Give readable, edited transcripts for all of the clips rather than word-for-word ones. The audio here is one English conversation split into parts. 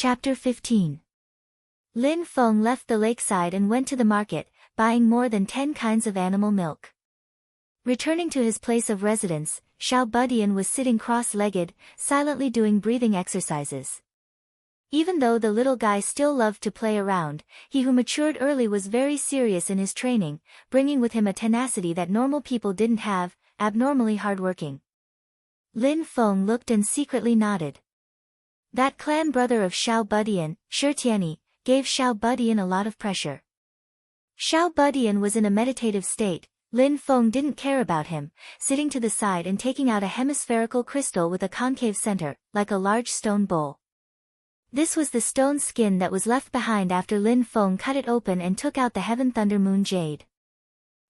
Chapter 15. Lin Feng left the lakeside and went to the market, buying more than 10 kinds of animal milk. Returning to his place of residence, Xiao Budian was sitting cross-legged, silently doing breathing exercises. Even though the little guy still loved to play around, he who matured early was very serious in his training, bringing with him a tenacity that normal people didn't have, abnormally hardworking. Lin Feng looked and secretly nodded. That clan brother of Xiao Budian, Shitiani, gave Xiao Budian a lot of pressure. Xiao Budian was in a meditative state. Lin Feng didn't care about him, sitting to the side and taking out a hemispherical crystal with a concave center, like a large stone bowl. This was the stone skin that was left behind after Lin Feng cut it open and took out the Heaven Thunder Moon Jade.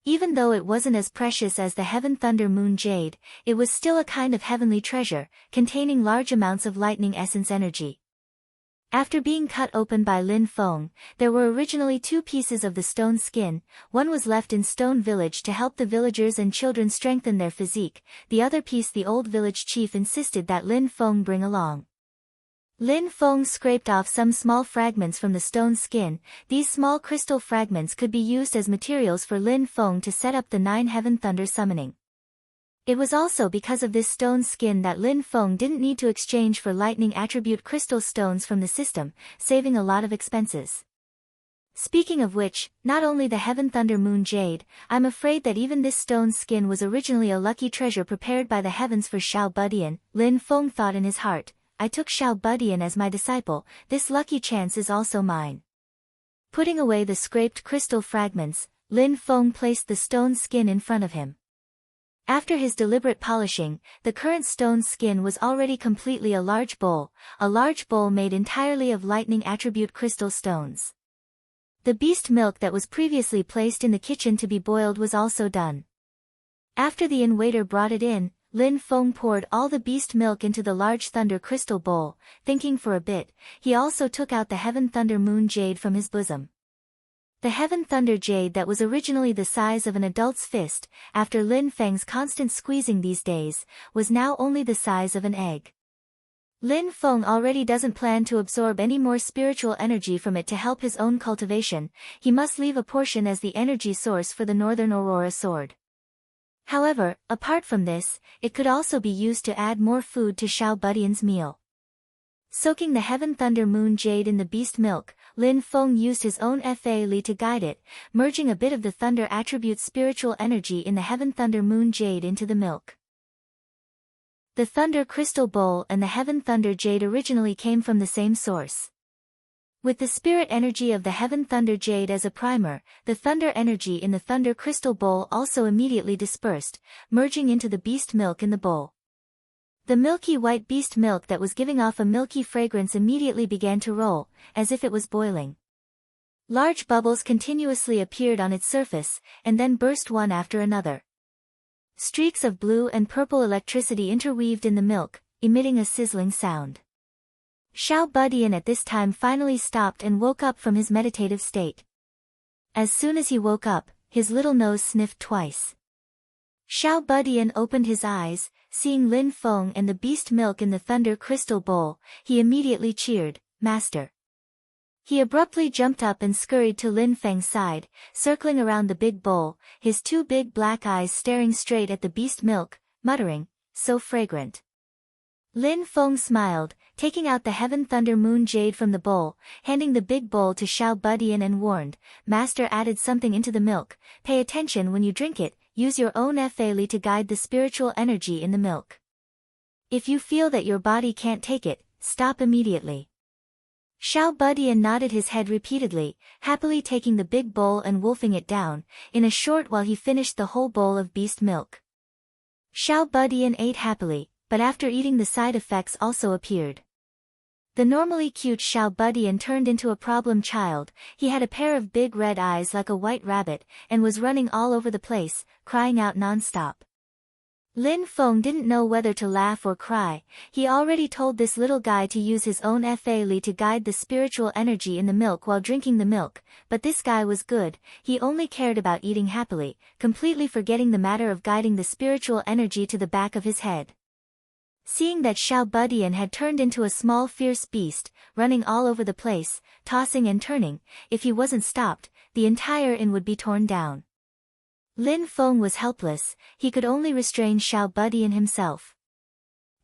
Even though it wasn't as precious as the Heaven Thunder Moon Jade, it was still a kind of heavenly treasure, containing large amounts of lightning essence energy. After being cut open by Lin Feng, there were originally 2 pieces of the stone skin. One was left in Stone Village to help the villagers and children strengthen their physique, the other piece the old village chief insisted that Lin Feng bring along. Lin Feng scraped off some small fragments from the stone skin. These small crystal fragments could be used as materials for Lin Feng to set up the 9 Heaven Thunder summoning. It was also because of this stone skin that Lin Feng didn't need to exchange for lightning attribute crystal stones from the system, saving a lot of expenses. Speaking of which, not only the Heaven Thunder Moon Jade, I'm afraid that even this stone skin was originally a lucky treasure prepared by the heavens for Xiao Budian. Lin Feng thought in his heart, I took Xiao Budian as my disciple, this lucky chance is also mine. Putting away the scraped crystal fragments, Lin Feng placed the stone skin in front of him. After his deliberate polishing, the current stone skin was already completely a large bowl made entirely of lightning attribute crystal stones. The beast milk that was previously placed in the kitchen to be boiled was also done. After the inn-waiter brought it in, Lin Feng poured all the beast milk into the large thunder crystal bowl. Thinking for a bit, he also took out the Heaven Thunder Moon Jade from his bosom. The Heaven Thunder Jade that was originally the size of an adult's fist, after Lin Feng's constant squeezing these days, was now only the size of an egg. Lin Feng already doesn't plan to absorb any more spiritual energy from it to help his own cultivation. He must leave a portion as the energy source for the Northern Aurora Sword. However, apart from this, it could also be used to add more food to Xiao Budian's meal. Soaking the Heaven Thunder Moon Jade in the beast milk, Lin Feng used his own Fa Li to guide it, merging a bit of the thunder attribute's spiritual energy in the Heaven Thunder Moon Jade into the milk. The Thunder Crystal Bowl and the Heaven Thunder Jade originally came from the same source. With the spirit energy of the Heaven Thunder Jade as a primer, the thunder energy in the Thunder Crystal Bowl also immediately dispersed, merging into the beast milk in the bowl. The milky white beast milk that was giving off a milky fragrance immediately began to roll, as if it was boiling. Large bubbles continuously appeared on its surface, and then burst one after another. Streaks of blue and purple electricity interweaved in the milk, emitting a sizzling sound. Xiao Budian at this time finally stopped and woke up from his meditative state. As soon as he woke up, his little nose sniffed twice. Xiao Budian opened his eyes, seeing Lin Feng and the beast milk in the thunder crystal bowl. He immediately cheered, Master. He abruptly jumped up and scurried to Lin Feng's side, circling around the big bowl, his 2 big black eyes staring straight at the beast milk, muttering, so fragrant. Lin Feng smiled, taking out the Heaven Thunder Moon Jade from the bowl, handing the big bowl to Xiao Budian and warned, Master added something into the milk, pay attention when you drink it, use your own Fa Li to guide the spiritual energy in the milk. If you feel that your body can't take it, stop immediately. Xiao Budian nodded his head repeatedly, happily taking the big bowl and wolfing it down. In a short while he finished the whole bowl of beast milk. Xiao Budian ate happily, but after eating the side effects also appeared. The normally cute Xiao Budian turned into a problem child. He had a pair of big red eyes like a white rabbit, and was running all over the place, crying out non-stop. Lin Feng didn't know whether to laugh or cry. He already told this little guy to use his own Fa Li to guide the spiritual energy in the milk while drinking the milk, but this guy was good. He only cared about eating happily, completely forgetting the matter of guiding the spiritual energy to the back of his head. Seeing that Xiao Budian had turned into a small fierce beast, running all over the place, tossing and turning, if he wasn't stopped, the entire inn would be torn down. Lin Feng was helpless, he could only restrain Xiao Budian himself.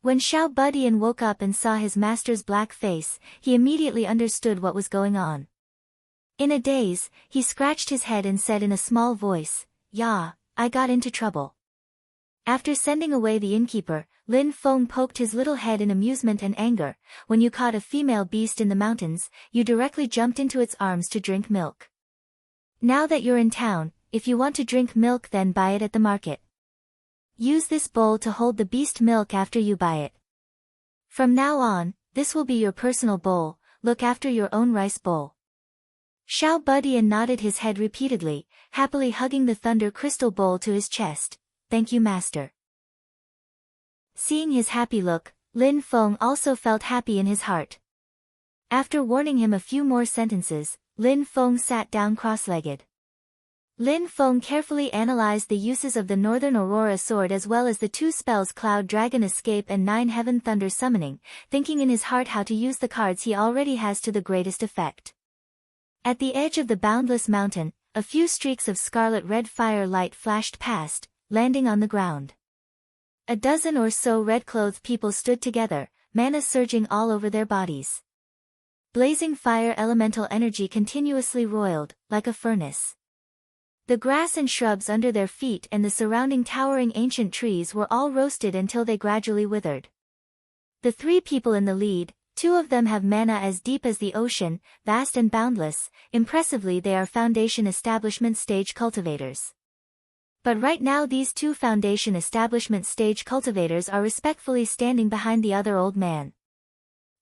When Xiao Budian woke up and saw his master's black face, he immediately understood what was going on. In a daze, he scratched his head and said in a small voice, "Yeah, I got into trouble." After sending away the innkeeper, Lin Feng poked his little head in amusement and anger. When you caught a female beast in the mountains, you directly jumped into its arms to drink milk. Now that you're in town, if you want to drink milk then buy it at the market. Use this bowl to hold the beast milk after you buy it. From now on, this will be your personal bowl, look after your own rice bowl. Xiao Budian nodded his head repeatedly, happily hugging the thunder crystal bowl to his chest. Thank you, master. Seeing his happy look, Lin Feng also felt happy in his heart. After warning him a few more sentences, Lin Feng sat down cross-legged. Lin Feng carefully analyzed the uses of the Northern Aurora sword as well as the 2 spells Cloud Dragon Escape and 9 Heaven Thunder Summoning, thinking in his heart how to use the cards he already has to the greatest effect. At the edge of the boundless mountain, a few streaks of scarlet-red fire light flashed past, landing on the ground. A dozen or so red-clothed people stood together, mana surging all over their bodies. Blazing fire elemental energy continuously roiled, like a furnace. The grass and shrubs under their feet and the surrounding towering ancient trees were all roasted until they gradually withered. The 3 people in the lead, 2 of them have mana as deep as the ocean, vast and boundless. Impressively they are Foundation Establishment Stage cultivators. But right now these 2 Foundation Establishment Stage cultivators are respectfully standing behind the other old man.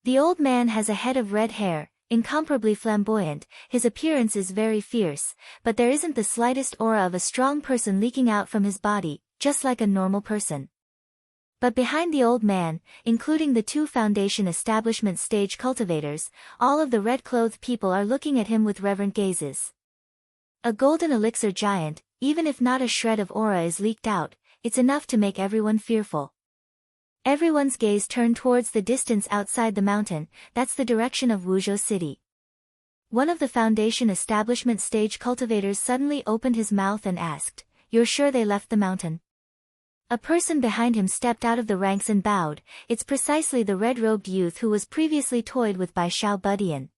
The old man has a head of red hair, incomparably flamboyant, his appearance is very fierce, but there isn't the slightest aura of a strong person leaking out from his body, just like a normal person. But behind the old man, including the 2 Foundation Establishment Stage cultivators, all of the red-clothed people are looking at him with reverent gazes. A golden elixir giant, even if not a shred of aura is leaked out, it's enough to make everyone fearful. Everyone's gaze turned towards the distance outside the mountain, that's the direction of Wuzhou City. One of the Foundation Establishment Stage cultivators suddenly opened his mouth and asked, "You're sure they left the mountain?" A person behind him stepped out of the ranks and bowed. It's precisely the red-robed youth who was previously toyed with by Xiao Budian.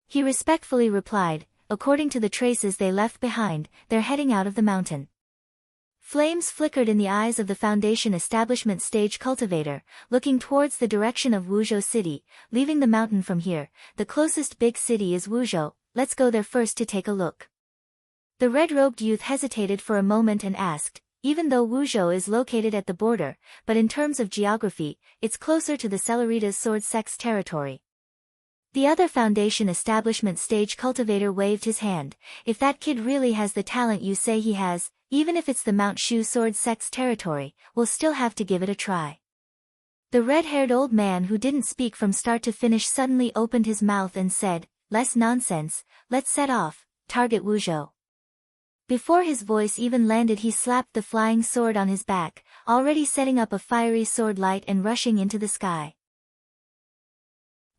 He respectfully replied, "According to the traces they left behind, they're heading out of the mountain." Flames flickered in the eyes of the Foundation Establishment Stage cultivator, looking towards the direction of Wuzhou City, leaving the mountain from here. The closest big city is Wuzhou, let's go there first to take a look. The red-robed youth hesitated for a moment and asked, even though Wuzhou is located at the border, but in terms of geography, it's closer to the Celeritas Sword Sect's territory. The other Foundation Establishment Stage cultivator waved his hand. If that kid really has the talent you say he has, even if it's the Mount Shu Sword Sect's territory, we'll still have to give it a try. The red-haired old man who didn't speak from start to finish suddenly opened his mouth and said, "Less nonsense, let's set off, target Wuzhou." Before his voice even landed he slapped the flying sword on his back, already setting up a fiery sword light and rushing into the sky.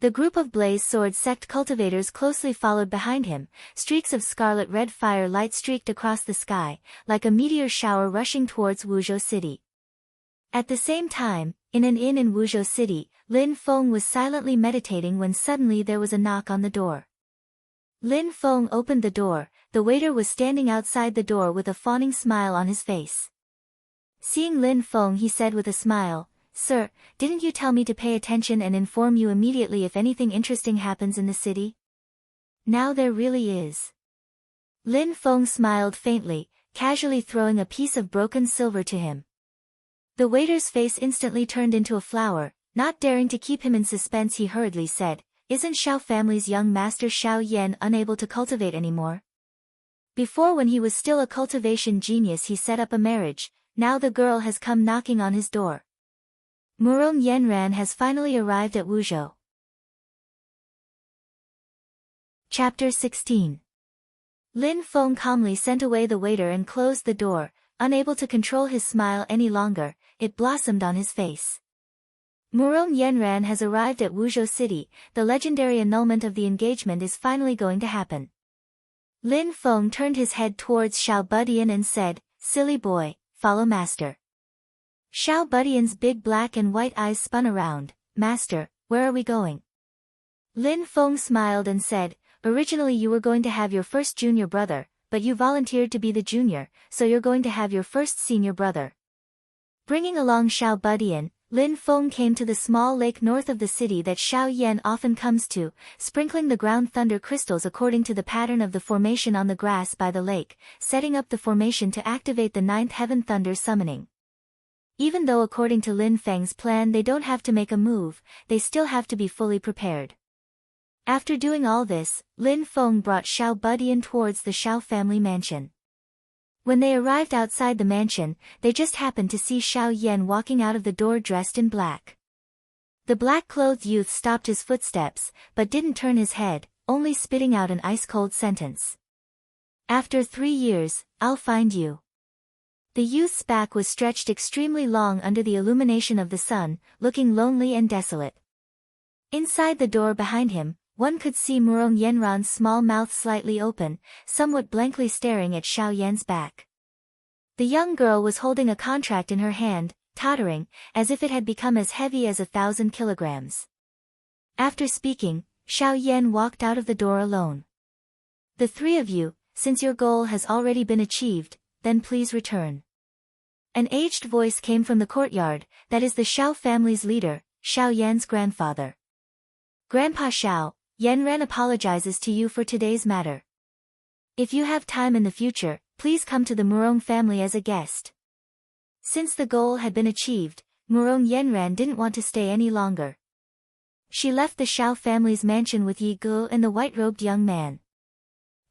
The group of Blaze Sword Sect cultivators closely followed behind him. Streaks of scarlet-red fire light streaked across the sky, like a meteor shower rushing towards Wuzhou City. At the same time, in an inn in Wuzhou City, Lin Feng was silently meditating when suddenly there was a knock on the door. Lin Feng opened the door. The waiter was standing outside the door with a fawning smile on his face. Seeing Lin Feng he said with a smile, "Sir, didn't you tell me to pay attention and inform you immediately if anything interesting happens in the city? Now there really is." Lin Feng smiled faintly, casually throwing a piece of broken silver to him. The waiter's face instantly turned into a flower. Not daring to keep him in suspense he hurriedly said, "Isn't Xiao family's young master Xiao Yan unable to cultivate anymore? Before when he was still a cultivation genius he set up a marriage, now the girl has come knocking on his door. Murong Yenran has finally arrived at Wuzhou." Chapter 16. Lin Feng calmly sent away the waiter and closed the door. Unable to control his smile any longer, it blossomed on his face. Murong Yenran has arrived at Wuzhou City, the legendary annulment of the engagement is finally going to happen. Lin Feng turned his head towards Xiao Budian and said, "Silly boy, follow master." Xiao Budian's big black and white eyes spun around. "Master, where are we going?" Lin Feng smiled and said, "Originally you were going to have your first junior brother, but you volunteered to be the junior, so you're going to have your first senior brother." Bringing along Xiao Budian, Lin Feng came to the small lake north of the city that Xiao Yan often comes to, sprinkling the ground thunder crystals according to the pattern of the formation on the grass by the lake, setting up the formation to activate the ninth heaven thunder summoning. Even though according to Lin Feng's plan they don't have to make a move, they still have to be fully prepared. After doing all this, Lin Feng brought Xiao Budian towards the Xiao family mansion. When they arrived outside the mansion, they just happened to see Xiao Yan walking out of the door dressed in black. The black-clothed youth stopped his footsteps, but didn't turn his head, only spitting out an ice-cold sentence. "After 3 years, I'll find you." The youth's back was stretched extremely long under the illumination of the sun, looking lonely and desolate. Inside the door behind him, one could see Murong Yenran's small mouth slightly open, somewhat blankly staring at Xiao Yan's back. The young girl was holding a contract in her hand, tottering, as if it had become as heavy as 1,000 kilograms. After speaking, Xiao Yan walked out of the door alone. "The 3 of you, since your goal has already been achieved, then please return." An aged voice came from the courtyard, that is the Xiao family's leader, Xiao Yan's grandfather. "Grandpa Xiao, Yenran apologizes to you for today's matter. If you have time in the future, please come to the Murong family as a guest." Since the goal had been achieved, Murong Yenran didn't want to stay any longer. She left the Xiao family's mansion with Yi Ge and the white-robed young man.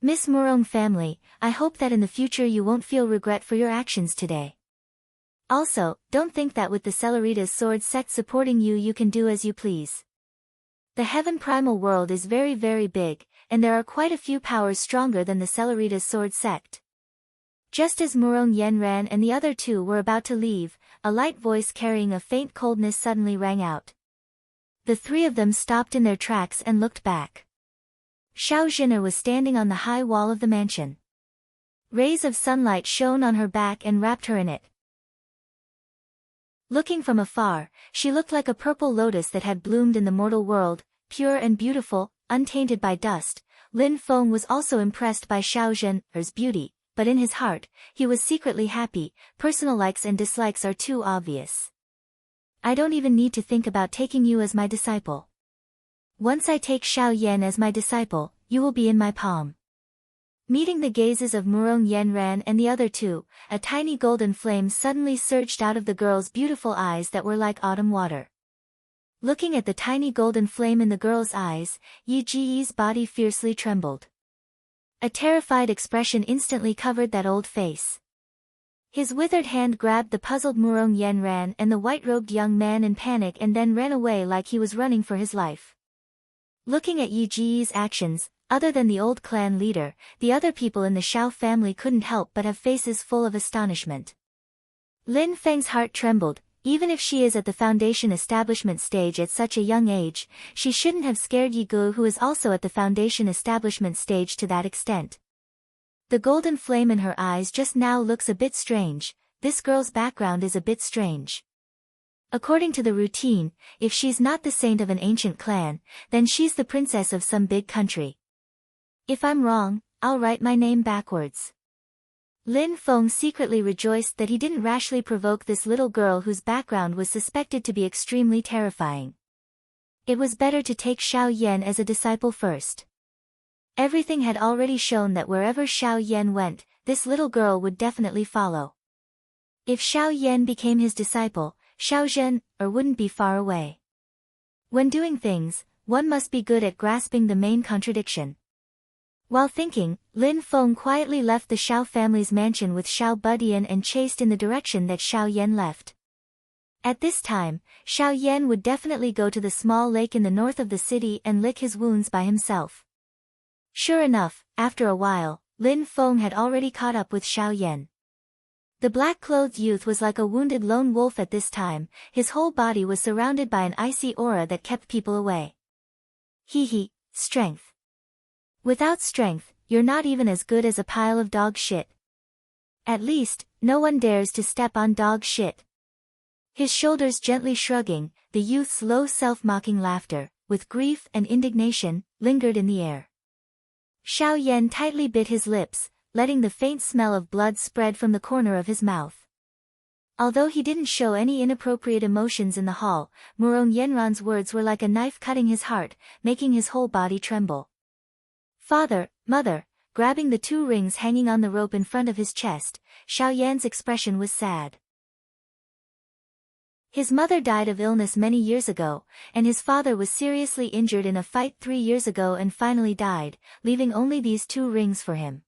"Miss Murong family, I hope that in the future you won't feel regret for your actions today. Also, don't think that with the Celeritas sword sect supporting you you can do as you please. The Heaven Primal world is very very big, and there are quite a few powers stronger than the Celeritas sword sect." Just as Murong Yenran and the other 2 were about to leave, a light voice carrying a faint coldness suddenly rang out. The 3 of them stopped in their tracks and looked back. Xiao Zhina was standing on the high wall of the mansion. Rays of sunlight shone on her back and wrapped her in it. Looking from afar, she looked like a purple lotus that had bloomed in the mortal world, pure and beautiful, untainted by dust. Lin Feng was also impressed by Xiao Zhen's beauty, but in his heart, he was secretly happy. Personal likes and dislikes are too obvious. "I don't even need to think about taking you as my disciple. Once I take Xiao Yan as my disciple, you will be in my palm." Meeting the gazes of Murong Yenran and the other 2, a tiny golden flame suddenly surged out of the girl's beautiful eyes that were like autumn water. Looking at the tiny golden flame in the girl's eyes, Yi Ji's body fiercely trembled. A terrified expression instantly covered that old face. His withered hand grabbed the puzzled Murong Yenran and the white-robed young man in panic and then ran away like he was running for his life. Looking at Yi Ji's actions, other than the old clan leader, the other people in the Xiao family couldn't help but have faces full of astonishment. Lin Feng's heart trembled. Even if she is at the foundation establishment stage at such a young age, she shouldn't have scared Yi Ge, who is also at the foundation establishment stage to that extent. The golden flame in her eyes just now looks a bit strange. This girl's background is a bit strange. According to the routine, if she's not the saint of an ancient clan, then she's the princess of some big country. If I'm wrong, I'll write my name backwards. Lin Feng secretly rejoiced that he didn't rashly provoke this little girl whose background was suspected to be extremely terrifying. It was better to take Xiao Yan as a disciple first. Everything had already shown that wherever Xiao Yan went, this little girl would definitely follow. If Xiao Yan became his disciple, Xiao Zhen wouldn't be far away. When doing things, one must be good at grasping the main contradiction. While thinking, Lin Feng quietly left the Xiao family's mansion with Xiao Budian and chased in the direction that Xiao Yan left. At this time, Xiao Yan would definitely go to the small lake in the north of the city and lick his wounds by himself. Sure enough, after a while, Lin Feng had already caught up with Xiao Yan. The black-clothed youth was like a wounded lone wolf at this time, his whole body was surrounded by an icy aura that kept people away. Strength. Without strength, you're not even as good as a pile of dog shit. At least, no one dares to step on dog shit. His shoulders gently shrugging, the youth's low self-mocking laughter, with grief and indignation, lingered in the air. Xiao Yan tightly bit his lips, letting the faint smell of blood spread from the corner of his mouth. Although he didn't show any inappropriate emotions in the hall, Murong Yenran's words were like a knife cutting his heart, making his whole body tremble. Father, mother, grabbing the 2 rings hanging on the rope in front of his chest, Xiao Yan's expression was sad. His mother died of illness many years ago, and his father was seriously injured in a fight 3 years ago and finally died, leaving only these 2 rings for him.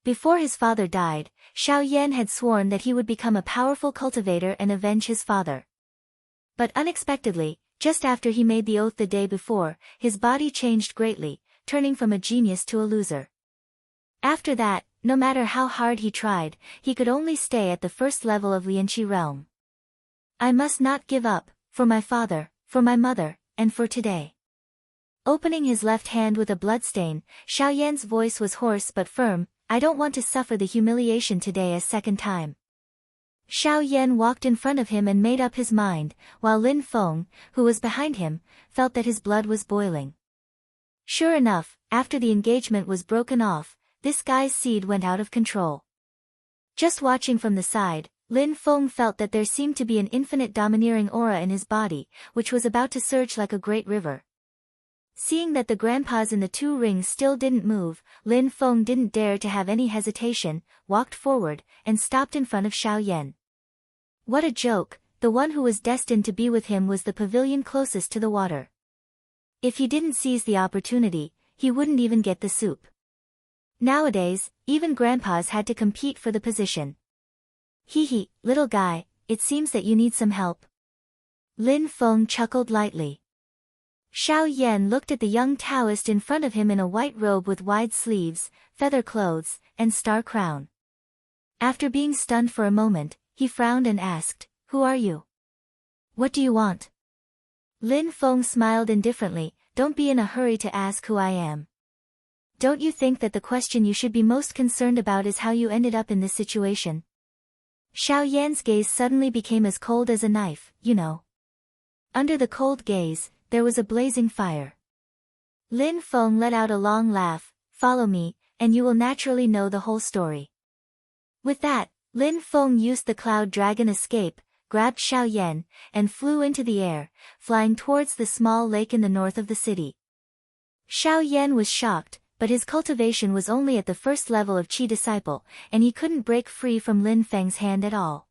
Before his father died, Xiao Yan had sworn that he would become a powerful cultivator and avenge his father. But unexpectedly, just after he made the oath the day before, his body changed greatly, turning from a genius to a loser. After that, no matter how hard he tried, he could only stay at the first level of Lianqi realm. I must not give up, for my father, for my mother, and for today. Opening his left hand with a bloodstain, Xiao Yan's voice was hoarse but firm, I don't want to suffer the humiliation today a second time. Xiao Yan walked in front of him and made up his mind, while Lin Feng, who was behind him, felt that his blood was boiling. Sure enough, after the engagement was broken off, this guy's seed went out of control. Just watching from the side, Lin Feng felt that there seemed to be an infinite domineering aura in his body, which was about to surge like a great river. Seeing that the grandpas in the 2 rings still didn't move, Lin Feng didn't dare to have any hesitation, walked forward, and stopped in front of Xiao Yan. What a joke, the one who was destined to be with him was the pavilion closest to the water. If he didn't seize the opportunity, he wouldn't even get the soup. Nowadays, even grandpas had to compete for the position. Little guy, it seems that you need some help. Lin Feng chuckled lightly. Xiao Yan looked at the young Taoist in front of him in a white robe with wide sleeves, feather clothes, and star crown. After being stunned for a moment, he frowned and asked, Who are you? What do you want? Lin Feng smiled indifferently, Don't be in a hurry to ask who I am. Don't you think that the question you should be most concerned about is how you ended up in this situation? Xiao Yan's gaze suddenly became as cold as a knife, you know. Under the cold gaze, there was a blazing fire. Lin Feng let out a long laugh, Follow me, and you will naturally know the whole story. With that, Lin Feng used the cloud dragon escape, grabbed Xiao Yan, and flew into the air, flying towards the small lake in the north of the city. Xiao Yan was shocked, but his cultivation was only at the first level of Qi disciple, and he couldn't break free from Lin Feng's hand at all.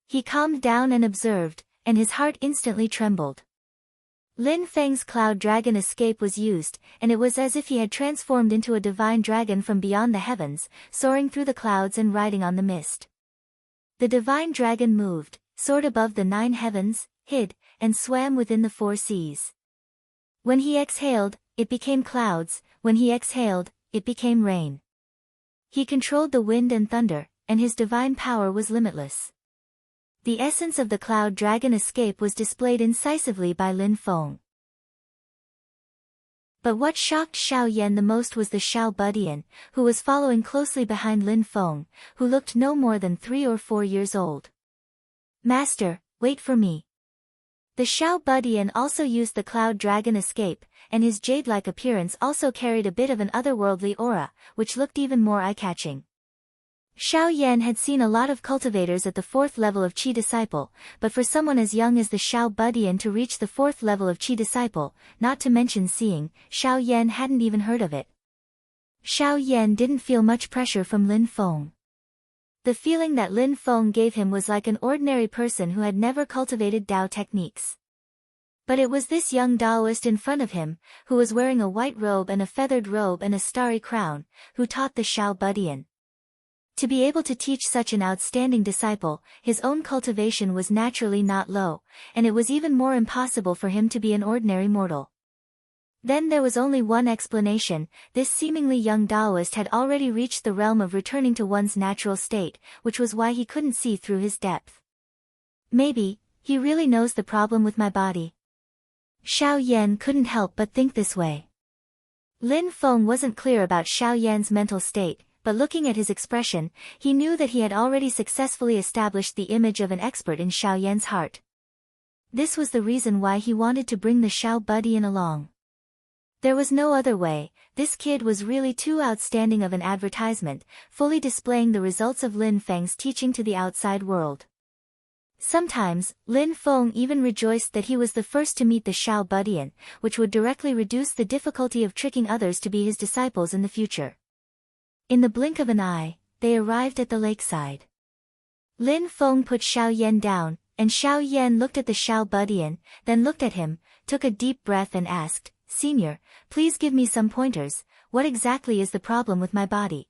He calmed down and observed, and his heart instantly trembled. Lin Feng's cloud dragon escape was used, and it was as if he had transformed into a divine dragon from beyond the heavens, soaring through the clouds and riding on the mist. The divine dragon moved, soared above the 9 heavens, hid, and swam within the 4 seas. When he exhaled, it became clouds, when he exhaled, it became rain. He controlled the wind and thunder, and his divine power was limitless. The essence of the cloud dragon escape was displayed incisively by Lin Feng. But what shocked Xiao Yan the most was the Xiao Budian, who was following closely behind Lin Feng, who looked no more than 3 or 4 years old. Master, wait for me. The Xiao Budian also used the cloud dragon escape, and his jade-like appearance also carried a bit of an otherworldly aura, which looked even more eye-catching. Xiao Yan had seen a lot of cultivators at the 4th level of Qi disciple, but for someone as young as the Xiao Budian to reach the 4th level of Qi disciple, not to mention seeing, Xiao Yan hadn't even heard of it. Xiao Yan didn't feel much pressure from Lin Feng. The feeling that Lin Feng gave him was like an ordinary person who had never cultivated Dao techniques. But it was this young Daoist in front of him, who was wearing a white robe and a feathered robe and a starry crown, who taught the Xiao Budian. To be able to teach such an outstanding disciple, his own cultivation was naturally not low, and it was even more impossible for him to be an ordinary mortal. Then there was only one explanation: this seemingly young Taoist had already reached the realm of returning to one's natural state, which was why he couldn't see through his depth. Maybe, he really knows the problem with my body. Xiao Yan couldn't help but think this way. Lin Feng wasn't clear about Xiao Yan's mental state, but looking at his expression, he knew that he had already successfully established the image of an expert in Xiao Yan's heart. This was the reason why he wanted to bring the Xiao Budian along. There was no other way. This kid was really too outstanding of an advertisement, fully displaying the results of Lin Feng's teaching to the outside world. Sometimes, Lin Feng even rejoiced that he was the first to meet the Xiao Budian, which would directly reduce the difficulty of tricking others to be his disciples in the future. In the blink of an eye, they arrived at the lakeside. Lin Feng put Xiao Yan down, and Xiao Yan looked at the Xiao Budian, then looked at him, took a deep breath and asked, "Senior, please give me some pointers. What exactly is the problem with my body?"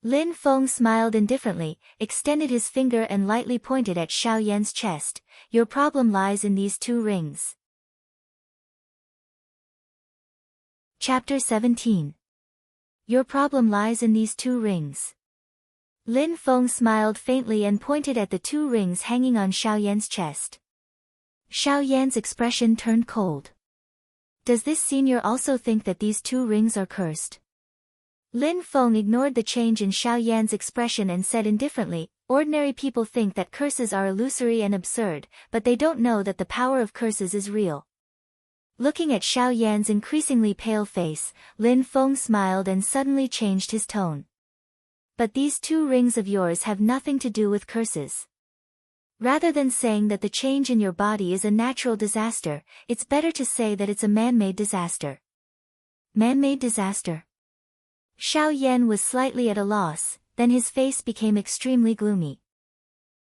Lin Feng smiled indifferently, extended his finger and lightly pointed at Xiao Yan's chest. "Your problem lies in these 2 rings." Chapter 17. Your problem lies in these 2 rings. Lin Feng smiled faintly and pointed at the 2 rings hanging on Xiao Yan's chest. Xiao Yan's expression turned cold. Does this senior also think that these 2 rings are cursed? Lin Feng ignored the change in Xiao Yan's expression and said indifferently, "Ordinary people think that curses are illusory and absurd, but they don't know that the power of curses is real." Looking at Xiao Yan's increasingly pale face, Lin Feng smiled and suddenly changed his tone. "But these 2 rings of yours have nothing to do with curses. Rather than saying that the change in your body is a natural disaster, it's better to say that it's a man-made disaster." Man-made disaster? Xiao Yan was slightly at a loss, then his face became extremely gloomy.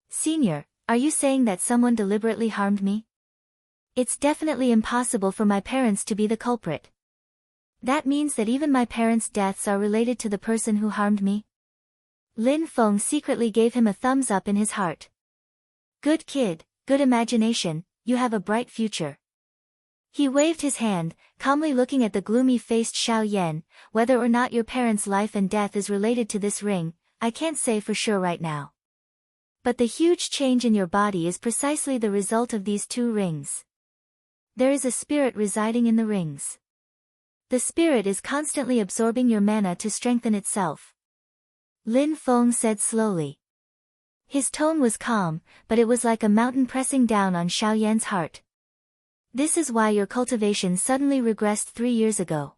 "Senior, are you saying that someone deliberately harmed me? It's definitely impossible for my parents to be the culprit. That means that even my parents' deaths are related to the person who harmed me?" Lin Feng secretly gave him a thumbs up in his heart. "Good kid, good imagination, you have a bright future." He waved his hand, calmly looking at the gloomy-faced Xiao Yan. "Whether or not your parents' life and death is related to this ring, I can't say for sure right now. But the huge change in your body is precisely the result of these 2 rings. There is a spirit residing in the rings. The spirit is constantly absorbing your mana to strengthen itself." Lin Feng said slowly. His tone was calm, but it was like a mountain pressing down on Xiao Yan's heart. "This is why your cultivation suddenly regressed 3 years ago.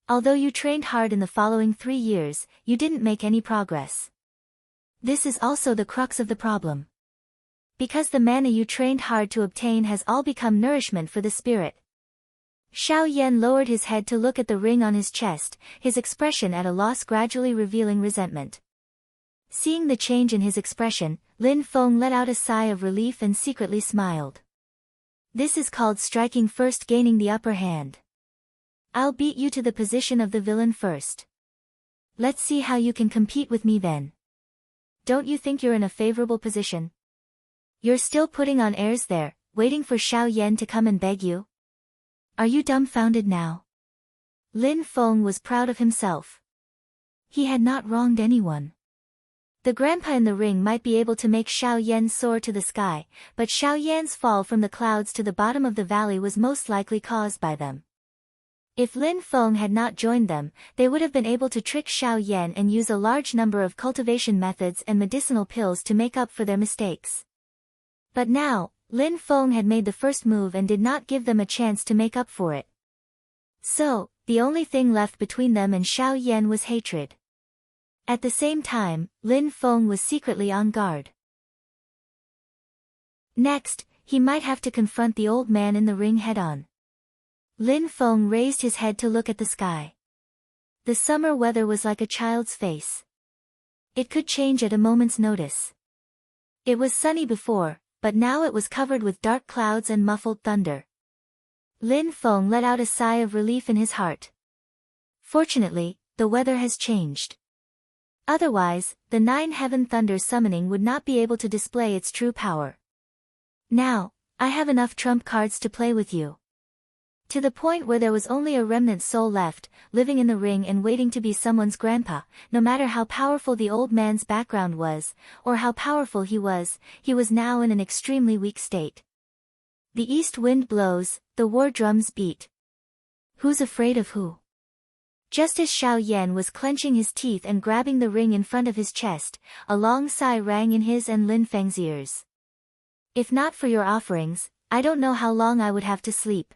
Although you trained hard in the following 3 years, you didn't make any progress. This is also the crux of the problem. Because the mana you trained hard to obtain has all become nourishment for the spirit." Xiao Yan lowered his head to look at the ring on his chest, his expression at a loss, gradually revealing resentment. Seeing the change in his expression, Lin Feng let out a sigh of relief and secretly smiled. "This is called striking first, gaining the upper hand. I'll beat you to the position of the villain first. Let's see how you can compete with me then. Don't you think you're in a favorable position? You're still putting on airs there, waiting for Xiao Yan to come and beg you? Are you dumbfounded now?" Lin Feng was proud of himself. He had not wronged anyone. The grandpa in the ring might be able to make Xiao Yan soar to the sky, but Xiao Yan's fall from the clouds to the bottom of the valley was most likely caused by them. If Lin Feng had not joined them, they would have been able to trick Xiao Yan and use a large number of cultivation methods and medicinal pills to make up for their mistakes. But now, Lin Feng had made the first move and did not give them a chance to make up for it. So, the only thing left between them and Xiao Yan was hatred. At the same time, Lin Feng was secretly on guard. Next, he might have to confront the old man in the ring head-on. Lin Feng raised his head to look at the sky. The summer weather was like a child's face. It could change at a moment's notice. It was sunny before, but now it was covered with dark clouds and muffled thunder. Lin Feng let out a sigh of relief in his heart. Fortunately, the weather has changed. Otherwise, the 9-heaven thunder summoning would not be able to display its true power. Now, I have enough trump cards to play with you. To the point where there was only a remnant soul left, living in the ring and waiting to be someone's grandpa. No matter how powerful the old man's background was, or how powerful he was now in an extremely weak state. The east wind blows, the war drums beat. Who's afraid of who? Just as Xiao Yan was clenching his teeth and grabbing the ring in front of his chest, a long sigh rang in his and Lin Feng's ears. If not for your offerings, I don't know how long I would have to sleep.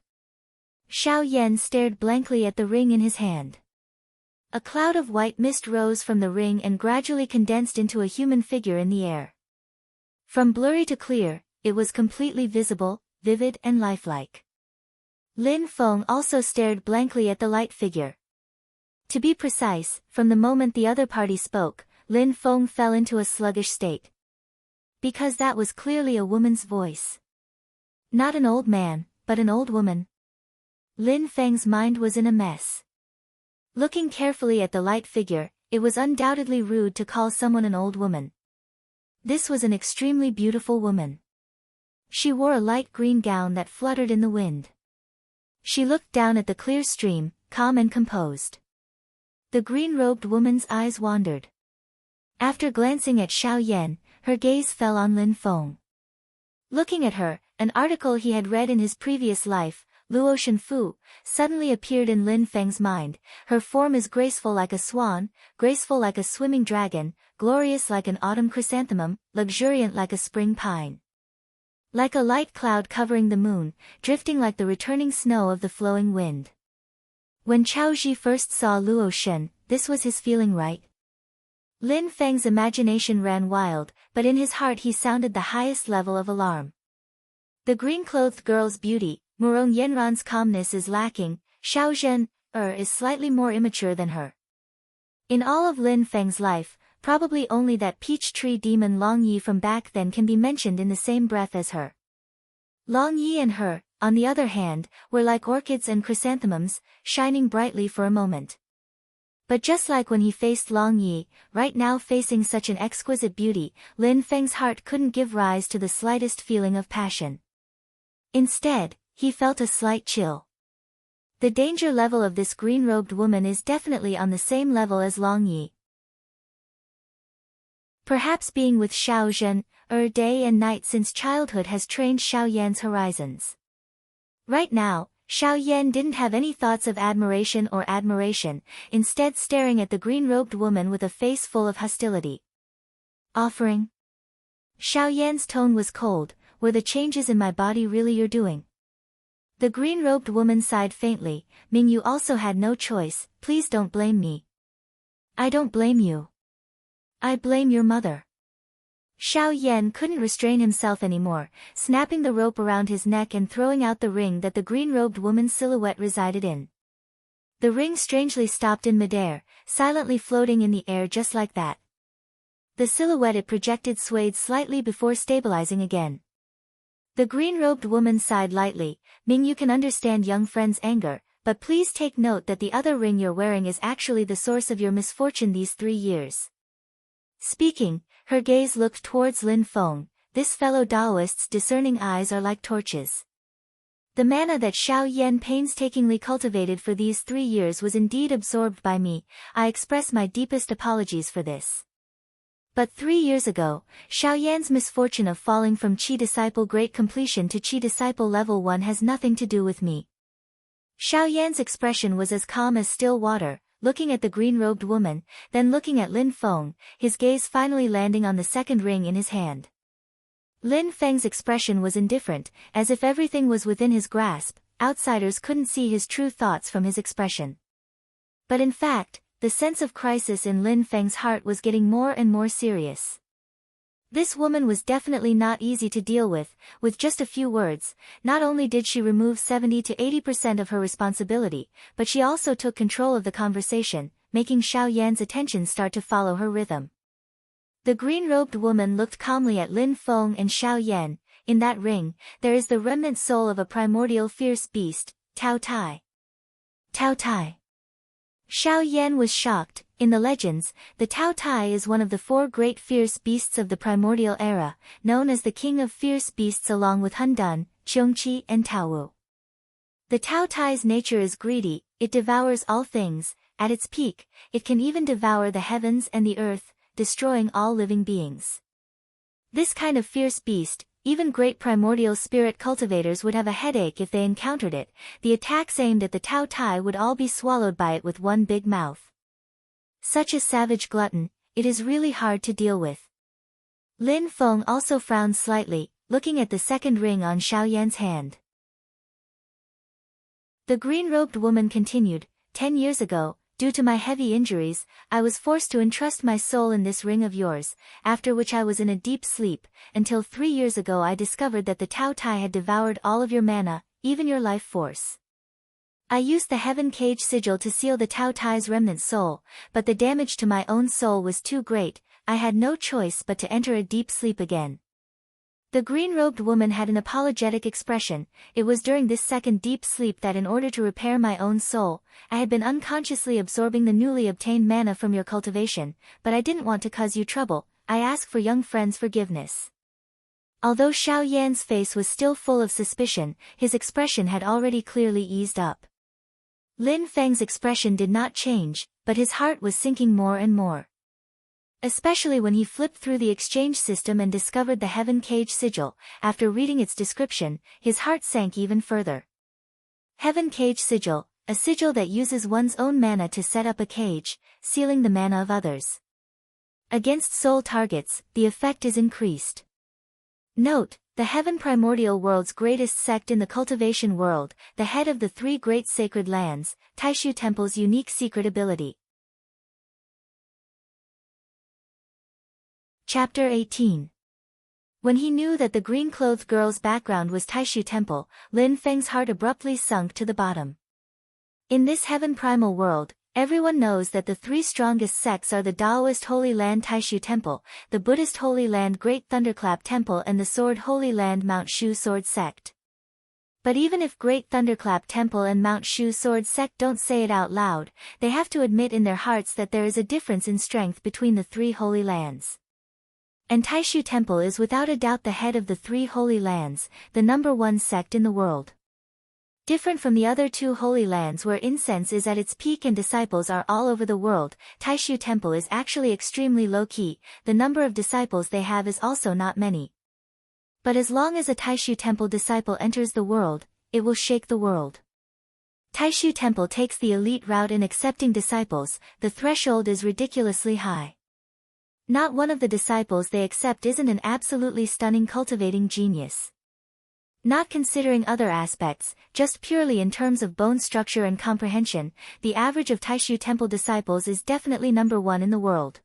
Xiao Yan stared blankly at the ring in his hand. A cloud of white mist rose from the ring and gradually condensed into a human figure in the air. From blurry to clear, it was completely visible, vivid and lifelike. Lin Feng also stared blankly at the light figure. To be precise, from the moment the other party spoke, Lin Feng fell into a sluggish state. Because that was clearly a woman's voice. Not an old man, but an old woman. Lin Feng's mind was in a mess. Looking carefully at the light figure, it was undoubtedly rude to call someone an old woman. This was an extremely beautiful woman. She wore a light green gown that fluttered in the wind. She looked down at the clear stream, calm and composed. The green-robed woman's eyes wandered. After glancing at Xiao Yan, her gaze fell on Lin Feng. Looking at her, an article he had read in his previous life, Luo Shenfu, suddenly appeared in Lin Feng's mind. Her form is graceful like a swan, graceful like a swimming dragon, glorious like an autumn chrysanthemum, luxuriant like a spring pine. Like a light cloud covering the moon, drifting like the returning snow of the flowing wind. When Chao Ji first saw Luo Shen, this was his feeling, right? Lin Feng's imagination ran wild, but in his heart he sounded the highest level of alarm. The green-clothed girl's beauty, Murong Yenran's calmness is lacking, Xiao Zhen, is slightly more immature than her. In all of Lin Feng's life, probably only that peach tree demon Long Yi from back then can be mentioned in the same breath as her. Long Yi and her, on the other hand, were like orchids and chrysanthemums, shining brightly for a moment. But just like when he faced Long Yi, right now facing such an exquisite beauty, Lin Feng's heart couldn't give rise to the slightest feeling of passion. Instead, he felt a slight chill. The danger level of this green-robed woman is definitely on the same level as Long Yi. Perhaps being with Xiao Zhen, day and night since childhood has trained Xiao Yan's horizons. Right now, Xiao Yan didn't have any thoughts of admiration, instead staring at the green-robed woman with a face full of hostility. Offering? Xiao Yan's tone was cold. Were the changes in my body really your doing? The green-robed woman sighed faintly. Ming, you also had no choice, please don't blame me. I don't blame you. I blame your mother. Xiao Yan couldn't restrain himself anymore, snapping the rope around his neck and throwing out the ring that the green-robed woman's silhouette resided in. The ring strangely stopped in midair, silently floating in the air just like that. The silhouette it projected swayed slightly before stabilizing again. The green-robed woman sighed lightly. Ming, you can understand young friend's anger, but please take note that the other ring you're wearing is actually the source of your misfortune these 3 years. Speaking, her gaze looked towards Lin Feng. This fellow Taoist's discerning eyes are like torches. The mana that Xiao Yan painstakingly cultivated for these 3 years was indeed absorbed by me. I express my deepest apologies for this. But 3 years ago, Xiao Yan's misfortune of falling from Qi Disciple Great Completion to Qi Disciple Level 1 has nothing to do with me. Xiao Yan's expression was as calm as still water, looking at the green-robed woman, then looking at Lin Feng, his gaze finally landing on the second ring in his hand. Lin Feng's expression was indifferent, as if everything was within his grasp. Outsiders couldn't see his true thoughts from his expression. But in fact, the sense of crisis in Lin Feng's heart was getting more and more serious. This woman was definitely not easy to deal with just a few words. Not only did she remove 70 to 80% of her responsibility, but she also took control of the conversation, making Xiao Yan's attention start to follow her rhythm. The green-robed woman looked calmly at Lin Feng and Xiao Yan. In that ring, there is the remnant soul of a primordial fierce beast, Tao Tai. Tao Tai. Xiao Yan was shocked. In the legends, the Tao Tai is one of the 4 great fierce beasts of the primordial era, known as the king of fierce beasts along with Hundan, Qiongqi and Taowu. The Tao Tai's nature is greedy, it devours all things. At its peak, it can even devour the heavens and the earth, destroying all living beings. This kind of fierce beast, even great primordial spirit cultivators would have a headache if they encountered it. The attacks aimed at the Tao Tai would all be swallowed by it with one big mouth. Such a savage glutton, it is really hard to deal with. Lin Feng also frowned slightly, looking at the second ring on Xiao Yan's hand. The green-robed woman continued, 10 years ago, due to my heavy injuries, I was forced to entrust my soul in this ring of yours, after which I was in a deep sleep, until 3 years ago I discovered that the Tao Tai had devoured all of your mana, even your life force. I used the Heaven Cage sigil to seal the Tao Tai's remnant soul, but the damage to my own soul was too great, I had no choice but to enter a deep sleep again. The green-robed woman had an apologetic expression. It was during this second deep sleep that in order to repair my own soul, I had been unconsciously absorbing the newly obtained mana from your cultivation, but I didn't want to cause you trouble. I ask for young friend's forgiveness. Although Xiao Yan's face was still full of suspicion, his expression had already clearly eased up. Lin Feng's expression did not change, but his heart was sinking more and more. Especially when he flipped through the exchange system and discovered the Heaven Cage sigil. After reading its description, his heart sank even further. Heaven Cage sigil, a sigil that uses one's own mana to set up a cage, sealing the mana of others. Against soul targets, the effect is increased. Note, the Heaven Primordial World's greatest sect in the cultivation world, the head of the 3 great sacred lands, Taishu Temple's unique secret ability. Chapter 18. When he knew that the green-clothed girl's background was Taishu Temple, Lin Feng's heart abruptly sunk to the bottom. In this Heaven Primal world, everyone knows that the 3 strongest sects are the Taoist Holy Land Taishu Temple, the Buddhist Holy Land Great Thunderclap Temple and the Sword Holy Land Mount Shu Sword Sect. But even if Great Thunderclap Temple and Mount Shu Sword Sect don't say it out loud, they have to admit in their hearts that there is a difference in strength between the 3 holy lands. And Taishu Temple is without a doubt the head of the 3 holy lands, the #1 sect in the world. Different from the other 2 holy lands where incense is at its peak and disciples are all over the world, Taishu Temple is actually extremely low-key, the number of disciples they have is also not many. But as long as a Taishu Temple disciple enters the world, it will shake the world. Taishu Temple takes the elite route in accepting disciples, the threshold is ridiculously high. Not one of the disciples they accept isn't an absolutely stunning cultivating genius. Not considering other aspects, just purely in terms of bone structure and comprehension, the average of Taishu Temple disciples is definitely #1 in the world.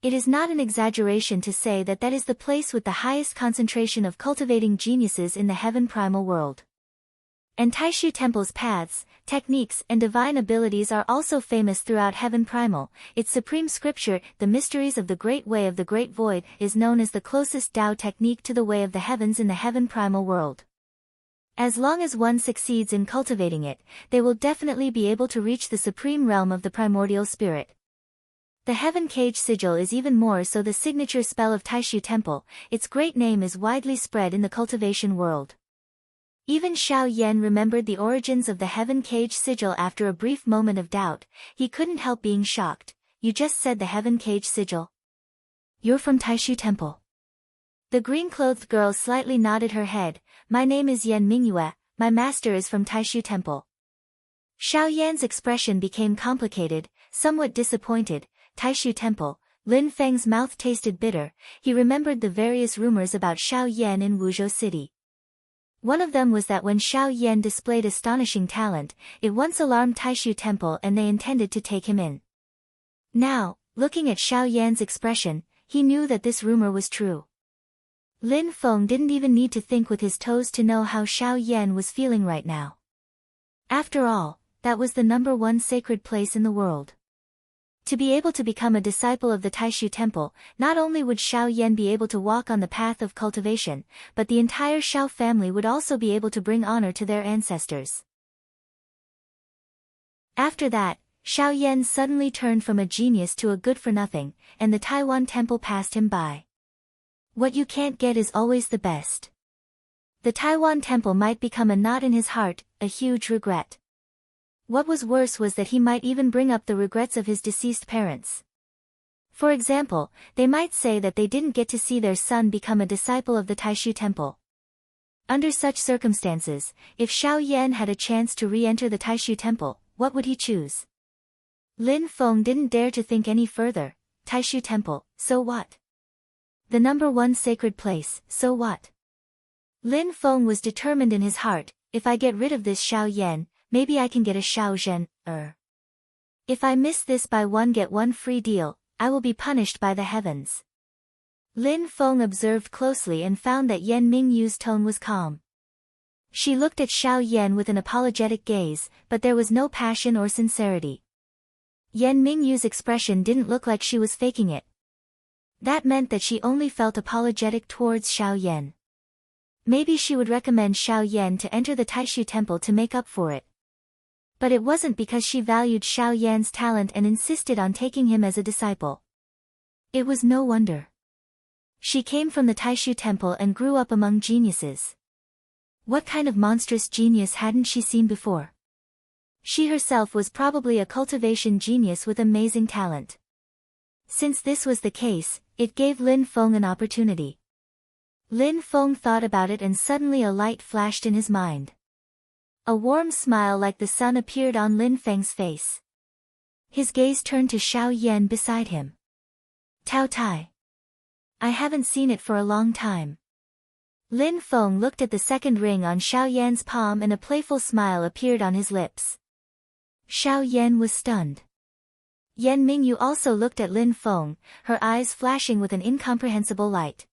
It is not an exaggeration to say that that is the place with the highest concentration of cultivating geniuses in the Heaven Primal world. And Taishu Temple's paths, techniques and divine abilities are also famous throughout Heaven Primal. Its supreme scripture, The Mysteries of the Great Way of the Great Void, is known as the closest Tao technique to the Way of the Heavens in the Heaven Primal world. As long as one succeeds in cultivating it, they will definitely be able to reach the supreme realm of the primordial spirit. The Heaven Cage sigil is even more so the signature spell of Taishu Temple. Its great name is widely spread in the cultivation world. Even Xiao Yan remembered the origins of the Heaven Cage sigil after a brief moment of doubt. He couldn't help being shocked. You just said the Heaven Cage sigil? You're from Taishu Temple. The green-clothed girl slightly nodded her head. My name is Yan Mingyue, my master is from Taishu Temple. Xiao Yan's expression became complicated, somewhat disappointed. Taishu Temple. Lin Feng's mouth tasted bitter. He remembered the various rumors about Xiao Yan in Wuzhou City. One of them was that when Xiao Yan displayed astonishing talent, it once alarmed Taishu Temple and they intended to take him in. Now, looking at Xiao Yan's expression, he knew that this rumor was true. Lin Feng didn't even need to think with his toes to know how Xiao Yan was feeling right now. After all, that was the #1 sacred place in the world. To be able to become a disciple of the Taishu Temple, not only would Xiao Yan be able to walk on the path of cultivation, but the entire Xiao family would also be able to bring honor to their ancestors. After that, Xiao Yan suddenly turned from a genius to a good-for-nothing, and the Taiwan Temple passed him by. What you can't get is always the best. The Taiwan temple might become a knot in his heart, a huge regret. What was worse was that he might even bring up the regrets of his deceased parents. For example, they might say that they didn't get to see their son become a disciple of the Taishu temple. Under such circumstances, if Xiao Yan had a chance to re-enter the Taishu temple, what would he choose? Lin Feng didn't dare to think any further. Taishu temple, so what? The #1 sacred place, so what? Lin Feng was determined in his heart, if I get rid of this Xiao Yan, maybe I can get a Xiao Zhen. If I miss this buy one get one free deal, I will be punished by the heavens. Lin Feng observed closely and found that Yan Mingyu's tone was calm. She looked at Xiao Yan with an apologetic gaze, but there was no passion or sincerity. Yan Mingyu's expression didn't look like she was faking it. That meant that she only felt apologetic towards Xiao Yan. Maybe she would recommend Xiao Yan to enter the Taishu temple to make up for it. But it wasn't because she valued Xiao Yan's talent and insisted on taking him as a disciple. It was no wonder. She came from the Taishu temple and grew up among geniuses. What kind of monstrous genius hadn't she seen before? She herself was probably a cultivation genius with amazing talent. Since this was the case, it gave Lin Feng an opportunity. Lin Feng thought about it and suddenly a light flashed in his mind. A warm smile like the sun appeared on Lin Feng's face. His gaze turned to Xiao Yan beside him. Tao Tai. I haven't seen it for a long time. Lin Feng looked at the second ring on Xiao Yan's palm and a playful smile appeared on his lips. Xiao Yan was stunned. Yan Mingyu also looked at Lin Feng, her eyes flashing with an incomprehensible light.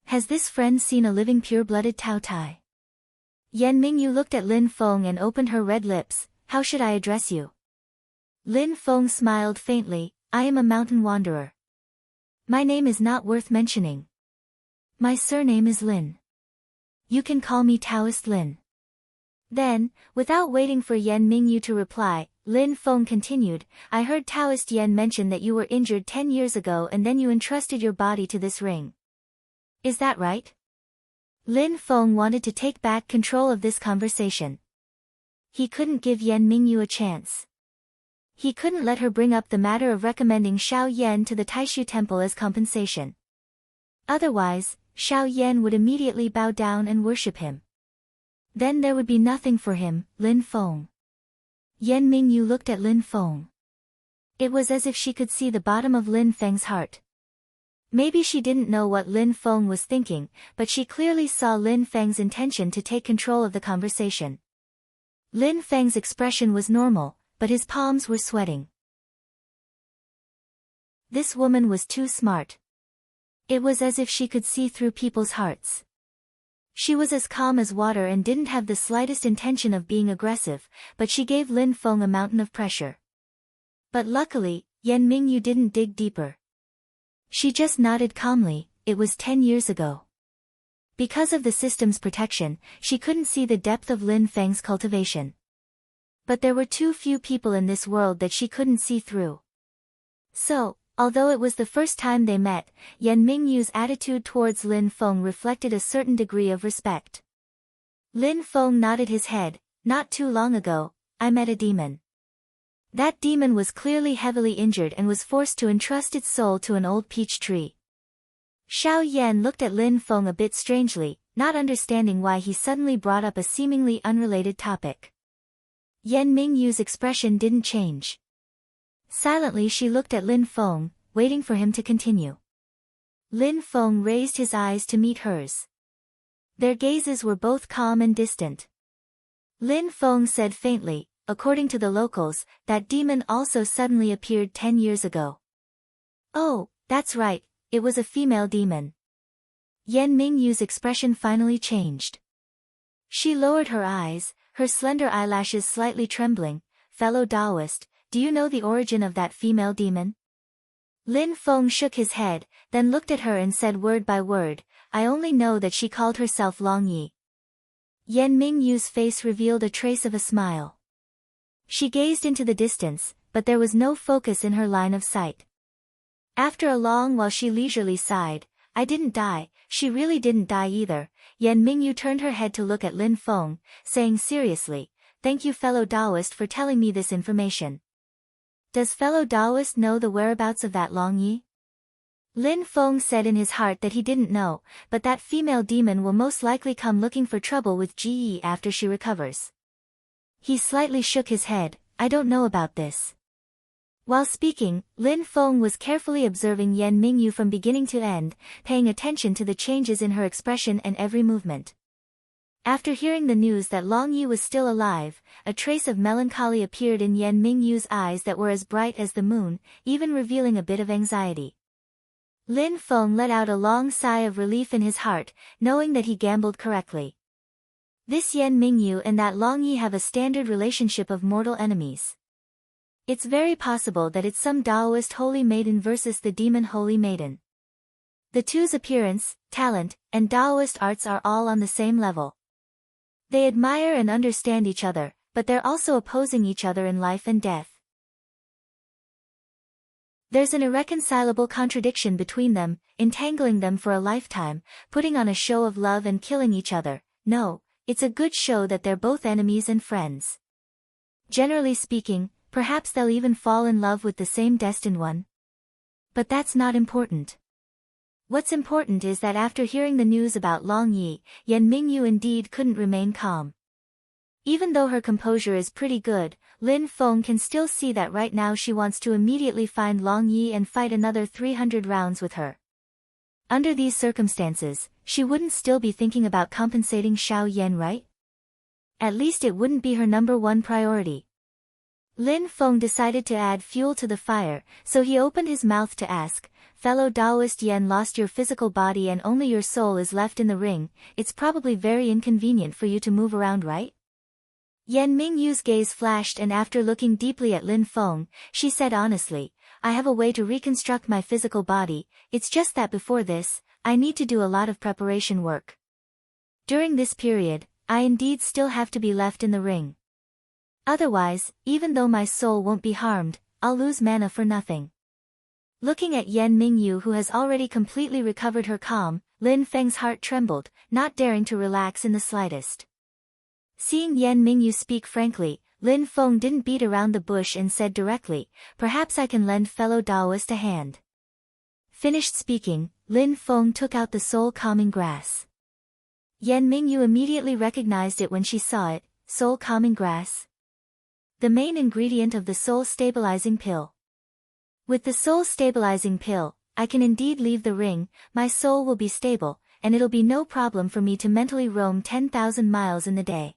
Has this friend seen a living pure-blooded Tao Tai? Yan Mingyu looked at Lin Feng and opened her red lips. How should I address you? Lin Feng smiled faintly. I am a mountain wanderer. My name is not worth mentioning. My surname is Lin. You can call me Taoist Lin. Then, without waiting for Yan Mingyu to reply, Lin Feng continued, I heard Taoist Yan mention that you were injured 10 years ago and then you entrusted your body to this ring. Is that right? Lin Feng wanted to take back control of this conversation. He couldn't give Yan Mingyu a chance. He couldn't let her bring up the matter of recommending Xiao Yan to the Taishu temple as compensation. Otherwise, Xiao Yan would immediately bow down and worship him. Then there would be nothing for him, Lin Feng. Yan Mingyu looked at Lin Feng. It was as if she could see the bottom of Lin Feng's heart. Maybe she didn't know what Lin Feng was thinking, but she clearly saw Lin Feng's intention to take control of the conversation. Lin Feng's expression was normal, but his palms were sweating. This woman was too smart. It was as if she could see through people's hearts. She was as calm as water and didn't have the slightest intention of being aggressive, but she gave Lin Feng a mountain of pressure. But luckily, Yan Mingyu didn't dig deeper. She just nodded calmly. It was 10 years ago. Because of the system's protection, she couldn't see the depth of Lin Feng's cultivation. But there were too few people in this world that she couldn't see through. So, although it was the first time they met, Yan Mingyu's attitude towards Lin Feng reflected a certain degree of respect. Lin Feng nodded his head. Not too long ago, I met a demon. That demon was clearly heavily injured and was forced to entrust its soul to an old peach tree. Xiao Yan looked at Lin Feng a bit strangely, not understanding why he suddenly brought up a seemingly unrelated topic. Yan Mingyu's expression didn't change. Silently she looked at Lin Feng, waiting for him to continue. Lin Feng raised his eyes to meet hers. Their gazes were both calm and distant. Lin Feng said faintly, according to the locals, that demon also suddenly appeared 10 years ago. Oh, that's right, it was a female demon. Yan Mingyu's expression finally changed. She lowered her eyes, her slender eyelashes slightly trembling. Fellow Taoist, do you know the origin of that female demon? Lin Feng shook his head, then looked at her and said word by word, I only know that she called herself Long Yi. Yan Mingyu's face revealed a trace of a smile. She gazed into the distance, but there was no focus in her line of sight. After a long while she leisurely sighed, I didn't die, she really didn't die either. Yan Mingyu turned her head to look at Lin Feng, saying seriously, thank you fellow Taoist for telling me this information. Does fellow Taoist know the whereabouts of that Long Yi? Lin Feng said in his heart that he didn't know, but that female demon will most likely come looking for trouble with Ji Yi after she recovers. He slightly shook his head, I don't know about this. While speaking, Lin Feng was carefully observing Yan Mingyu from beginning to end, paying attention to the changes in her expression and every movement. After hearing the news that Long Yi was still alive, a trace of melancholy appeared in Yan Mingyu's eyes that were as bright as the moon, even revealing a bit of anxiety. Lin Feng let out a long sigh of relief in his heart, knowing that he gambled correctly. This Yan Mingyu and that Long Yi have a standard relationship of mortal enemies. It's very possible that it's some Taoist holy maiden versus the demon holy maiden. The two's appearance, talent, and Taoist arts are all on the same level. They admire and understand each other, but they're also opposing each other in life and death. There's an irreconcilable contradiction between them, entangling them for a lifetime, putting on a show of love and killing each other. No, it's a good show that they're both enemies and friends. Generally speaking, perhaps they'll even fall in love with the same destined one. But that's not important. What's important is that after hearing the news about Long Yi, Yan Mingyu indeed couldn't remain calm. Even though her composure is pretty good, Lin Feng can still see that right now she wants to immediately find Long Yi and fight another 300 rounds with her. Under these circumstances, she wouldn't still be thinking about compensating Xiao Yan, right? At least it wouldn't be her number one priority. Lin Feng decided to add fuel to the fire, so he opened his mouth to ask, fellow Taoist Yan, lost your physical body and only your soul is left in the ring, it's probably very inconvenient for you to move around, right? Yan Mingyu's gaze flashed, and after looking deeply at Lin Feng, she said honestly, I have a way to reconstruct my physical body, it's just that before this, I need to do a lot of preparation work. During this period, I indeed still have to be left in the ring. Otherwise, even though my soul won't be harmed, I'll lose mana for nothing. Looking at Yan Mingyu, who has already completely recovered her calm, Lin Feng's heart trembled, not daring to relax in the slightest. Seeing Yan Mingyu speak frankly, Lin Feng didn't beat around the bush and said directly, perhaps I can lend fellow Taoist a hand. Finished speaking, Lin Feng took out the soul-calming grass. Yan Mingyu immediately recognized it when she saw it, soul-calming grass. The main ingredient of the soul-stabilizing pill. With the soul-stabilizing pill, I can indeed leave the ring, my soul will be stable, and it'll be no problem for me to mentally roam 10,000 miles in the day.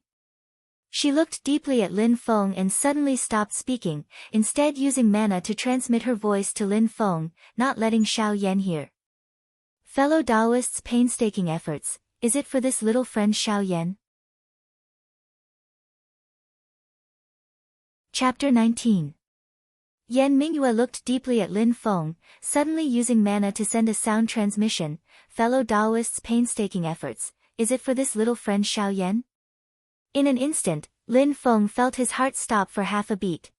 She looked deeply at Lin Feng and suddenly stopped speaking, instead using mana to transmit her voice to Lin Feng, not letting Xiao Yan hear. Fellow Taoists' painstaking efforts, is it for this little friend Xiao Yan? Chapter 19. Yan Mingyu looked deeply at Lin Feng, suddenly using mana to send a sound transmission, fellow Taoists' painstaking efforts, is it for this little friend Xiao Yan? In an instant, Lin Feng felt his heart stop for half a beat.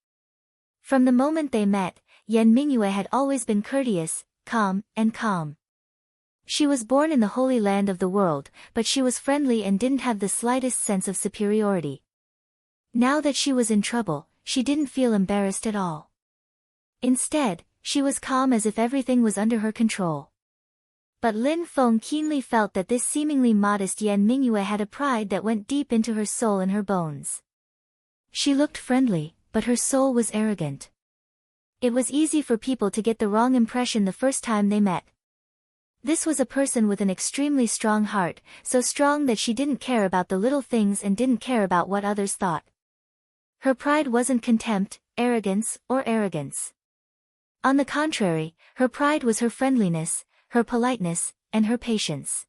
From the moment they met, Yan Mingyu had always been courteous, calm. She was born in the holy land of the world, but she was friendly and didn't have the slightest sense of superiority. Now that she was in trouble, she didn't feel embarrassed at all. Instead, she was calm as if everything was under her control. But Lin Feng keenly felt that this seemingly modest Yan Mingyu had a pride that went deep into her soul and her bones. She looked friendly, but her soul was arrogant. It was easy for people to get the wrong impression the first time they met. This was a person with an extremely strong heart, so strong that she didn't care about the little things and didn't care about what others thought. Her pride wasn't contempt, arrogance. On the contrary, her pride was her friendliness, her politeness, and her patience.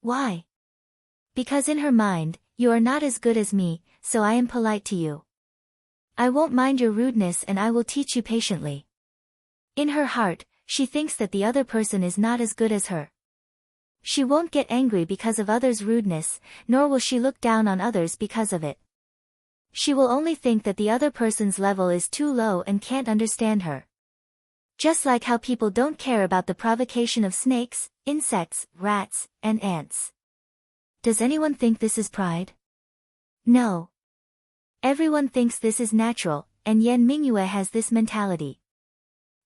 Why? Because in her mind, you are not as good as me, so I am polite to you. I won't mind your rudeness and I will teach you patiently. In her heart, she thinks that the other person is not as good as her. She won't get angry because of others' rudeness, nor will she look down on others because of it. She will only think that the other person's level is too low and can't understand her. Just like how people don't care about the provocation of snakes, insects, rats, and ants. Does anyone think this is pride? No. Everyone thinks this is natural, and Yan Mingyue has this mentality.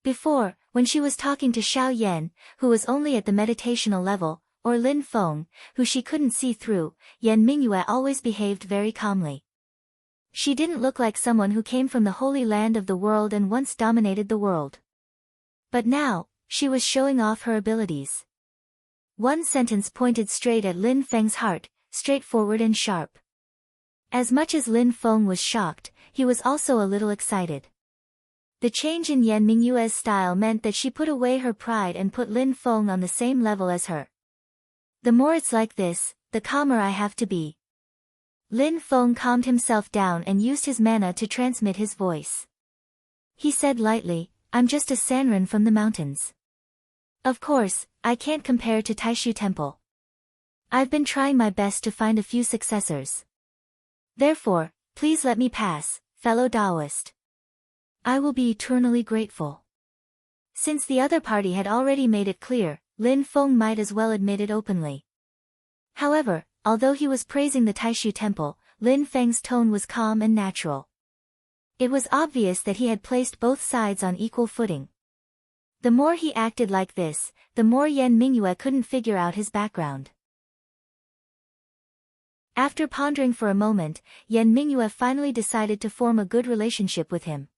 Before, when she was talking to Xiao Yan, who was only at the meditational level, or Lin Feng, who she couldn't see through, Yan Mingyue always behaved very calmly. She didn't look like someone who came from the holy land of the world and once dominated the world. But now, she was showing off her abilities. One sentence pointed straight at Lin Feng's heart, straightforward and sharp. As much as Lin Feng was shocked, he was also a little excited. The change in Yan Mingyue's style meant that she put away her pride and put Lin Feng on the same level as her. The more it's like this, the calmer I have to be. Lin Feng calmed himself down and used his mana to transmit his voice. He said lightly, "I'm just a Sanren from the mountains. Of course, I can't compare to Taishu Temple. I've been trying my best to find a few successors. Therefore, please let me pass, fellow Taoist. I will be eternally grateful." Since the other party had already made it clear, Lin Feng might as well admit it openly. However, although he was praising the Taishu Temple, Lin Feng's tone was calm and natural. It was obvious that he had placed both sides on equal footing. The more he acted like this, the more Yan Mingyue couldn't figure out his background. After pondering for a moment, Yan Mingyue finally decided to form a good relationship with him.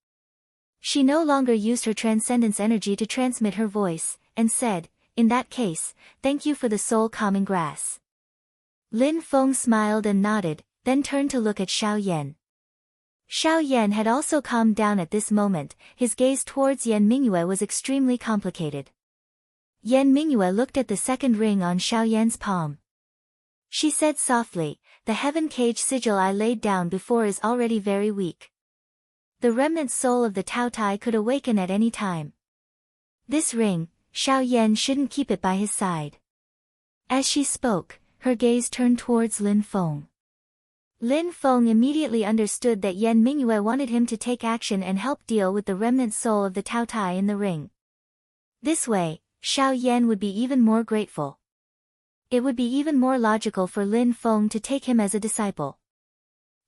She no longer used her transcendence energy to transmit her voice, and said, "In that case, thank you for the soul-calming grass." Lin Feng smiled and nodded, then turned to look at Xiao Yan. Xiao Yan had also calmed down at this moment. His gaze towards Yan Mingyue was extremely complicated. Yan Mingyue looked at the second ring on Xiao Yan's palm. She said softly, "The heaven cage sigil I laid down before is already very weak. The remnant soul of the Tao Tai could awaken at any time. This ring, Xiao Yan shouldn't keep it by his side." As she spoke, her gaze turned towards Lin Feng. Lin Feng immediately understood that Yan Mingyue wanted him to take action and help deal with the remnant soul of the Tao Tai in the ring. This way, Xiao Yan would be even more grateful. It would be even more logical for Lin Feng to take him as a disciple.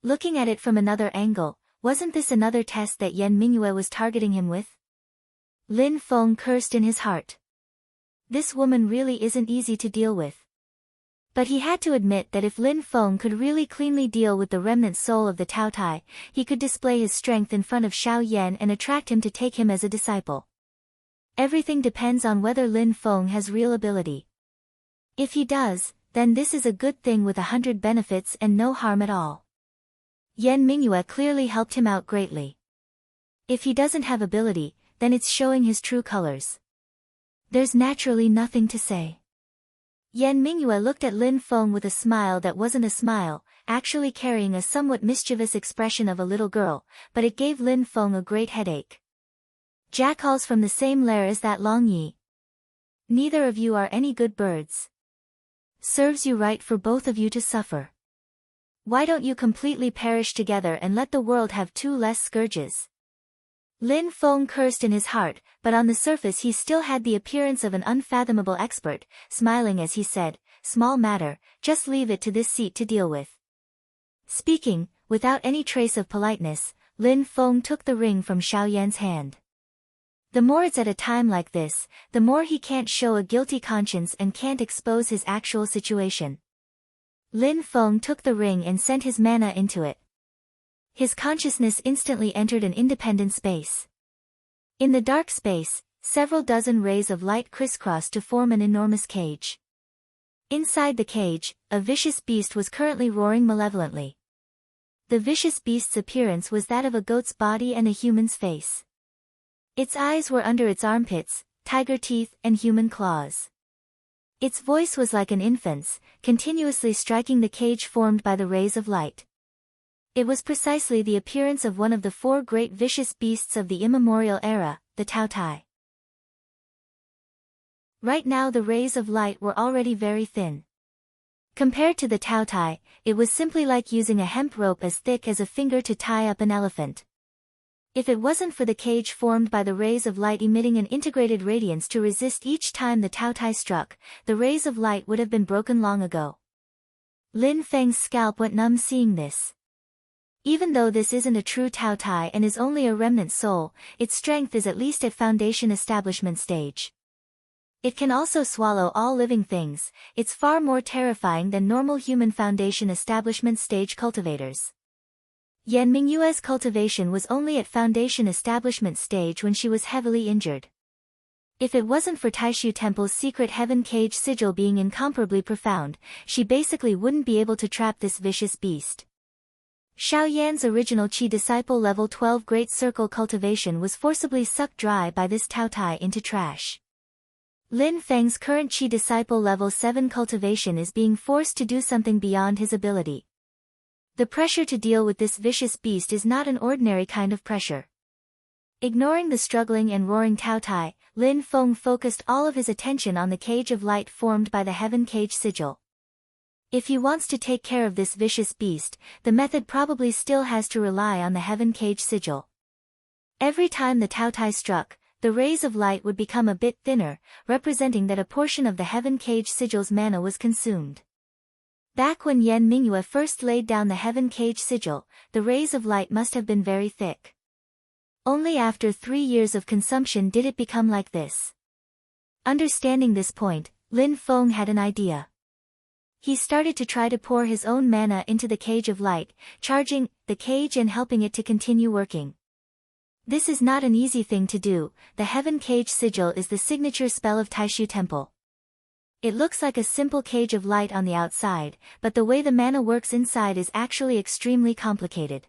Looking at it from another angle, wasn't this another test that Yan Mingyue was targeting him with? Lin Feng cursed in his heart. This woman really isn't easy to deal with. But he had to admit that if Lin Feng could really cleanly deal with the remnant soul of the Tao Tai, he could display his strength in front of Xiao Yan and attract him to take him as a disciple. Everything depends on whether Lin Feng has real ability. If he does, then this is a good thing with 100 benefits and no harm at all. Yan Mingyue clearly helped him out greatly. If he doesn't have ability, then it's showing his true colors. There's naturally nothing to say. Yan Mingyue looked at Lin Feng with a smile that wasn't a smile, actually carrying a somewhat mischievous expression of a little girl, but it gave Lin Feng a great headache. "Jackals from the same lair as that Long Yi. Neither of you are any good birds. Serves you right for both of you to suffer. Why don't you completely perish together and let the world have two less scourges?" Lin Feng cursed in his heart, but on the surface he still had the appearance of an unfathomable expert, smiling as he said, "Small matter, just leave it to this seat to deal with." Speaking, without any trace of politeness, Lin Feng took the ring from Xiao Yan's hand. The more it's at a time like this, the more he can't show a guilty conscience and can't expose his actual situation. Lin Feng took the ring and sent his mana into it. His consciousness instantly entered an independent space. In the dark space, several dozen rays of light crisscrossed to form an enormous cage. Inside the cage, a vicious beast was currently roaring malevolently. The vicious beast's appearance was that of a goat's body and a human's face. Its eyes were under its armpits, tiger teeth and human claws. Its voice was like an infant's, continuously striking the cage formed by the rays of light. It was precisely the appearance of one of the four great vicious beasts of the immemorial era, the Tao Tai. Right now the rays of light were already very thin. Compared to the Tao Tai, it was simply like using a hemp rope as thick as a finger to tie up an elephant. If it wasn't for the cage formed by the rays of light emitting an integrated radiance to resist each time the Taotai struck, the rays of light would have been broken long ago. Lin Feng's scalp went numb seeing this. Even though this isn't a true Taotai and is only a remnant soul, its strength is at least at foundation establishment stage. It can also swallow all living things. It's far more terrifying than normal human foundation establishment stage cultivators. Yan Mingyue's cultivation was only at foundation establishment stage when she was heavily injured. If it wasn't for Taishu Temple's secret heaven cage sigil being incomparably profound, she basically wouldn't be able to trap this vicious beast. Xiao Yan's original Qi disciple level 12 Great Circle cultivation was forcibly sucked dry by this Taotai into trash. Lin Feng's current Qi disciple level 7 cultivation is being forced to do something beyond his ability. The pressure to deal with this vicious beast is not an ordinary kind of pressure. Ignoring the struggling and roaring Taotai, Lin Feng focused all of his attention on the cage of light formed by the heaven cage sigil. If he wants to take care of this vicious beast, the method probably still has to rely on the heaven cage sigil. Every time the Taotai struck, the rays of light would become a bit thinner, representing that a portion of the heaven cage sigil's mana was consumed. Back when Yan Mingyue first laid down the heaven cage sigil, the rays of light must have been very thick. Only after 3 years of consumption did it become like this. Understanding this point, Lin Feng had an idea. He started to try to pour his own mana into the cage of light, charging the cage and helping it to continue working. This is not an easy thing to do. The heaven cage sigil is the signature spell of Taishu Temple. It looks like a simple cage of light on the outside, but the way the mana works inside is actually extremely complicated.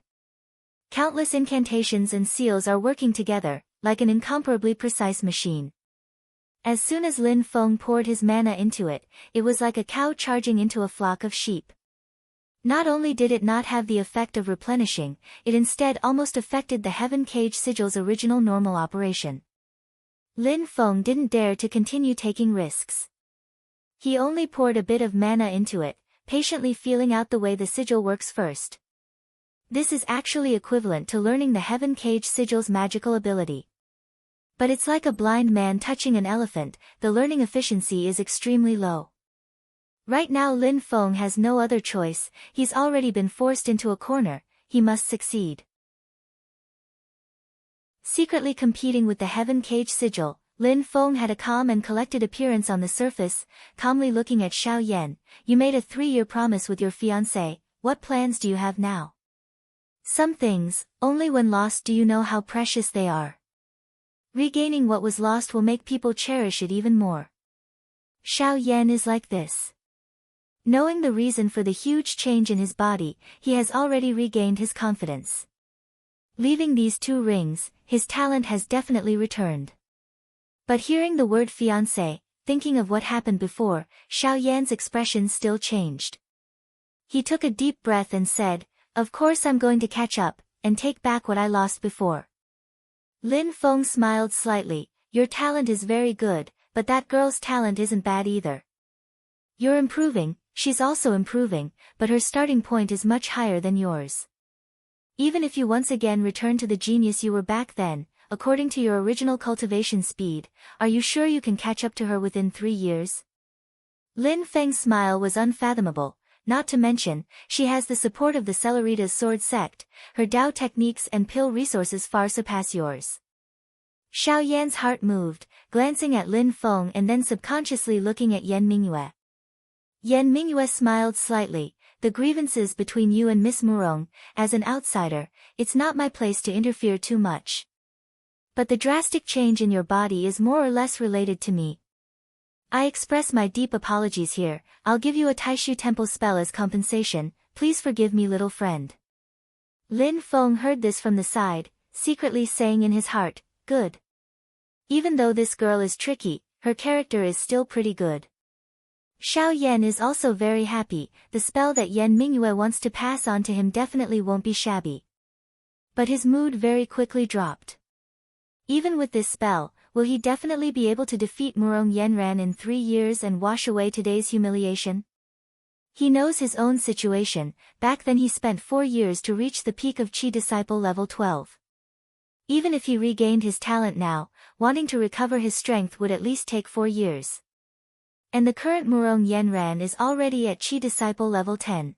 Countless incantations and seals are working together, like an incomparably precise machine. As soon as Lin Feng poured his mana into it, it was like a cow charging into a flock of sheep. Not only did it not have the effect of replenishing, it instead almost affected the heaven cage sigil's original normal operation. Lin Feng didn't dare to continue taking risks. He only poured a bit of mana into it, patiently feeling out the way the sigil works first. This is actually equivalent to learning the heaven cage sigil's magical ability. But it's like a blind man touching an elephant, the learning efficiency is extremely low. Right now Lin Feng has no other choice, he's already been forced into a corner, he must succeed. Secretly competing with the heaven cage sigil, Lin Feng had a calm and collected appearance on the surface, calmly looking at Xiao Yan. You made a 3-year promise with your fiancé, what plans do you have now? Some things, only when lost do you know how precious they are. Regaining what was lost will make people cherish it even more. Xiao Yan is like this. Knowing the reason for the huge change in his body, he has already regained his confidence. Leaving these 2 rings, his talent has definitely returned. But hearing the word fiancé, thinking of what happened before, Xiao Yan's expression still changed. He took a deep breath and said, of course I'm going to catch up, and take back what I lost before. Lin Feng smiled slightly, your talent is very good, but that girl's talent isn't bad either. You're improving, she's also improving, but her starting point is much higher than yours. Even if you once again return to the genius you were back then, according to your original cultivation speed, are you sure you can catch up to her within 3 years? Lin Feng's smile was unfathomable. Not to mention, she has the support of the Celeritas sword sect, her Dao techniques and pill resources far surpass yours. Xiao Yan's heart moved, glancing at Lin Feng and then subconsciously looking at Yan Mingyue. Yan Mingyue smiled slightly, the grievances between you and Miss Murong, as an outsider, it's not my place to interfere too much. But the drastic change in your body is more or less related to me. I express my deep apologies here, I'll give you a Taishu Temple spell as compensation, please forgive me little friend. Lin Feng heard this from the side, secretly saying in his heart, good. Even though this girl is tricky, her character is still pretty good. Xiao Yan is also very happy, the spell that Yan Mingyue wants to pass on to him definitely won't be shabby. But his mood very quickly dropped. Even with this spell, will he definitely be able to defeat Murong Yenran in 3 years and wash away today's humiliation? He knows his own situation, back then he spent 4 years to reach the peak of Qi disciple level 12. Even if he regained his talent now, wanting to recover his strength would at least take 4 years. And the current Murong Yenran is already at Chi Disciple level 10.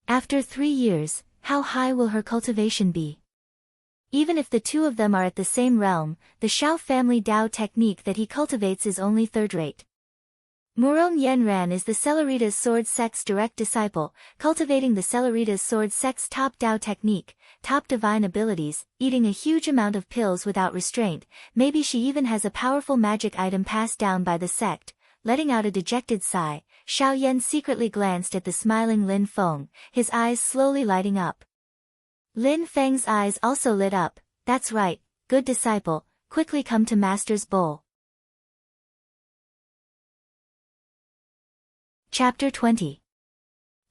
After 3 years, how high will her cultivation be? Even if the two of them are at the same realm, the Shao family Dao technique that he cultivates is only third-rate. Murong Yenran is the Cellerita's Sword Sect's direct disciple, cultivating the Cellerita's Sword Sect's top Dao technique, top divine abilities, eating a huge amount of pills without restraint. Maybe she even has a powerful magic item passed down by the sect. Letting out a dejected sigh, Xiao Yan secretly glanced at the smiling Lin Feng, his eyes slowly lighting up. Lin Feng's eyes also lit up. That's right, good disciple, quickly come to Master's bowl. Chapter 20.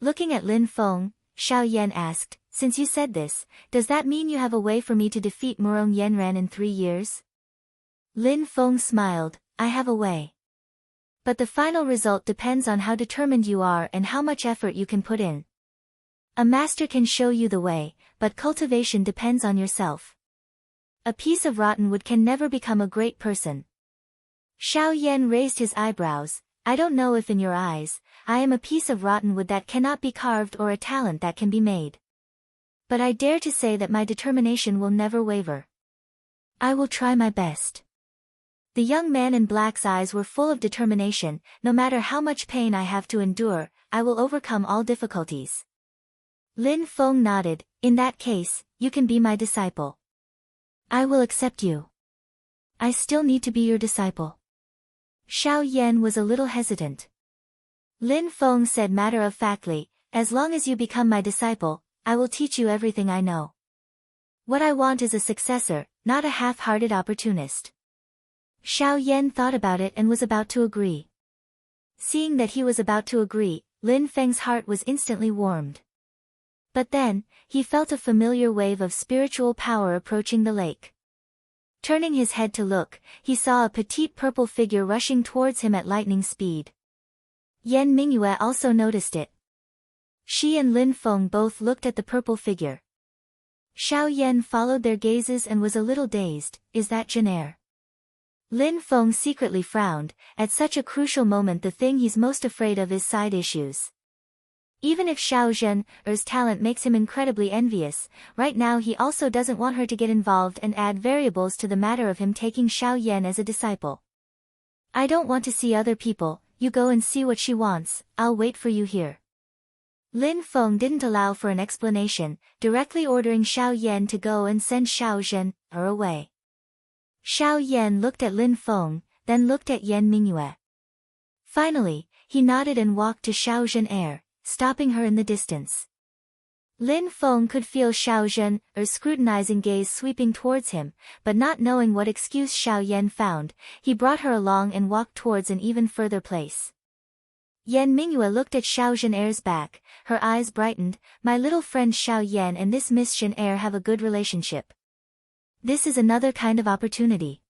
Looking at Lin Feng, Xiao Yan asked, since you said this, does that mean you have a way for me to defeat Murong Yenran in 3 years? Lin Feng smiled, I have a way. But the final result depends on how determined you are and how much effort you can put in. A master can show you the way, but cultivation depends on yourself. A piece of rotten wood can never become a great person. Xiao Yan raised his eyebrows. I don't know if in your eyes, I am a piece of rotten wood that cannot be carved or a talent that can be made. But I dare to say that my determination will never waver. I will try my best. The young man in black's eyes were full of determination. No matter how much pain I have to endure, I will overcome all difficulties. Lin Feng nodded, in that case, you can be my disciple. I will accept you. I still need to be your disciple. Xiao Yan was a little hesitant. Lin Feng said matter-of-factly, as long as you become my disciple, I will teach you everything I know. What I want is a successor, not a half-hearted opportunist. Xiao Yan thought about it and was about to agree. Seeing that he was about to agree, Lin Feng's heart was instantly warmed. But then, he felt a familiar wave of spiritual power approaching the lake. Turning his head to look, he saw a petite purple figure rushing towards him at lightning speed. Yan Mingyue also noticed it. She and Lin Feng both looked at the purple figure. Xiao Yan followed their gazes and was a little dazed, is that Jin Er? Lin Feng secretly frowned. At such a crucial moment the thing he's most afraid of is side issues. Even if Xiao Zhen's talent makes him incredibly envious, right now he also doesn't want her to get involved and add variables to the matter of him taking Xiao Yan as a disciple. I don't want to see other people, you go and see what she wants, I'll wait for you here. Lin Feng didn't allow for an explanation, directly ordering Xiao Yan to go and send Xiao Zhen away. Xiao Yan looked at Lin Feng, then looked at Yan Mingyue. Finally, he nodded and walked to Xiao Zhen, stopping her in the distance. Lin Feng could feel Xiao Zhen's scrutinizing gaze sweeping towards him, but not knowing what excuse Xiao Yan found, he brought her along and walked towards an even further place. Yan Mingyue looked at Xiao Zhen's back, her eyes brightened, my little friend Xiao Yan and this Miss Zhen have a good relationship. This is another kind of opportunity.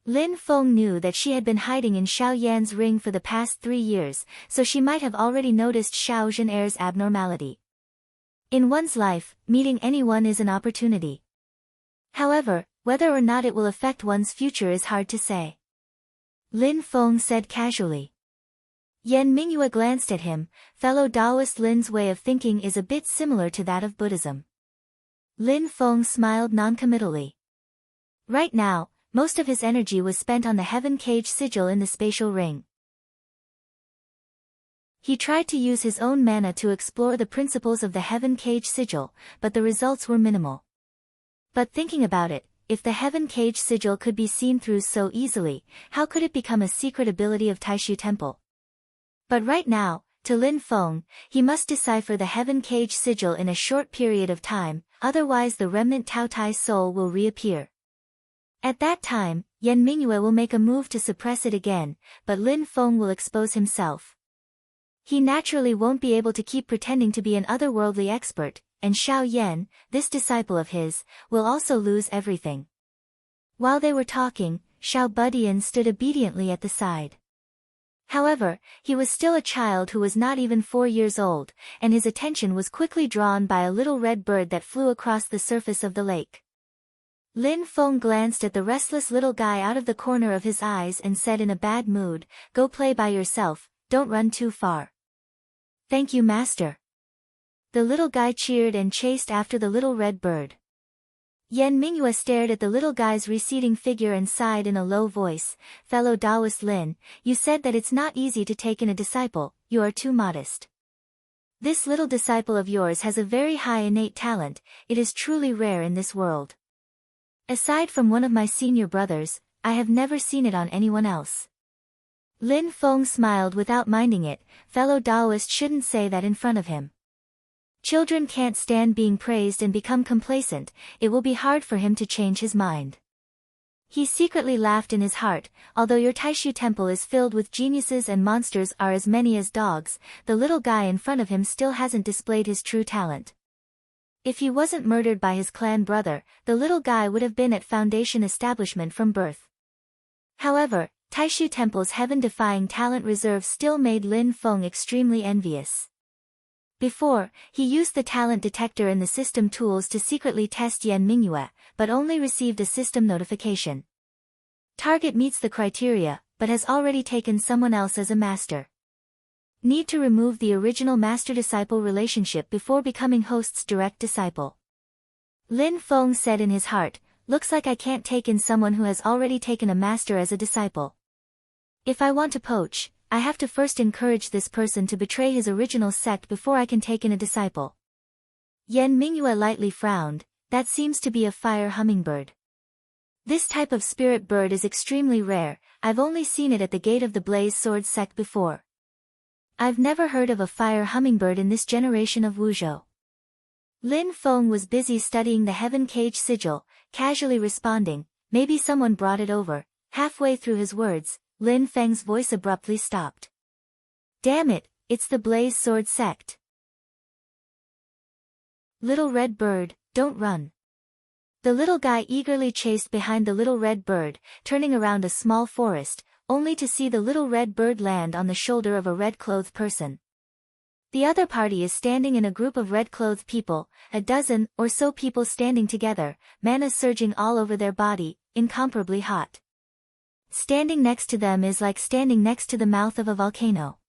Lin Feng knew that she had been hiding in Xiao Yan's ring for the past 3 years, so she might have already noticed Xiao Zhen's abnormality. In one's life, meeting anyone is an opportunity. However, whether or not it will affect one's future is hard to say. Lin Feng said casually. Yan Mingyue glanced at him. Fellow Taoist Lin's way of thinking is a bit similar to that of Buddhism. Lin Feng smiled noncommittally. Right now, most of his energy was spent on the Heaven Cage sigil in the spatial ring. He tried to use his own mana to explore the principles of the Heaven Cage sigil, but the results were minimal. But thinking about it, if the Heaven Cage sigil could be seen through so easily, how could it become a secret ability of Taishu Temple? But right now, to Lin Feng, he must decipher the Heaven Cage sigil in a short period of time, otherwise the remnant Tao Tai soul will reappear. At that time, Yan Mingyue will make a move to suppress it again, but Lin Feng will expose himself. He naturally won't be able to keep pretending to be an otherworldly expert, and Xiao Yan, this disciple of his, will also lose everything. While they were talking, Xiao Budian stood obediently at the side. However, he was still a child who was not even 4 years old, and his attention was quickly drawn by a little red bird that flew across the surface of the lake. Lin Feng glanced at the restless little guy out of the corner of his eyes and said in a bad mood, "Go play by yourself, don't run too far." "Thank you, master." The little guy cheered and chased after the little red bird. Yan Mingyue stared at the little guy's receding figure and sighed in a low voice, "Fellow Taoist Lin, you said that it's not easy to take in a disciple, you are too modest. This little disciple of yours has a very high innate talent, it is truly rare in this world. Aside from one of my senior brothers, I have never seen it on anyone else." Lin Feng smiled without minding it, fellow Taoist shouldn't say that in front of him. Children can't stand being praised and become complacent, it will be hard for him to change his mind. He secretly laughed in his heart, although your Taishu temple is filled with geniuses and monsters are as many as dogs, the little guy in front of him still hasn't displayed his true talent. If he wasn't murdered by his clan brother, the little guy would have been at Foundation establishment from birth. However, Taishu Temple's heaven-defying talent reserve still made Lin Feng extremely envious. Before, he used the talent detector in the system tools to secretly test Yan Mingyue, but only received a system notification. Target meets the criteria, but has already taken someone else as a master. Need to remove the original master-disciple relationship before becoming host's direct disciple. Lin Feng said in his heart, "Looks like I can't take in someone who has already taken a master as a disciple. If I want to poach, I have to first encourage this person to betray his original sect before I can take in a disciple." Yan Mingyue lightly frowned, "That seems to be a fire hummingbird. This type of spirit bird is extremely rare, I've only seen it at the gate of the Blaze Sword sect before. I've never heard of a fire hummingbird in this generation of Wuzhou." Lin Feng was busy studying the Heaven Cage sigil, casually responding, "Maybe someone brought it over." Halfway through his words, Lin Feng's voice abruptly stopped. "Damn it, it's the Blaze Sword sect. Little red bird, don't run." The little guy eagerly chased behind the little red bird, turning around a small forest, only to see the little red bird land on the shoulder of a red-clothed person. The other party is standing in a group of red-clothed people, a dozen or so people standing together, mana surging all over their body, incomparably hot. Standing next to them is like standing next to the mouth of a volcano.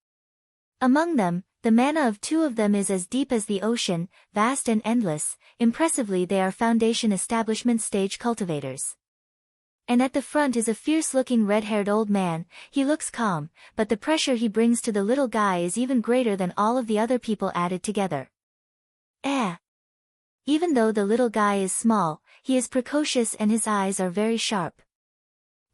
Among them, the mana of two of them is as deep as the ocean, vast and endless. Impressively, they are Foundation establishment stage cultivators. And at the front is a fierce-looking red-haired old man. He looks calm, but the pressure he brings to the little guy is even greater than all of the other people added together. Even though the little guy is small, he is precocious and his eyes are very sharp.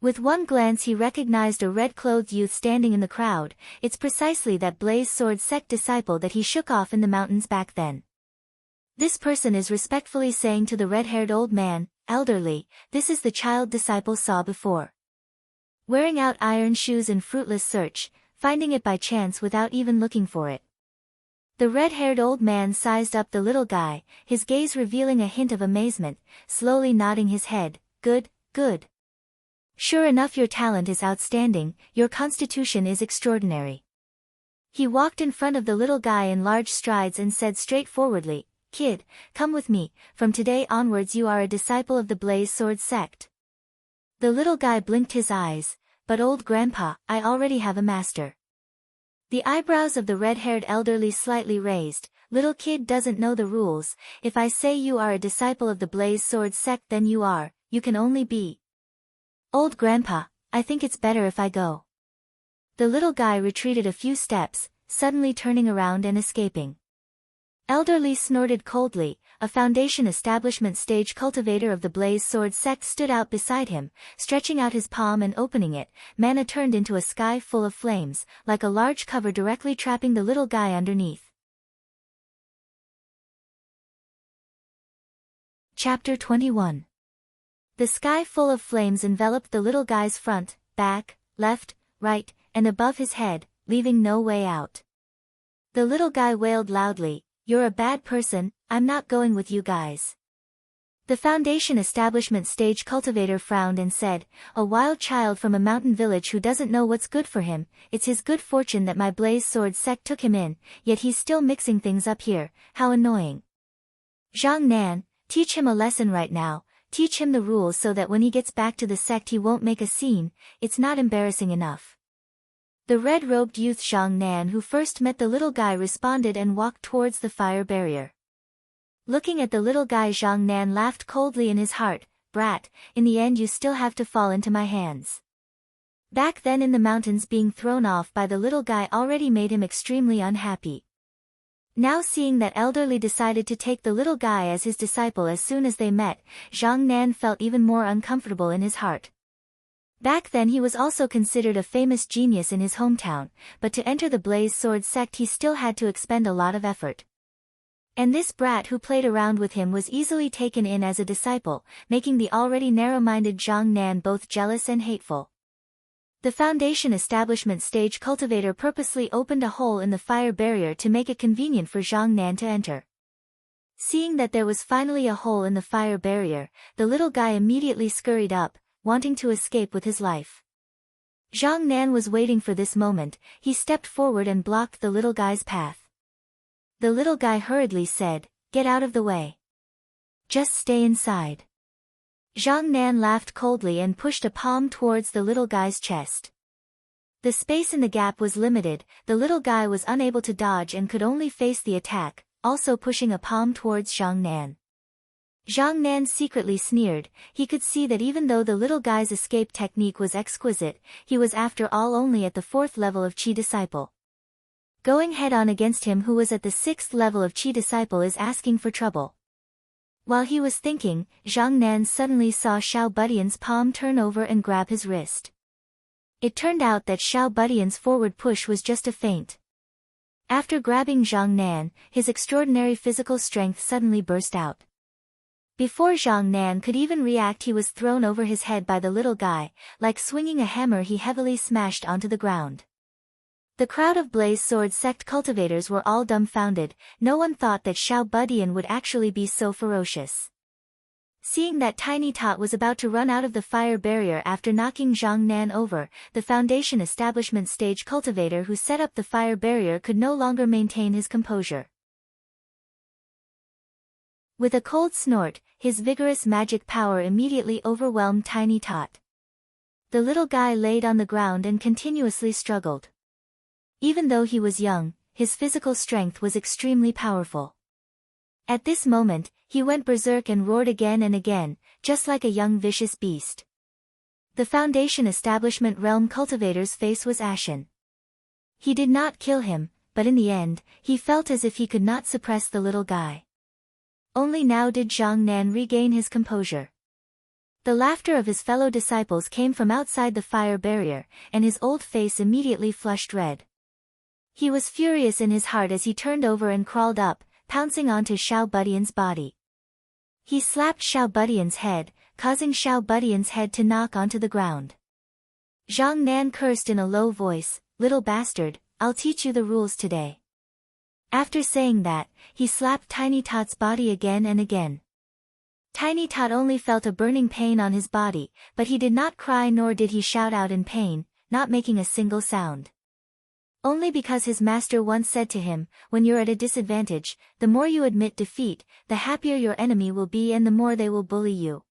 With one glance he recognized a red-clothed youth standing in the crowd. It's precisely that Blaze Sword sect disciple that he shook off in the mountains back then. This person is respectfully saying to the red-haired old man, "Elderly, this is the child disciple saw before." Wearing out iron shoes in fruitless search, finding it by chance without even looking for it. The red-haired old man sized up the little guy, his gaze revealing a hint of amazement, slowly nodding his head, "Good, good. Sure enough, your talent is outstanding, your constitution is extraordinary." He walked in front of the little guy in large strides and said straightforwardly, "Kid, come with me, from today onwards you are a disciple of the Blaze Sword sect." The little guy blinked his eyes, "But old grandpa, I already have a master." The eyebrows of the red-haired elderly slightly raised, "Little kid doesn't know the rules, if I say you are a disciple of the Blaze Sword sect then you can only be." "Old grandpa, I think it's better if I go." The little guy retreated a few steps, suddenly turning around and escaping. Elderly snorted coldly. A Foundation establishment stage cultivator of the Blaze Sword sect stood out beside him, stretching out his palm and opening it. Mana turned into a sky full of flames, like a large cover directly trapping the little guy underneath. Chapter 21. The sky full of flames enveloped the little guy's front, back, left, right, and above his head, leaving no way out. The little guy wailed loudly, "You're a bad person, I'm not going with you guys." The Foundation establishment stage cultivator frowned and said, "A wild child from a mountain village who doesn't know what's good for him, it's his good fortune that my Blaze Sword sect took him in, yet he's still mixing things up here, how annoying. Zhang Nan, teach him a lesson right now." teach him the rules so that when he gets back to the sect he won't make a scene, it's not embarrassing enough. The red-robed youth Zhang Nan who first met the little guy responded and walked towards the fire barrier. Looking at the little guy, Zhang Nan laughed coldly in his heart, "Brat, in the end you still have to fall into my hands." Back then in the mountains, being thrown off by the little guy already made him extremely unhappy. Now seeing that elderly decided to take the little guy as his disciple as soon as they met, Zhang Nan felt even more uncomfortable in his heart. Back then he was also considered a famous genius in his hometown, but to enter the Blaze Sword sect he still had to expend a lot of effort. And this brat who played around with him was easily taken in as a disciple, making the already narrow-minded Zhang Nan both jealous and hateful. The Foundation Establishment stage cultivator purposely opened a hole in the fire barrier to make it convenient for Zhang Nan to enter. Seeing that there was finally a hole in the fire barrier, the little guy immediately scurried up, wanting to escape with his life. Zhang Nan was waiting for this moment. He stepped forward and blocked the little guy's path. The little guy hurriedly said, "Get out of the way. Just stay inside." Zhang Nan laughed coldly and pushed a palm towards the little guy's chest. The space in the gap was limited, the little guy was unable to dodge and could only face the attack, also pushing a palm towards Zhang Nan. Zhang Nan secretly sneered. He could see that even though the little guy's escape technique was exquisite, he was after all only at the 4th level of Qi Disciple. Going head-on against him who was at the 6th level of Qi Disciple is asking for trouble. While he was thinking, Zhang Nan suddenly saw Xiao Budian's palm turn over and grab his wrist. It turned out that Xiao Budian's forward push was just a feint. After grabbing Zhang Nan, his extraordinary physical strength suddenly burst out. Before Zhang Nan could even react, he was thrown over his head by the little guy. Like swinging a hammer, he heavily smashed onto the ground. The crowd of Blaze Sword sect cultivators were all dumbfounded. No one thought that Xiao Budian would actually be so ferocious. Seeing that Tiny Tot was about to run out of the fire barrier after knocking Zhang Nan over, the Foundation Establishment stage cultivator who set up the fire barrier could no longer maintain his composure. With a cold snort, his vigorous magic power immediately overwhelmed Tiny Tot. The little guy laid on the ground and continuously struggled. Even though he was young, his physical strength was extremely powerful. At this moment, he went berserk and roared again and again, just like a young vicious beast. The Foundation Establishment realm cultivator's face was ashen. He did not kill him, but in the end, he felt as if he could not suppress the little guy. Only now did Zhang Nan regain his composure. The laughter of his fellow disciples came from outside the fire barrier, and his old face immediately flushed red. He was furious in his heart as he turned over and crawled up, pouncing onto Xiao Budian's body. He slapped Xiao Budian's head, causing Xiao Budian's head to knock onto the ground. Zhang Nan cursed in a low voice, "Little bastard, I'll teach you the rules today." After saying that, he slapped Tiny Tot's body again and again. Tiny Tot only felt a burning pain on his body, but he did not cry nor did he shout out in pain, not making a single sound. Only because his master once said to him, "When you're at a disadvantage, the more you admit defeat, the happier your enemy will be and the more they will bully you.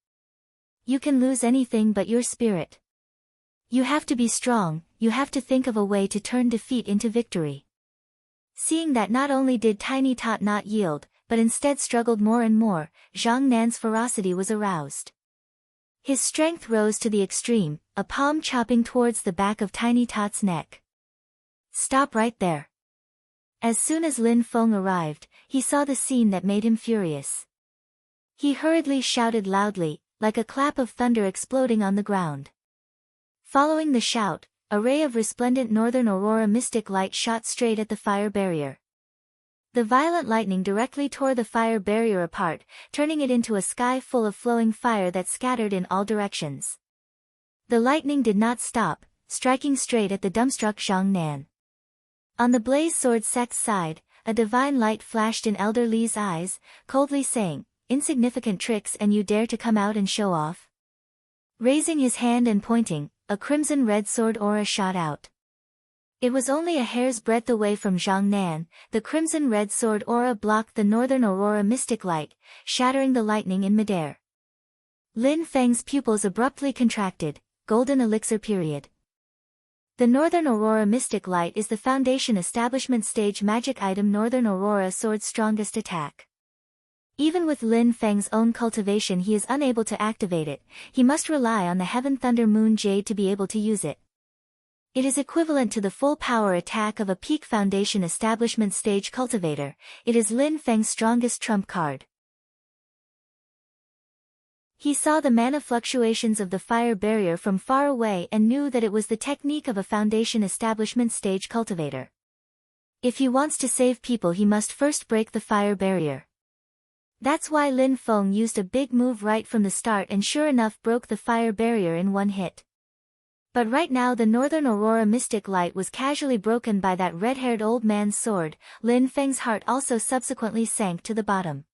You can lose anything but your spirit. You have to be strong, you have to think of a way to turn defeat into victory." Seeing that not only did Tiny Tot not yield, but instead struggled more and more, Zhang Nan's ferocity was aroused. His strength rose to the extreme, a palm chopping towards the back of Tiny Tot's neck. "Stop right there." As soon as Lin Feng arrived, he saw the scene that made him furious. He hurriedly shouted loudly, like a clap of thunder exploding on the ground. Following the shout, a ray of resplendent northern aurora mystic light shot straight at the fire barrier. The violent lightning directly tore the fire barrier apart, turning it into a sky full of flowing fire that scattered in all directions. The lightning did not stop, striking straight at the dumbstruck Zhang Nan. On the Blaze Sword sect's side, a divine light flashed in Elder Li's eyes, coldly saying, "Insignificant tricks and you dare to come out and show off?" Raising his hand and pointing, a crimson red sword aura shot out. It was only a hair's breadth away from Zhang Nan. The crimson red sword aura blocked the northern aurora mystic light, shattering the lightning in midair. Lin Feng's pupils abruptly contracted. Golden elixir period. The Northern Aurora Mystic Light is the Foundation Establishment Stage magic item. Northern Aurora Sword's strongest attack. Even with Lin Feng's own cultivation, he is unable to activate it. He must rely on the Heaven Thunder Moon Jade to be able to use it. It is equivalent to the full power attack of a peak Foundation Establishment Stage cultivator. It is Lin Feng's strongest trump card. He saw the mana fluctuations of the fire barrier from far away and knew that it was the technique of a Foundation Establishment Stage cultivator. If he wants to save people, he must first break the fire barrier. That's why Lin Feng used a big move right from the start and sure enough broke the fire barrier in one hit. But right now the Northern Aurora Mystic Light was casually broken by that red-haired old man's sword. Lin Feng's heart also subsequently sank to the bottom.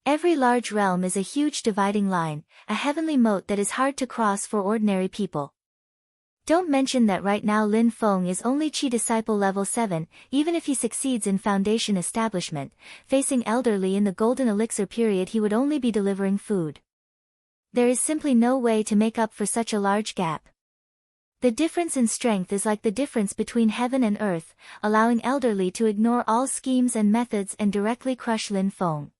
Every large realm is a huge dividing line, a heavenly moat that is hard to cross for ordinary people. Don't mention that right now Lin Feng is only Chi Disciple level 7, even if he succeeds in Foundation Establishment, facing elderly in the Golden Elixir period he would only be delivering food. There is simply no way to make up for such a large gap. The difference in strength is like the difference between heaven and earth, allowing elderly to ignore all schemes and methods and directly crush Lin Feng.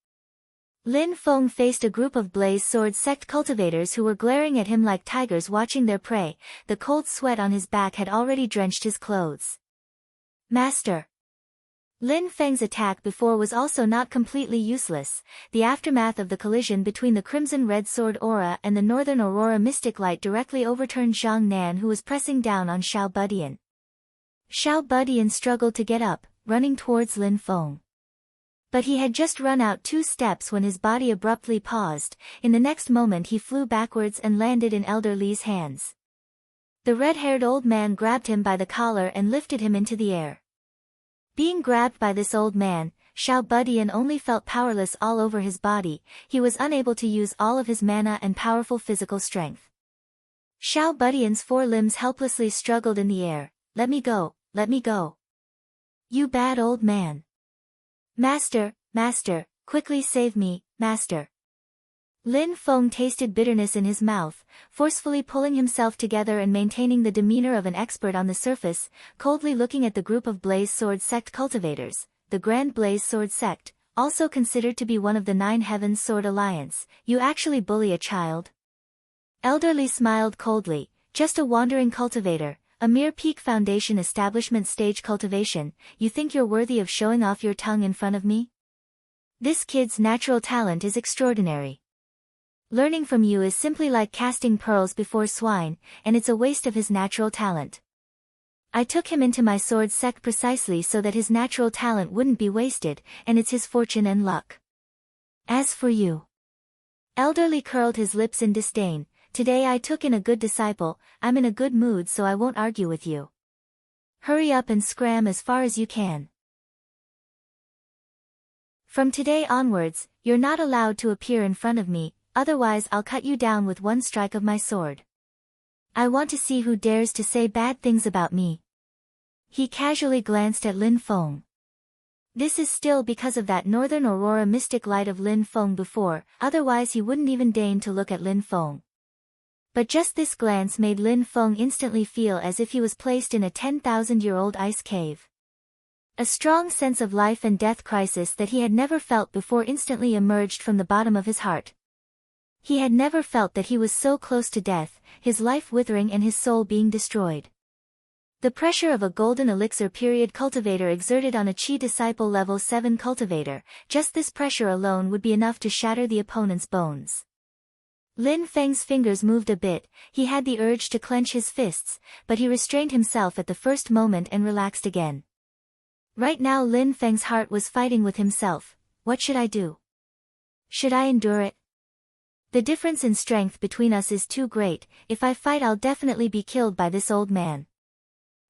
Lin Feng faced a group of Blaze Sword sect cultivators who were glaring at him like tigers watching their prey. The cold sweat on his back had already drenched his clothes. Master. Lin Feng's attack before was also not completely useless. The aftermath of the collision between the Crimson Red Sword Aura and the Northern Aurora Mystic Light directly overturned Zhang Nan, who was pressing down on Xiao Budian. Xiao Budian struggled to get up, running towards Lin Feng. But he had just run out 2 steps when his body abruptly paused. In the next moment he flew backwards and landed in Elder Li's hands. The red-haired old man grabbed him by the collar and lifted him into the air. Being grabbed by this old man, Xiao Budian only felt powerless all over his body. He was unable to use all of his mana and powerful physical strength. Xiao Budian's 4 limbs helplessly struggled in the air. Let me go, let me go. You bad old man. Master, master, quickly save me, master. Lin Feng tasted bitterness in his mouth, forcefully pulling himself together and maintaining the demeanor of an expert on the surface, coldly looking at the group of Blaze Sword sect cultivators, the Grand Blaze Sword sect, also considered to be one of the 9 Heavens Sword Alliance. You actually bully a child? Elderly smiled coldly. Just a wandering cultivator, a mere peak Foundation Establishment Stage cultivation. You think you're worthy of showing off your tongue in front of me? This kid's natural talent is extraordinary. Learning from you is simply like casting pearls before swine, and it's a waste of his natural talent. I took him into my sword sect precisely so that his natural talent wouldn't be wasted, and it's his fortune and luck. As for you. Elderly curled his lips in disdain. Today I took in a good disciple. I'm in a good mood, so I won't argue with you. Hurry up and scram as far as you can. From today onwards, you're not allowed to appear in front of me, otherwise I'll cut you down with one strike of my sword. I want to see who dares to say bad things about me. He casually glanced at Lin Feng. This is still because of that Northern Aurora Mystic Light of Lin Feng before, otherwise he wouldn't even deign to look at Lin Feng. But just this glance made Lin Feng instantly feel as if he was placed in a 10,000-year-old ice cave. A strong sense of life and death crisis that he had never felt before instantly emerged from the bottom of his heart. He had never felt that he was so close to death, his life withering and his soul being destroyed. The pressure of a Golden Elixir period cultivator exerted on a Chi Disciple level 7 cultivator, just this pressure alone would be enough to shatter the opponent's bones. Lin Feng's fingers moved a bit. He had the urge to clench his fists, but he restrained himself at the first moment and relaxed again. Right now Lin Feng's heart was fighting with himself. What should I do? Should I endure it? The difference in strength between us is too great. If I fight, I'll definitely be killed by this old man.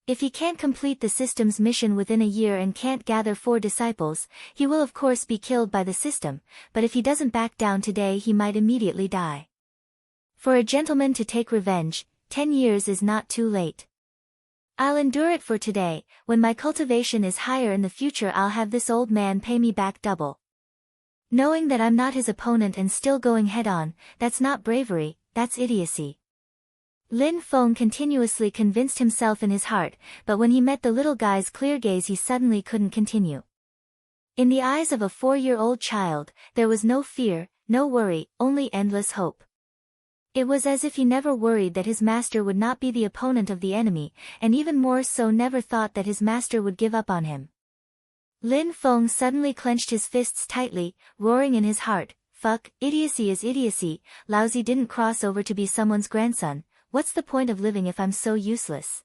If he can't complete the system's mission within a year and can't gather 4 disciples, he will of course be killed by the system, but if he doesn't back down today he might immediately die. For a gentleman to take revenge, 10 years is not too late. I'll endure it for today. When my cultivation is higher in the future I'll have this old man pay me back double. Knowing that I'm not his opponent and still going head-on, that's not bravery, that's idiocy. Lin Feng continuously convinced himself in his heart, but when he met the little guy's clear gaze he suddenly couldn't continue. In the eyes of a 4-year-old child, there was no fear, no worry, only endless hope. It was as if he never worried that his master would not be the opponent of the enemy, and even more so never thought that his master would give up on him. Lin Feng suddenly clenched his fists tightly, roaring in his heart, "Fuck, idiocy is idiocy, lousy didn't cross over to be someone's grandson, what's the point of living if I'm so useless?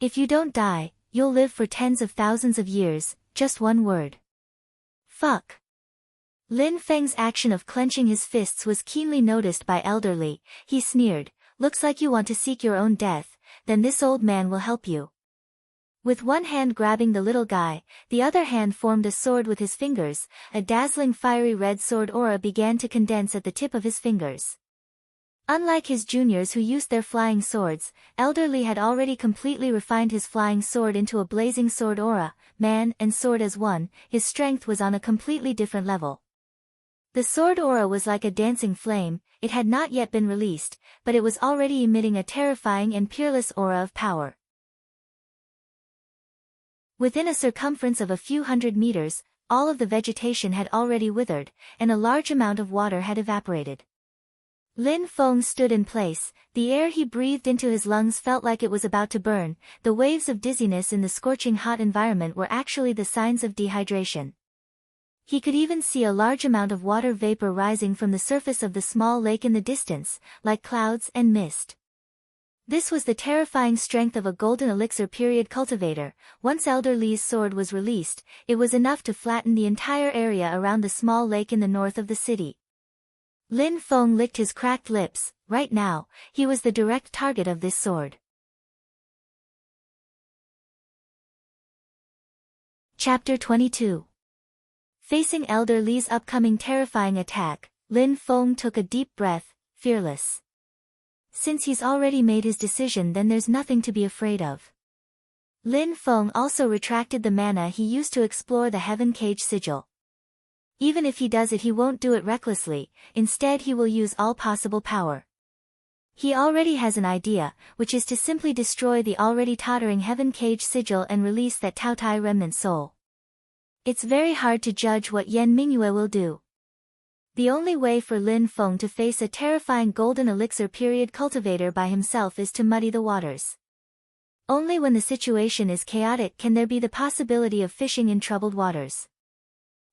If you don't die, you'll live for tens of thousands of years, just one word. Fuck." Lin Feng's action of clenching his fists was keenly noticed by Elder Li. He sneered, "Looks like you want to seek your own death, then this old man will help you." With one hand grabbing the little guy, the other hand formed a sword with his fingers. A dazzling fiery red sword aura began to condense at the tip of his fingers. Unlike his juniors who used their flying swords, Elder Li had already completely refined his flying sword into a blazing sword aura. Man and sword as one, his strength was on a completely different level. The sword aura was like a dancing flame. It had not yet been released, but it was already emitting a terrifying and peerless aura of power. Within a circumference of a few hundred meters, all of the vegetation had already withered, and a large amount of water had evaporated. Lin Feng stood in place. The air he breathed into his lungs felt like it was about to burn. The waves of dizziness in the scorching hot environment were actually the signs of dehydration. He could even see a large amount of water vapor rising from the surface of the small lake in the distance, like clouds and mist. This was the terrifying strength of a golden elixir period cultivator. Once Elder Li's sword was released, it was enough to flatten the entire area around the small lake in the north of the city. Lin Feng licked his cracked lips. Right now, he was the direct target of this sword. Chapter 22. Facing Elder Li's upcoming terrifying attack, Lin Feng took a deep breath, fearless. Since he's already made his decision, then there's nothing to be afraid of. Lin Feng also retracted the mana he used to explore the Heaven Cage sigil. Even if he does it, he won't do it recklessly. Instead, he will use all possible power. He already has an idea, which is to simply destroy the already tottering Heaven Cage sigil and release that Taotai remnant soul. It's very hard to judge what Yan Mingyue will do. The only way for Lin Feng to face a terrifying golden elixir period cultivator by himself is to muddy the waters. Only when the situation is chaotic can there be the possibility of fishing in troubled waters.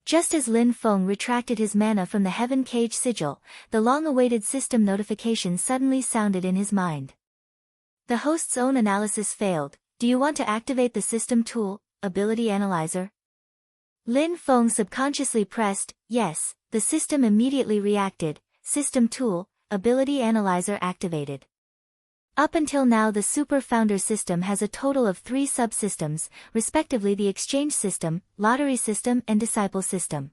Just as Lin Feng retracted his mana from the Heaven Cage sigil, the long-awaited system notification suddenly sounded in his mind. The host's own analysis failed. Do you want to activate the system tool, Ability Analyzer? Lin Feng subconsciously pressed yes. The system immediately reacted. System tool, Ability Analyzer activated. Up until now, the Super Founder system has a total of 3 subsystems, respectively the Exchange System, Lottery System and Disciple System.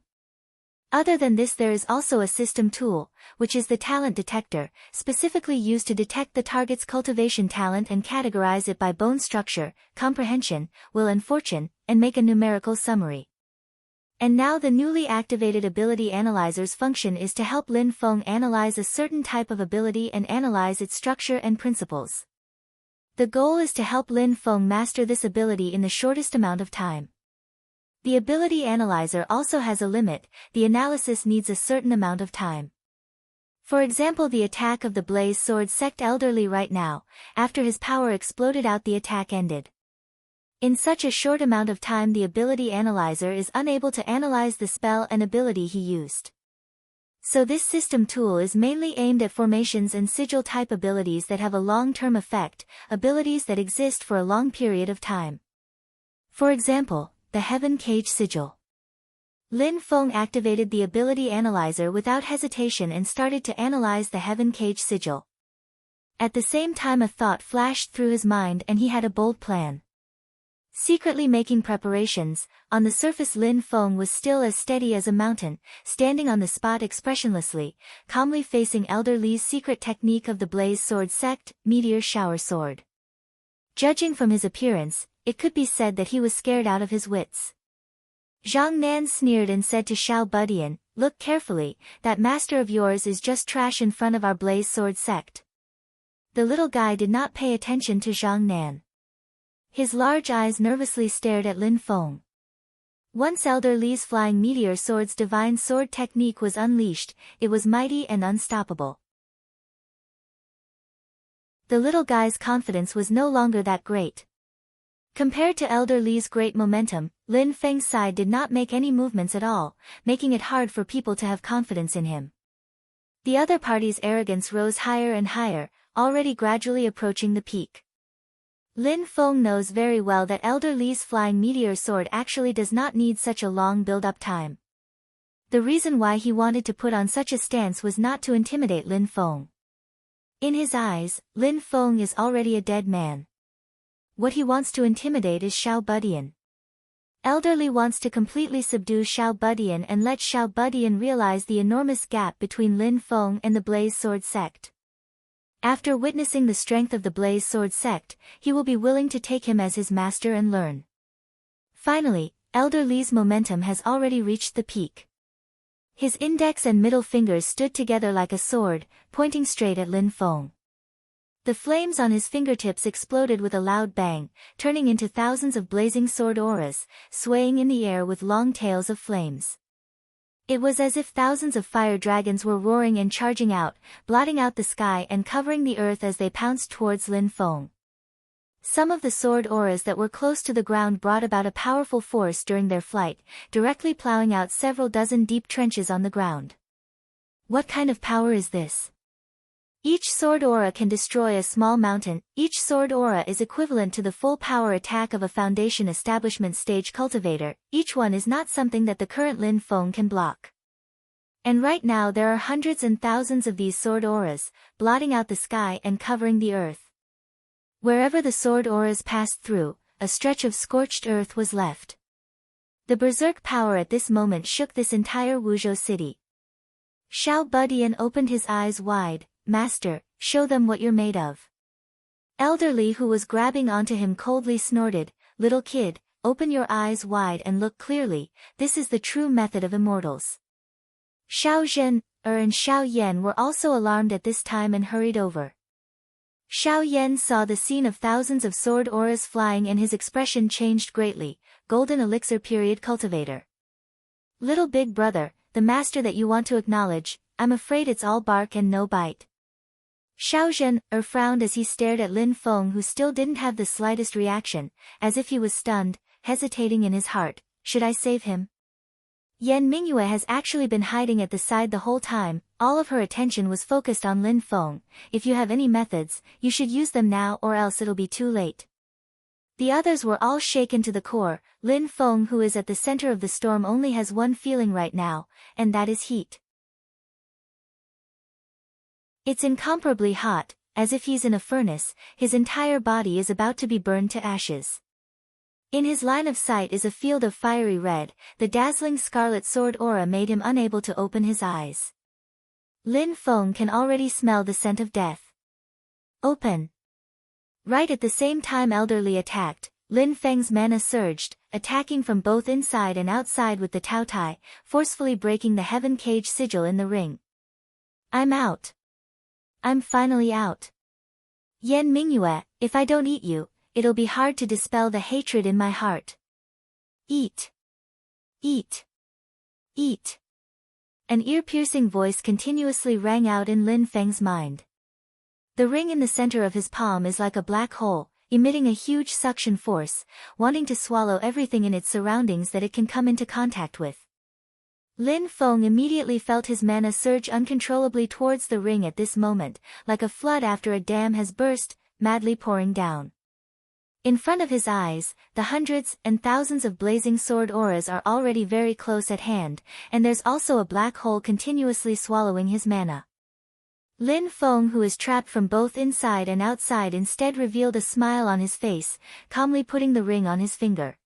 Other than this, there is also a system tool, which is the Talent Detector, specifically used to detect the target's cultivation talent and categorize it by bone structure, comprehension, will and fortune, and make a numerical summary. And now the newly activated Ability Analyzer's function is to help Lin Feng analyze a certain type of ability and analyze its structure and principles. The goal is to help Lin Feng master this ability in the shortest amount of time. The Ability Analyzer also has a limit. The analysis needs a certain amount of time. For example, the attack of the Blaze Sword sect Elder Li right now. After his power exploded out, the attack ended. In such a short amount of time, the Ability Analyzer is unable to analyze the spell and ability he used. So this system tool is mainly aimed at formations and sigil-type abilities that have a long-term effect, abilities that exist for a long period of time. For example, the Heaven Cage sigil. Lin Feng activated the Ability Analyzer without hesitation and started to analyze the Heaven Cage sigil. At the same time, a thought flashed through his mind and he had a bold plan. Secretly making preparations, on the surface Lin Feng was still as steady as a mountain, standing on the spot expressionlessly, calmly facing Elder Li's secret technique of the Blaze Sword sect, Meteor Shower Sword. Judging from his appearance, it could be said that he was scared out of his wits. Zhang Nan sneered and said to Xiao Budian, look carefully, that master of yours is just trash in front of our blaze sword sect. The little guy did not pay attention to Zhang Nan. His large eyes nervously stared at Lin Feng. Once Elder Li's flying meteor sword's divine sword technique was unleashed, it was mighty and unstoppable. The little guy's confidence was no longer that great. Compared to Elder Li's great momentum, Lin Feng's side did not make any movements at all, making it hard for people to have confidence in him. The other party's arrogance rose higher and higher, already gradually approaching the peak. Lin Feng knows very well that Elder Li's flying meteor sword actually does not need such a long build-up time. The reason why he wanted to put on such a stance was not to intimidate Lin Feng. In his eyes, Lin Feng is already a dead man. What he wants to intimidate is Xiao Budian. Elder Li wants to completely subdue Xiao Budian and let Xiao Budian realize the enormous gap between Lin Feng and the Blaze Sword sect. After witnessing the strength of the Blaze Sword sect, he will be willing to take him as his master and learn. Finally, Elder Li's momentum has already reached the peak. His index and middle fingers stood together like a sword, pointing straight at Lin Feng. The flames on his fingertips exploded with a loud bang, turning into thousands of blazing sword auras, swaying in the air with long tails of flames. It was as if thousands of fire dragons were roaring and charging out, blotting out the sky and covering the earth as they pounced towards Lin Feng. Some of the sword auras that were close to the ground brought about a powerful force during their flight, directly plowing out several dozen deep trenches on the ground. What kind of power is this? Each sword aura can destroy a small mountain. Each sword aura is equivalent to the full power attack of a foundation establishment stage cultivator. Each one is not something that the current Lin Feng can block. And right now there are hundreds and thousands of these sword auras, blotting out the sky and covering the earth. Wherever the sword auras passed through, a stretch of scorched earth was left. The berserk power at this moment shook this entire Wuzhou city. Xiao Budian opened his eyes wide. Master, show them what you're made of. Elder Li, who was grabbing onto him, coldly snorted, little kid, open your eyes wide and look clearly, this is the true method of immortals. Xiao Zhen, and Xiao Yan were also alarmed at this time and hurried over. Xiao Yan saw the scene of thousands of sword auras flying and his expression changed greatly. Golden elixir period cultivator. Little big brother, the master that you want to acknowledge, I'm afraid it's all bark and no bite. Xiao Zhen frowned as he stared at Lin Feng, who still didn't have the slightest reaction, as if he was stunned, hesitating in his heart, should I save him? Yan Mingyue has actually been hiding at the side the whole time, all of her attention was focused on Lin Feng. If you have any methods, you should use them now or else it'll be too late. The others were all shaken to the core. Lin Feng, who is at the center of the storm, only has one feeling right now, and that is heat. It's incomparably hot, as if he's in a furnace, his entire body is about to be burned to ashes. In his line of sight is a field of fiery red, the dazzling scarlet sword aura made him unable to open his eyes. Lin Feng can already smell the scent of death. Open! Right at the same time Elder Li attacked, Lin Feng's mana surged, attacking from both inside and outside with the Tao Tai, forcefully breaking the heaven cage sigil in the ring. I'm out. I'm finally out. Yan Mingyue, if I don't eat you, it'll be hard to dispel the hatred in my heart. Eat. Eat. Eat. An ear-piercing voice continuously rang out in Lin Feng's mind. The ring in the center of his palm is like a black hole, emitting a huge suction force, wanting to swallow everything in its surroundings that it can come into contact with. Lin Feng immediately felt his mana surge uncontrollably towards the ring at this moment, like a flood after a dam has burst, madly pouring down. In front of his eyes, the hundreds and thousands of blazing sword auras are already very close at hand, and there's also a black hole continuously swallowing his mana. Lin Feng, who is trapped from both inside and outside, instead revealed a smile on his face, calmly putting the ring on his finger.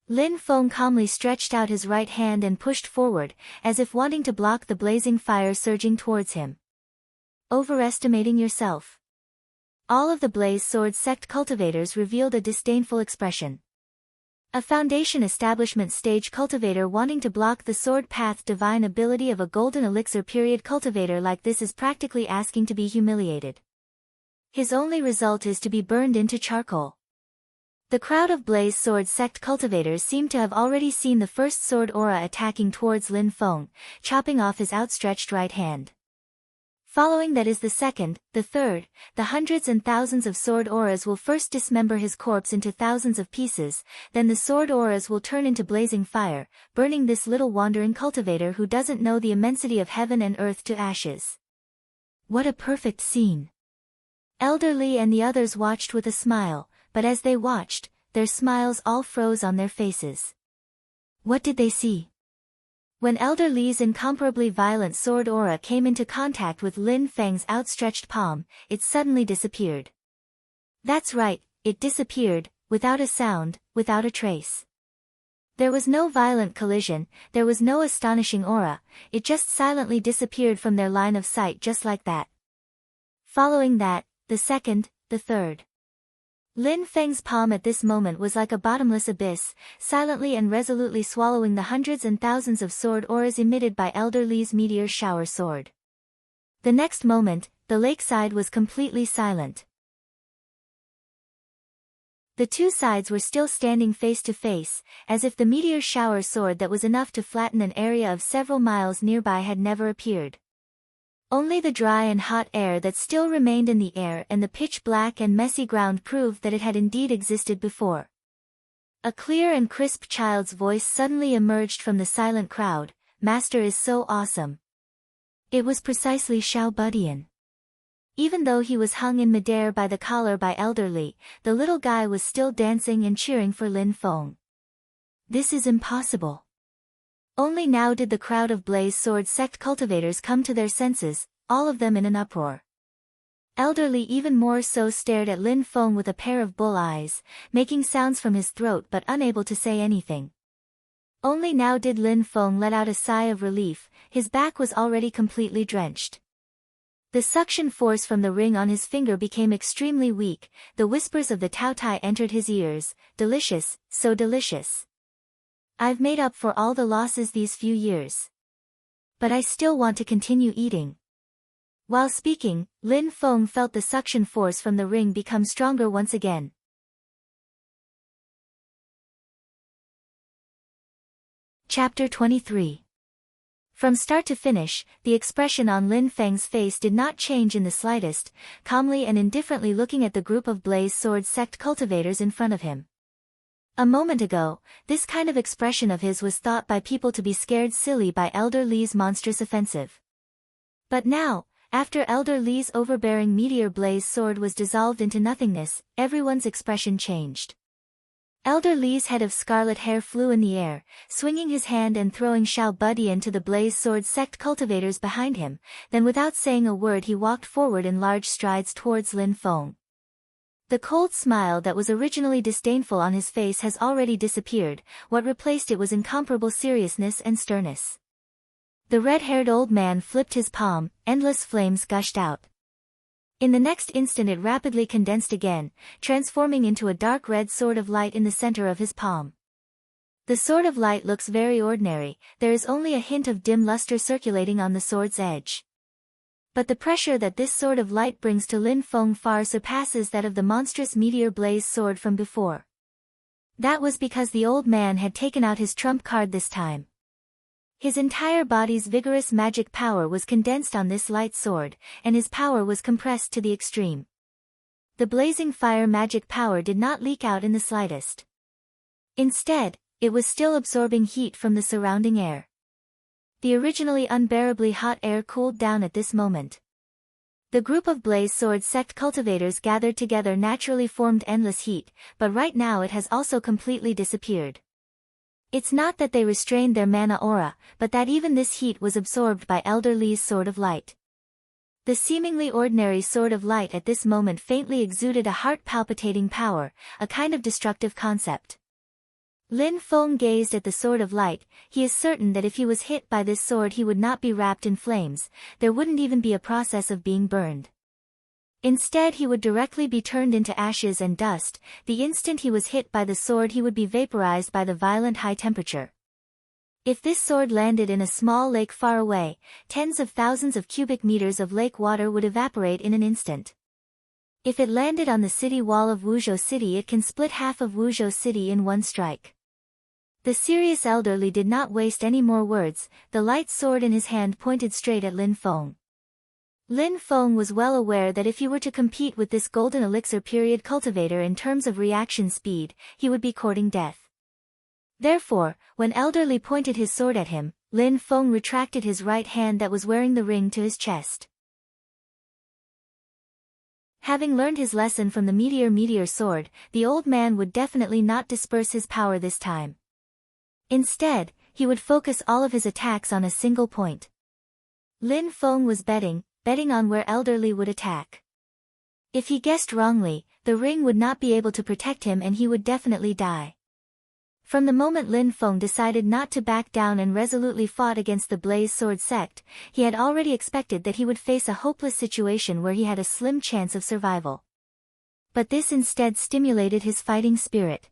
Lin Feng calmly stretched out his right hand and pushed forward, as if wanting to block the blazing fire surging towards him. Overestimating yourself. All of the Blaze Sword sect cultivators revealed a disdainful expression. A Foundation Establishment Stage Cultivator wanting to block the sword path divine ability of a Golden Elixir period cultivator like this is practically asking to be humiliated. His only result is to be burned into charcoal. The crowd of Blaze Sword Sect cultivators seem to have already seen the first sword aura attacking towards Lin Feng, chopping off his outstretched right hand. Following that is the second, the third, the hundreds and thousands of sword auras will first dismember his corpse into thousands of pieces, then the sword auras will turn into blazing fire, burning this little wandering cultivator who doesn't know the immensity of heaven and earth to ashes. What a perfect scene! Elder Li and the others watched with a smile, but as they watched, their smiles all froze on their faces. What did they see? When Elder Li's incomparably violent sword aura came into contact with Lin Feng's outstretched palm, it suddenly disappeared. That's right, it disappeared, without a sound, without a trace. There was no violent collision, there was no astonishing aura, it just silently disappeared from their line of sight just like that. Following that, the second, the third. Lin Feng's palm at this moment was like a bottomless abyss, silently and resolutely swallowing the hundreds and thousands of sword auras emitted by Elder Li's meteor shower sword. The next moment, the lakeside was completely silent. The two sides were still standing face to face, as if the meteor shower sword that was enough to flatten an area of several miles nearby had never appeared. Only the dry and hot air that still remained in the air and the pitch-black and messy ground proved that it had indeed existed before. A clear and crisp child's voice suddenly emerged from the silent crowd, "Master is so awesome." It was precisely Xiao Budian. Even though he was hung in midair by the collar by Elder Li, the little guy was still dancing and cheering for Lin Feng. This is impossible. Only now did the crowd of Blaze Sword Sect cultivators come to their senses, all of them in an uproar. Elder Li even more so stared at Lin Feng with a pair of bull eyes, making sounds from his throat but unable to say anything. Only now did Lin Feng let out a sigh of relief, his back was already completely drenched. The suction force from the ring on his finger became extremely weak, the whispers of the Tao Tai entered his ears, "Delicious, so delicious. I've made up for all the losses these few years. But I still want to continue eating." While speaking, Lin Feng felt the suction force from the ring become stronger once again. Chapter 23. From start to finish, the expression on Lin Feng's face did not change in the slightest, calmly and indifferently looking at the group of Blaze Sword Sect cultivators in front of him. A moment ago, this kind of expression of his was thought by people to be scared silly by Elder Li's monstrous offensive. But now, after Elder Li's overbearing meteor blaze sword was dissolved into nothingness, everyone's expression changed. Elder Li's head of scarlet hair flew in the air, swinging his hand and throwing Xiao Budian to the Blaze Sword Sect cultivators behind him, then without saying a word he walked forward in large strides towards Lin Feng. The cold smile that was originally disdainful on his face has already disappeared, what replaced it was incomparable seriousness and sternness. The red-haired old man flipped his palm, endless flames gushed out. In the next instant it rapidly condensed again, transforming into a dark red sword of light in the center of his palm. The sword of light looks very ordinary, there is only a hint of dim luster circulating on the sword's edge. But the pressure that this sword of light brings to Lin Feng far surpasses that of the monstrous meteor blaze sword from before. That was because the old man had taken out his trump card this time. His entire body's vigorous magic power was condensed on this light sword, and his power was compressed to the extreme. The blazing fire magic power did not leak out in the slightest. Instead, it was still absorbing heat from the surrounding air. The originally unbearably hot air cooled down at this moment. The group of Blaze Sword Sect cultivators gathered together naturally formed endless heat, but right now it has also completely disappeared. It's not that they restrained their mana aura, but that even this heat was absorbed by Elder Li's Sword of Light. The seemingly ordinary Sword of Light at this moment faintly exuded a heart-palpitating power, a kind of destructive concept. Lin Feng gazed at the Sword of Light, he is certain that if he was hit by this sword he would not be wrapped in flames, there wouldn't even be a process of being burned. Instead he would directly be turned into ashes and dust. The instant he was hit by the sword he would be vaporized by the violent high temperature. If this sword landed in a small lake far away, tens of thousands of cubic meters of lake water would evaporate in an instant. If it landed on the city wall of Wuzhou City, it can split half of Wuzhou City in one strike. The serious elderly did not waste any more words. The light sword in his hand pointed straight at Lin Feng. Lin Feng was well aware that if he were to compete with this golden elixir period cultivator in terms of reaction speed, he would be courting death. Therefore, when elderly pointed his sword at him, Lin Feng retracted his right hand that was wearing the ring to his chest. Having learned his lesson from the meteor sword, the old man would definitely not disperse his power this time. Instead, he would focus all of his attacks on a single point. Lin Feng was betting on where elderly would attack. If he guessed wrongly, the ring would not be able to protect him and he would definitely die. From the moment Lin Feng decided not to back down and resolutely fought against the Blaze Sword sect, he had already expected that he would face a hopeless situation where he had a slim chance of survival. But this instead stimulated his fighting spirit.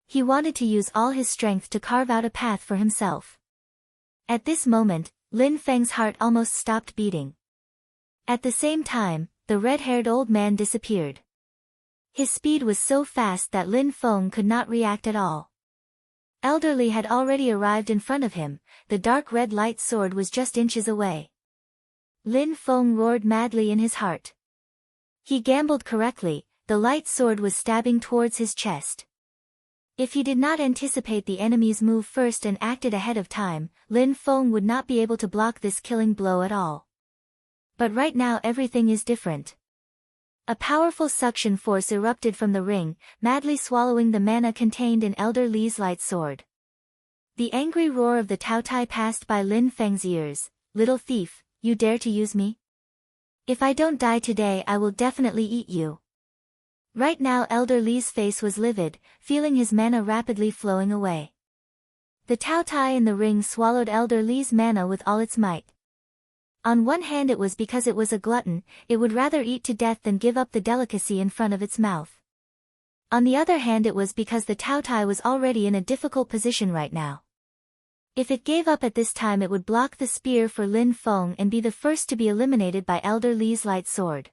He wanted to use all his strength to carve out a path for himself. At this moment, Lin Feng's heart almost stopped beating. At the same time, the red-haired old man disappeared. His speed was so fast that Lin Feng could not react at all. Elderly had already arrived in front of him. The dark red light sword was just inches away. Lin Feng roared madly in his heart. He gambled correctly. The light sword was stabbing towards his chest. If he did not anticipate the enemy's move first and acted ahead of time, Lin Feng would not be able to block this killing blow at all. But right now everything is different. A powerful suction force erupted from the ring, madly swallowing the mana contained in Elder Li's light sword. The angry roar of the Taotai passed by Lin Feng's ears. "Little thief, you dare to use me? If I don't die today, I will definitely eat you." Right now Elder Li's face was livid, feeling his mana rapidly flowing away. The Taotai in the ring swallowed Elder Li's mana with all its might. On one hand it was because it was a glutton, it would rather eat to death than give up the delicacy in front of its mouth. On the other hand it was because the Taotai was already in a difficult position right now. If it gave up at this time it would block the spear for Lin Feng and be the first to be eliminated by Elder Li's light sword.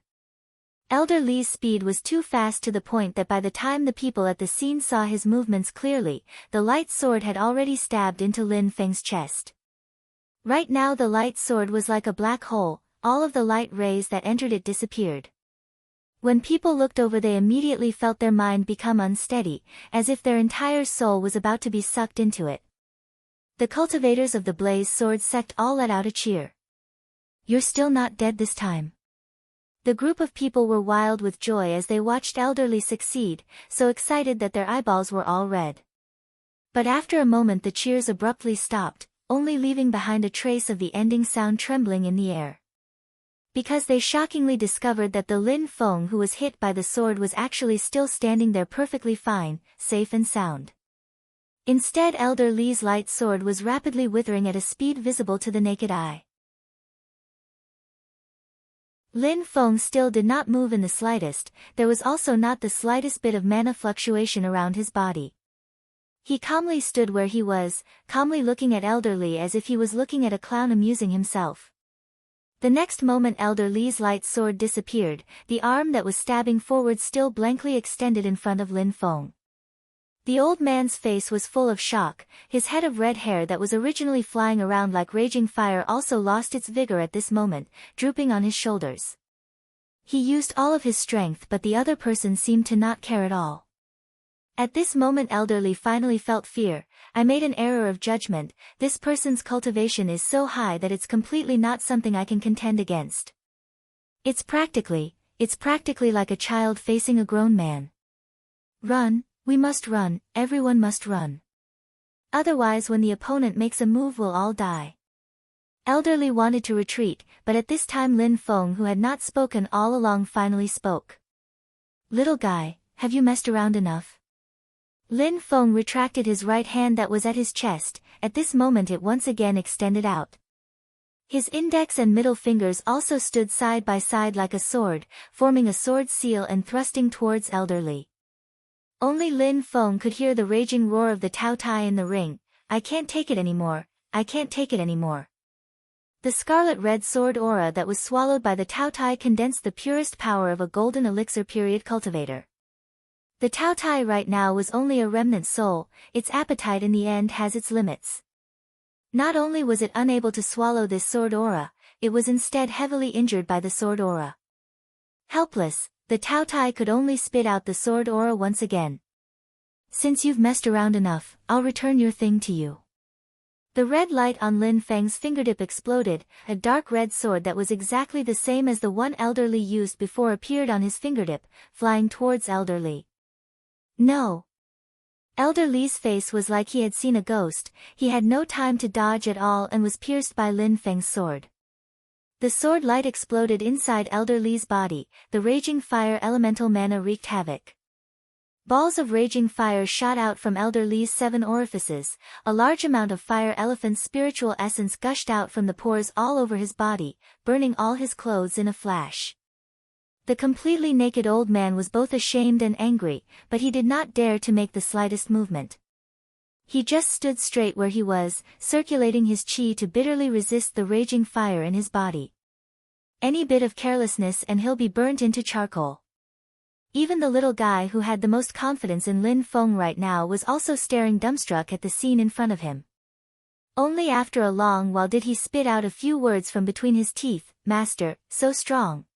Elder Li's speed was too fast to the point that by the time the people at the scene saw his movements clearly, the light sword had already stabbed into Lin Feng's chest. Right now the light sword was like a black hole, all of the light rays that entered it disappeared. When people looked over they immediately felt their mind become unsteady, as if their entire soul was about to be sucked into it. The cultivators of the Blaze Sword sect all let out a cheer. "You're still not dead this time." The group of people were wild with joy as they watched Elderly succeed, so excited that their eyeballs were all red. But after a moment the cheers abruptly stopped, only leaving behind a trace of the ending sound trembling in the air. Because they shockingly discovered that the Lin Feng who was hit by the sword was actually still standing there perfectly fine, safe and sound. Instead Elder Li's light sword was rapidly withering at a speed visible to the naked eye. Lin Feng still did not move in the slightest, there was also not the slightest bit of mana fluctuation around his body. He calmly stood where he was, calmly looking at Elder Li as if he was looking at a clown amusing himself. The next moment Elder Li's light sword disappeared, the arm that was stabbing forward still blankly extended in front of Lin Feng. The old man's face was full of shock, his head of red hair that was originally flying around like raging fire also lost its vigor at this moment, drooping on his shoulders. He used all of his strength but the other person seemed to not care at all. At this moment Elderly finally felt fear. "I made an error of judgment, this person's cultivation is so high that it's completely not something I can contend against. It's practically like a child facing a grown man. Run, we must run, everyone must run. Otherwise when the opponent makes a move we'll all die." Elderly wanted to retreat, but at this time Lin Feng who had not spoken all along finally spoke. "Little guy, have you messed around enough?" Lin Feng retracted his right hand that was at his chest, at this moment it once again extended out. His index and middle fingers also stood side by side like a sword, forming a sword seal and thrusting towards Elder Li. Only Lin Feng could hear the raging roar of the Tao Tai in the ring. I can't take it anymore, I can't take it anymore. The scarlet-red sword aura that was swallowed by the Tao Tai condensed the purest power of a golden elixir period cultivator. The Tao Tai right now was only a remnant soul, its appetite in the end has its limits. Not only was it unable to swallow this sword aura, it was instead heavily injured by the sword aura. Helpless, the Tao Tai could only spit out the sword aura once again. Since you've messed around enough, I'll return your thing to you. The red light on Lin Feng's fingertip exploded, a dark red sword that was exactly the same as the one Elder Li used before appeared on his fingertip, flying towards Elder Li. No! Elder Li's face was like he had seen a ghost, he had no time to dodge at all and was pierced by Lin Feng's sword. The sword light exploded inside Elder Li's body, the raging fire elemental mana wreaked havoc. Balls of raging fire shot out from Elder Li's 7 orifices, a large amount of fire elephant's spiritual essence gushed out from the pores all over his body, burning all his clothes in a flash. The completely naked old man was both ashamed and angry, but he did not dare to make the slightest movement. He just stood straight where he was, circulating his chi to bitterly resist the raging fire in his body. Any bit of carelessness and he'll be burnt into charcoal. Even the little guy who had the most confidence in Lin Feng right now was also staring dumbstruck at the scene in front of him. Only after a long while did he spit out a few words from between his teeth, "Master, so strong."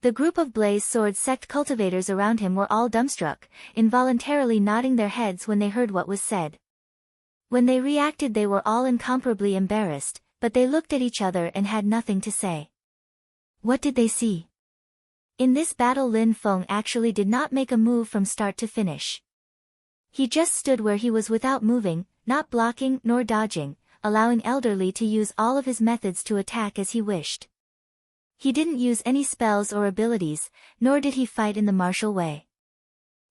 The group of Blaze Sword sect cultivators around him were all dumbstruck, involuntarily nodding their heads when they heard what was said. When they reacted they were all incomparably embarrassed, but they looked at each other and had nothing to say. What did they see? In this battle Lin Feng actually did not make a move from start to finish. He just stood where he was without moving, not blocking nor dodging, allowing Elder Li to use all of his methods to attack as he wished. He didn't use any spells or abilities, nor did he fight in the martial way.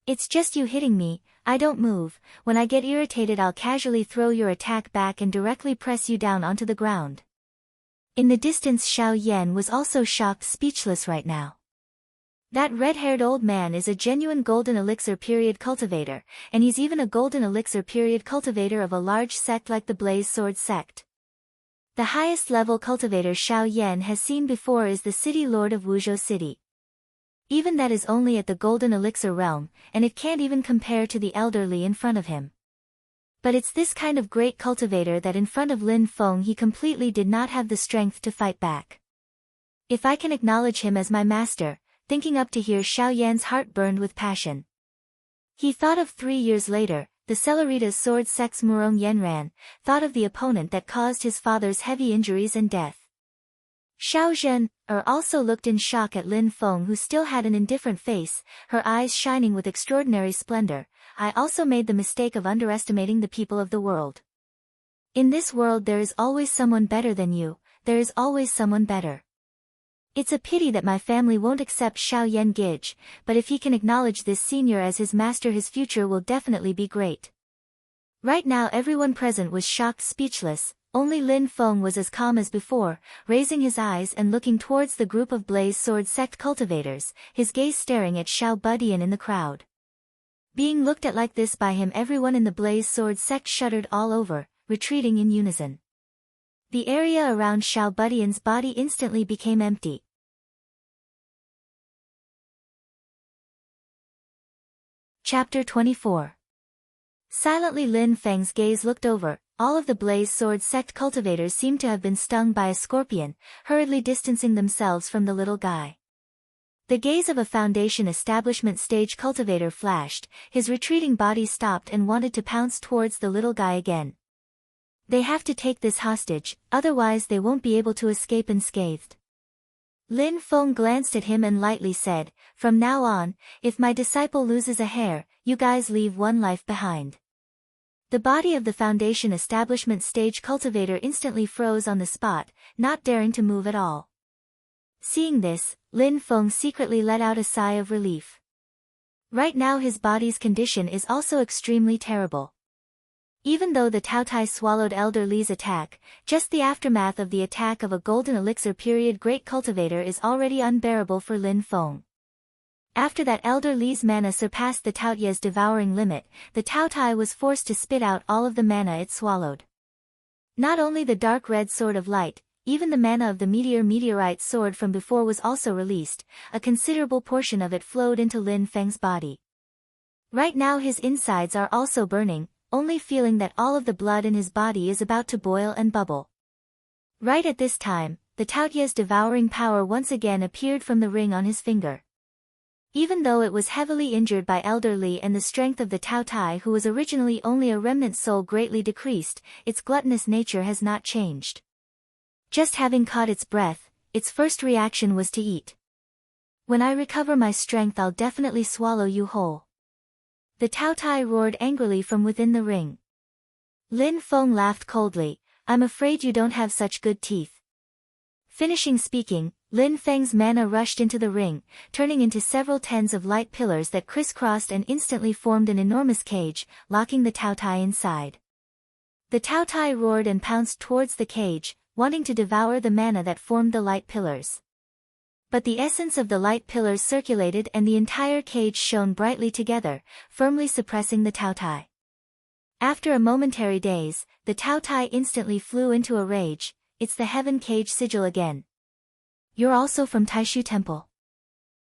It's just you hitting me, I don't move, when I get irritated I'll casually throw your attack back and directly press you down onto the ground. In the distance Xiao Yan was also shocked, speechless right now. That red-haired old man is a genuine golden elixir period cultivator, and he's even a golden elixir period cultivator of a large sect like the Blaze Sword sect. The highest level cultivator Xiao Yan has seen before is the city lord of Wuzhou City. Even that is only at the golden elixir realm, and it can't even compare to the Elder Li in front of him. But it's this kind of great cultivator that in front of Lin Feng he completely did not have the strength to fight back. If I can acknowledge him as my master, thinking up to here Xiao Yan's heart burned with passion. He thought of 3 years later, the Celeritas Sword Sect's Murong Yenran, thought of the opponent that caused his father's heavy injuries and death. Xiao Zhen also looked in shock at Lin Feng, who still had an indifferent face, her eyes shining with extraordinary splendor. I also made the mistake of underestimating the people of the world. In this world there is always someone better than you, there is always someone better. It's a pity that my family won't accept Xiao Yan Gij, but if he can acknowledge this senior as his master his future will definitely be great. Right now everyone present was shocked, speechless, only Lin Feng was as calm as before, raising his eyes and looking towards the group of Blaze Sword sect cultivators, his gaze staring at Xiao Budian in the crowd. Being looked at like this by him, everyone in the Blaze Sword sect shuddered all over, retreating in unison. The area around Xiao Budian's body instantly became empty. Chapter 24. Silently Lin Feng's gaze looked over. All of the Blaze Sword sect cultivators seemed to have been stung by a scorpion, hurriedly distancing themselves from the little guy. The gaze of a Foundation establishment stage cultivator flashed, his retreating body stopped and wanted to pounce towards the little guy again. They have to take this hostage, otherwise they won't be able to escape unscathed. Lin Feng glanced at him and lightly said, "From now on, if my disciple loses a hair, you guys leave one life behind." The body of the Foundation establishment stage cultivator instantly froze on the spot, not daring to move at all. Seeing this, Lin Feng secretly let out a sigh of relief. Right now his body's condition is also extremely terrible. Even though the Taotai swallowed Elder Li's attack, just the aftermath of the attack of a golden elixir period great cultivator is already unbearable for Lin Feng. After that Elder Li's mana surpassed the Taoyu's devouring limit, the Taotai was forced to spit out all of the mana it swallowed. Not only the dark red sword of light, even the mana of the meteorite sword from before was also released, a considerable portion of it flowed into Lin Feng's body. Right now his insides are also burning, only feeling that all of the blood in his body is about to boil and bubble. Right at this time, the Taoyu's devouring power once again appeared from the ring on his finger. Even though it was heavily injured by Elder Li and the strength of the Taotai who was originally only a remnant soul greatly decreased, its gluttonous nature has not changed. Just having caught its breath, its first reaction was to eat. When I recover my strength I'll definitely swallow you whole. The Taotai roared angrily from within the ring. Lin Feng laughed coldly, I'm afraid you don't have such good teeth. Finishing speaking, Lin Feng's mana rushed into the ring, turning into several tens of light pillars that crisscrossed and instantly formed an enormous cage, locking the Taotai inside. The Taotai roared and pounced towards the cage, wanting to devour the mana that formed the light pillars. But the essence of the light pillars circulated and the entire cage shone brightly together, firmly suppressing the Taotai. After a momentary daze, the Taotai instantly flew into a rage. It's the heaven cage sigil again. You're also from Taishu Temple.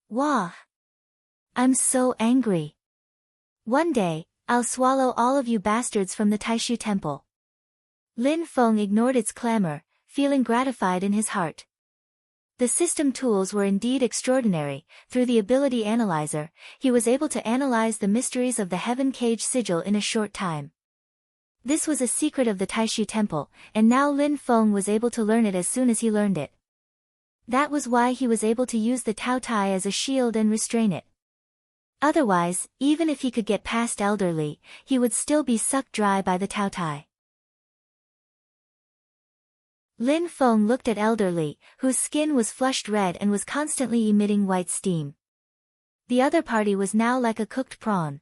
Wah! I'm so angry. One day, I'll swallow all of you bastards from the Taishu Temple. Lin Feng ignored its clamor, feeling gratified in his heart. The system tools were indeed extraordinary. Through the ability analyzer, he was able to analyze the mysteries of the heaven cage sigil in a short time. This was a secret of the Taishu Temple, and now Lin Feng was able to learn it as soon as he learned it. That was why he was able to use the Taotai as a shield and restrain it. Otherwise, even if he could get past Elder Li, he would still be sucked dry by the Taotai. Lin Feng looked at Elder Li, whose skin was flushed red and was constantly emitting white steam. The other party was now like a cooked prawn.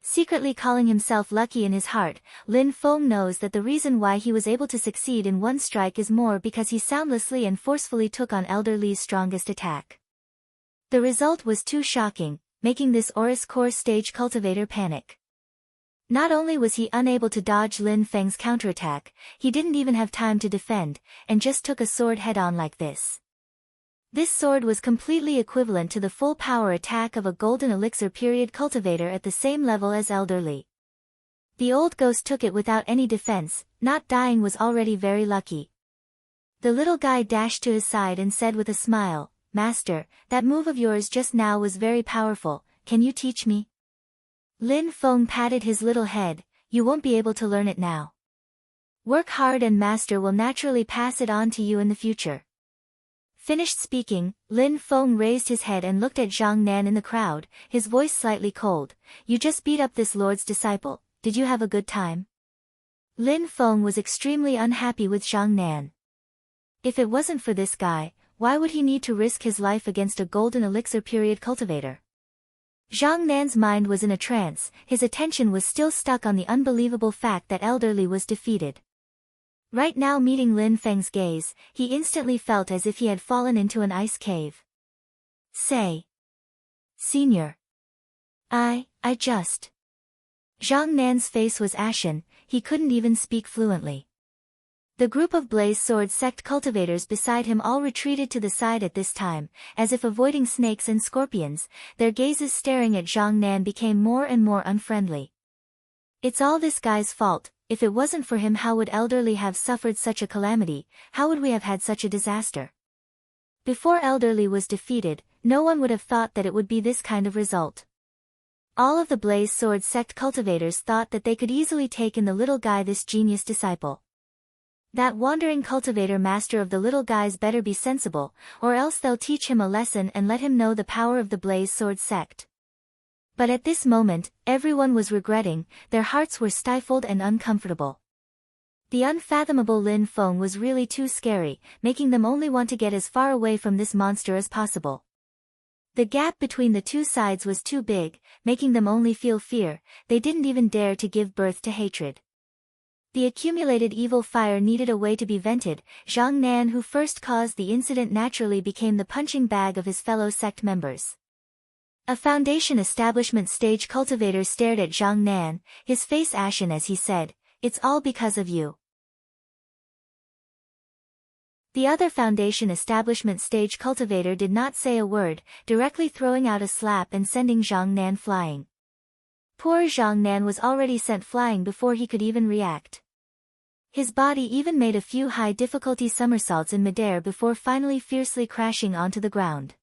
Secretly calling himself lucky in his heart, Lin Feng knows that the reason why he was able to succeed in one strike is more because he soundlessly and forcefully took on Elder Li's strongest attack. The result was too shocking, making this Oris Core stage cultivator panic. Not only was he unable to dodge Lin Feng's counterattack, he didn't even have time to defend, and just took a sword head-on like this. This sword was completely equivalent to the full power attack of a golden elixir period cultivator at the same level as Elder Li. The old ghost took it without any defense, not dying was already very lucky. The little guy dashed to his side and said with a smile, Master, that move of yours just now was very powerful, can you teach me? Lin Feng patted his little head, you won't be able to learn it now. Work hard and Master will naturally pass it on to you in the future. Finished speaking, Lin Feng raised his head and looked at Zhang Nan in the crowd, his voice slightly cold. You just beat up this Lord's disciple, did you have a good time? Lin Feng was extremely unhappy with Zhang Nan. If it wasn't for this guy, why would he need to risk his life against a golden elixir period cultivator? Zhang Nan's mind was in a trance, his attention was still stuck on the unbelievable fact that Elder Li was defeated. Right now meeting Lin Feng's gaze, he instantly felt as if he had fallen into an ice cave. Say. Senior. I just. Zhang Nan's face was ashen, he couldn't even speak fluently. The group of Blaze Sword sect cultivators beside him all retreated to the side at this time, as if avoiding snakes and scorpions, their gazes staring at Zhang Nan became more and more unfriendly. It's all this guy's fault. If it wasn't for him, how would Elder Li have suffered such a calamity? How would we have had such a disaster? Before Elder Li was defeated, no one would have thought that it would be this kind of result. All of the Blaze Sword sect cultivators thought that they could easily take in the little guy, this genius disciple. That wandering cultivator master of the little guys better be sensible, or else they'll teach him a lesson and let him know the power of the Blaze Sword sect. But at this moment, everyone was regretting, their hearts were stifled and uncomfortable. The unfathomable Lin Feng was really too scary, making them only want to get as far away from this monster as possible. The gap between the two sides was too big, making them only feel fear, they didn't even dare to give birth to hatred. The accumulated evil fire needed a way to be vented. Zhang Nan, who first caused the incident, naturally became the punching bag of his fellow sect members. A Foundation establishment stage cultivator stared at Zhang Nan, his face ashen as he said, "It's all because of you." The other Foundation establishment stage cultivator did not say a word, directly throwing out a slap and sending Zhang Nan flying. Poor Zhang Nan was already sent flying before he could even react. His body even made a few high-difficulty somersaults in midair before finally fiercely crashing onto the ground.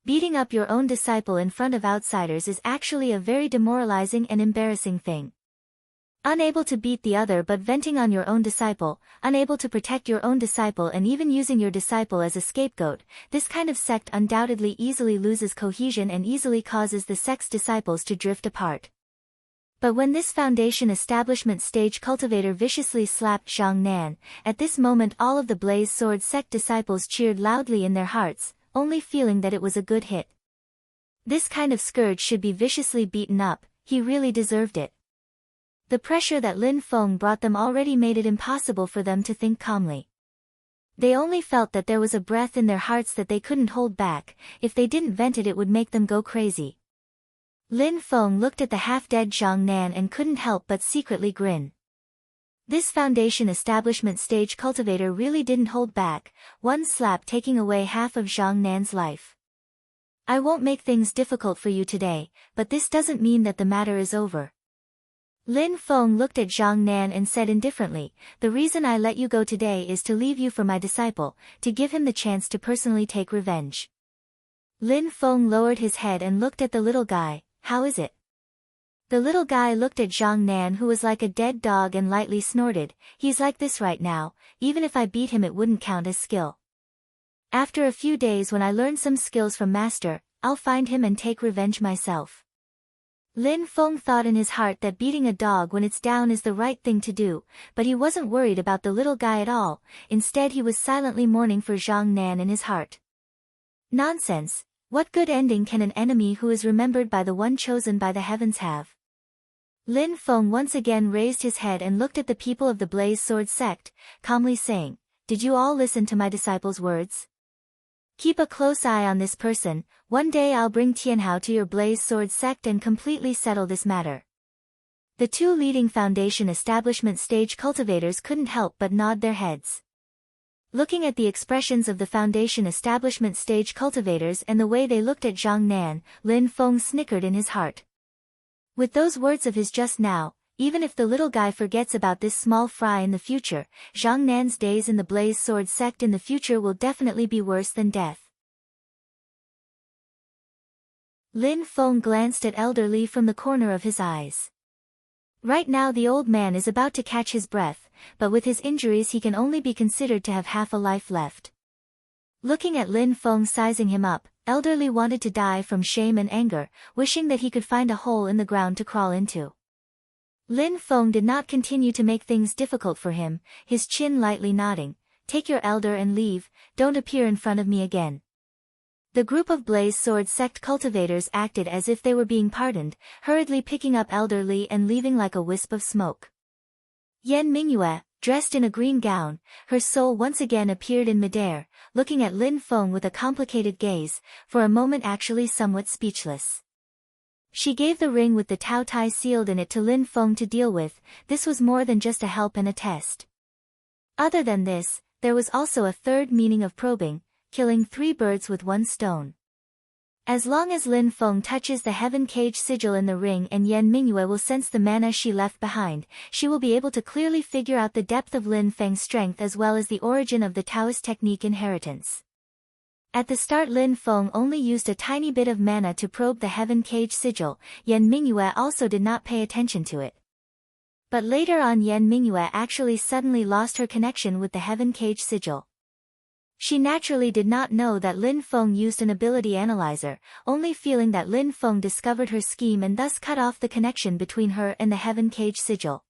Beating up your own disciple in front of outsiders is actually a very demoralizing and embarrassing thing. Unable to beat the other but venting on your own disciple, unable to protect your own disciple and even using your disciple as a scapegoat, this kind of sect undoubtedly easily loses cohesion and easily causes the sect's disciples to drift apart. But when this Foundation establishment stage cultivator viciously slapped Zhang Nan, at this moment all of the Blaze Sword sect disciples cheered loudly in their hearts, only feeling that it was a good hit. This kind of scourge should be viciously beaten up, he really deserved it. The pressure that Lin Feng brought them already made it impossible for them to think calmly. They only felt that there was a breath in their hearts that they couldn't hold back. If they didn't vent it, it would make them go crazy. Lin Feng looked at the half-dead Zhang Nan and couldn't help but secretly grin. This Foundation establishment stage cultivator really didn't hold back, one slap taking away half of Zhang Nan's life. "I won't make things difficult for you today, but this doesn't mean that the matter is over." Lin Feng looked at Zhang Nan and said indifferently, "The reason I let you go today is to leave you for my disciple, to give him the chance to personally take revenge." Lin Feng lowered his head and looked at the little guy. "How is it?" The little guy looked at Zhang Nan, who was like a dead dog, and lightly snorted. "He's like this right now, even if I beat him it wouldn't count as skill. After a few days, when I learn some skills from Master, I'll find him and take revenge myself." Lin Feng thought in his heart that beating a dog when it's down is the right thing to do, but he wasn't worried about the little guy at all. Instead he was silently mourning for Zhang Nan in his heart. Nonsense! What good ending can an enemy who is remembered by the one chosen by the heavens have? Lin Feng once again raised his head and looked at the people of the Blaze Sword sect, calmly saying, "Did you all listen to my disciple's words? Keep a close eye on this person. One day I'll bring Tianhao to your Blaze Sword sect and completely settle this matter." The two leading Foundation establishment stage cultivators couldn't help but nod their heads. Looking at the expressions of the Foundation establishment stage cultivators and the way they looked at Zhang Nan, Lin Feng snickered in his heart. With those words of his just now, even if the little guy forgets about this small fry in the future, Zhang Nan's days in the Blaze Sword sect in the future will definitely be worse than death. Lin Feng glanced at Elder Li from the corner of his eyes. Right now the old man is about to catch his breath, but with his injuries he can only be considered to have half a life left. Looking at Lin Feng sizing him up, Elder Li wanted to die from shame and anger, wishing that he could find a hole in the ground to crawl into. Lin Feng did not continue to make things difficult for him, his chin lightly nodding. "Take your elder and leave, don't appear in front of me again." The group of Blaze Sword sect cultivators acted as if they were being pardoned, hurriedly picking up Elder Li and leaving like a wisp of smoke. Yan Mingyue, dressed in a green gown, her soul once again appeared in midair, looking at Lin Feng with a complicated gaze, for a moment actually somewhat speechless. She gave the ring with the Tao Tai sealed in it to Lin Feng to deal with. This was more than just a help and a test. Other than this, there was also a third meaning of probing, killing 3 birds with 1 stone. As long as Lin Feng touches the heaven cage sigil in the ring and Yan Mingyue will sense the mana she left behind, she will be able to clearly figure out the depth of Lin Feng's strength as well as the origin of the Taoist technique inheritance. At the start Lin Feng only used a tiny bit of mana to probe the heaven cage sigil. Yan Mingyue also did not pay attention to it. But later on Yan Mingyue actually suddenly lost her connection with the heaven cage sigil. She naturally did not know that Lin Feng used an ability analyzer, only feeling that Lin Feng discovered her scheme and thus cut off the connection between her and the heaven cage sigil.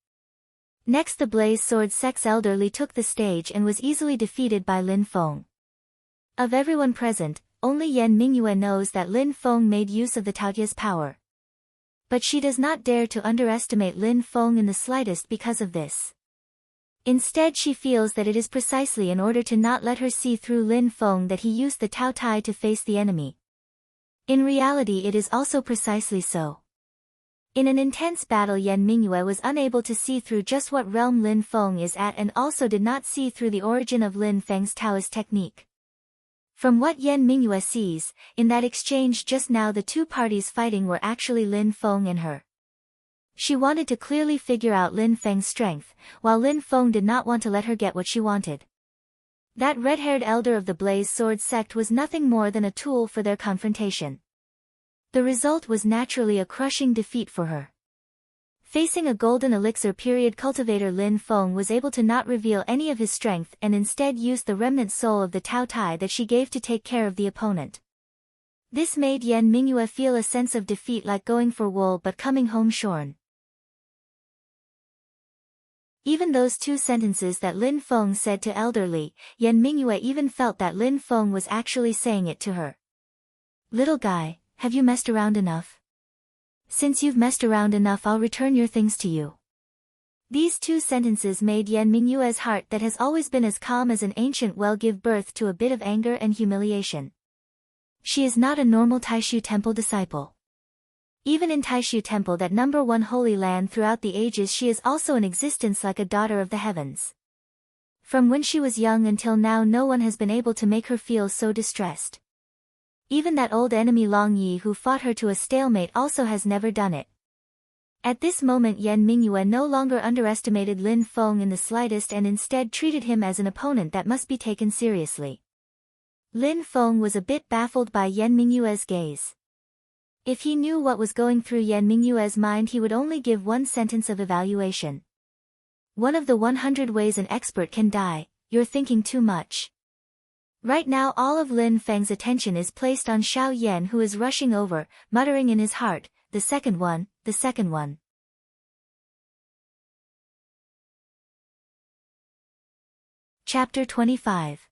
Next the Blaze Sword sect's Elder Li took the stage and was easily defeated by Lin Feng. Of everyone present, only Yan Mingyue knows that Lin Feng made use of the Taotia's power. But she does not dare to underestimate Lin Feng in the slightest because of this. Instead she feels that it is precisely in order to not let her see through Lin Feng that he used the Tao Tai to face the enemy. In reality it is also precisely so. In an intense battle Yan Mingyue was unable to see through just what realm Lin Feng is at and also did not see through the origin of Lin Feng's Taoist technique. From what Yan Mingyue sees, in that exchange just now the two parties fighting were actually Lin Feng and her. She wanted to clearly figure out Lin Feng's strength, while Lin Feng did not want to let her get what she wanted. That red-haired elder of the Blaze Sword sect was nothing more than a tool for their confrontation. The result was naturally a crushing defeat for her. Facing a golden elixir period cultivator, Lin Feng was able to not reveal any of his strength and instead used the remnant soul of the Tao Tai that she gave to take care of the opponent. This made Yan Mingyue feel a sense of defeat, like going for wool but coming home shorn. Even those two sentences that Lin Feng said to elderly, Yan Mingyue even felt that Lin Feng was actually saying it to her. Little guy, have you messed around enough? Since you've messed around enough, I'll return your things to you. These two sentences made Yan Mingyue's heart that has always been as calm as an ancient well give birth to a bit of anger and humiliation. She is not a normal Taishu Temple disciple. Even in Taishu Temple, that #1 holy land throughout the ages, she is also in existence like a daughter of the heavens. From when she was young until now, no one has been able to make her feel so distressed. Even that old enemy Long Yi who fought her to a stalemate also has never done it. At this moment Yan Mingyue no longer underestimated Lin Feng in the slightest and instead treated him as an opponent that must be taken seriously. Lin Feng was a bit baffled by Yan Mingyue's gaze. If he knew what was going through Yan Mingyue's mind, he would only give one sentence of evaluation. One of the 100 ways an expert can die, you're thinking too much. Right now all of Lin Feng's attention is placed on Xiao Yan, who is rushing over, muttering in his heart, the second one, the second one. Chapter 25.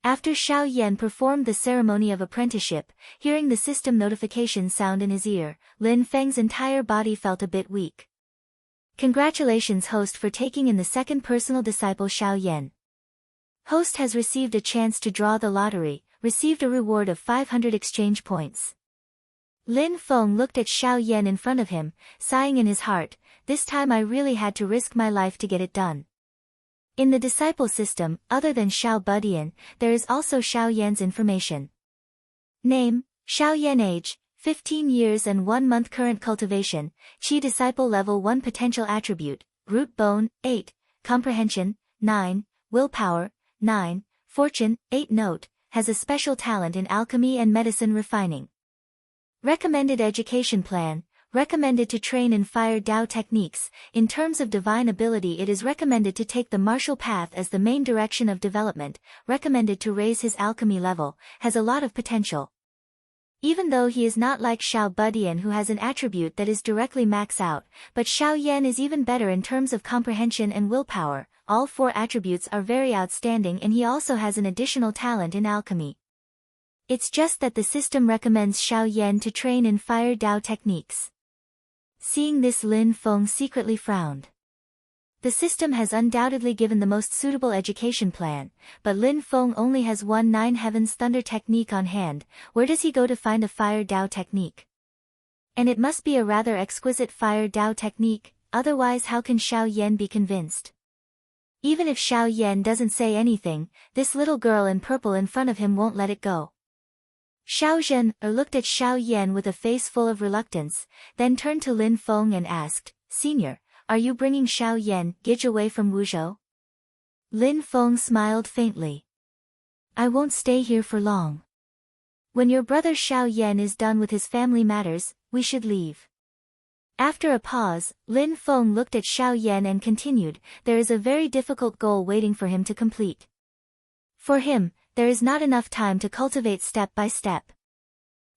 After Xiao Yan performed the ceremony of apprenticeship, hearing the system notification sound in his ear, Lin Feng's entire body felt a bit weak. Congratulations host for taking in the second personal disciple Xiao Yan. Host has received a chance to draw the lottery, received a reward of 500 exchange points. Lin Feng looked at Xiao Yan in front of him, sighing in his heart, this time I really had to risk my life to get it done. In the disciple system, other than Xiao Budian, there is also Xiao Yan's information. Name, Xiao Yan. Age, 15 years and 1 month. Current cultivation, Qi disciple level 1. Potential attribute, root bone, 8, comprehension, 9, willpower, 9, fortune, 8. Note, has a special talent in alchemy and medicine refining. Recommended education plan, recommended to train in fire Dao techniques. In terms of divine ability, it is recommended to take the martial path as the main direction of development, recommended to raise his alchemy level, has a lot of potential. Even though he is not like Xiao Budian who has an attribute that is directly max out, but Xiao Yan is even better in terms of comprehension and willpower, all 4 attributes are very outstanding, and he also has an additional talent in alchemy. It's just that the system recommends Xiao Yan to train in fire Dao techniques. Seeing this, Lin Feng secretly frowned. The system has undoubtedly given the most suitable education plan, but Lin Feng only has one 9 Heavens Thunder technique on hand. Where does he go to find a fire Dao technique? And it must be a rather exquisite fire Dao technique, otherwise how can Xiao Yan be convinced? Even if Xiao Yan doesn't say anything, this little girl in purple in front of him won't let it go. Xiao Zhen looked at Xiao Yan with a face full of reluctance, then turned to Lin Feng and asked, Senior, are you bringing Xiao Yan Gij away from Wuzhou? Lin Feng smiled faintly. I won't stay here for long. When your brother Xiao Yan is done with his family matters, we should leave. After a pause, Lin Feng looked at Xiao Yan and continued, there is a very difficult goal waiting for him to complete. For him, there is not enough time to cultivate step by step.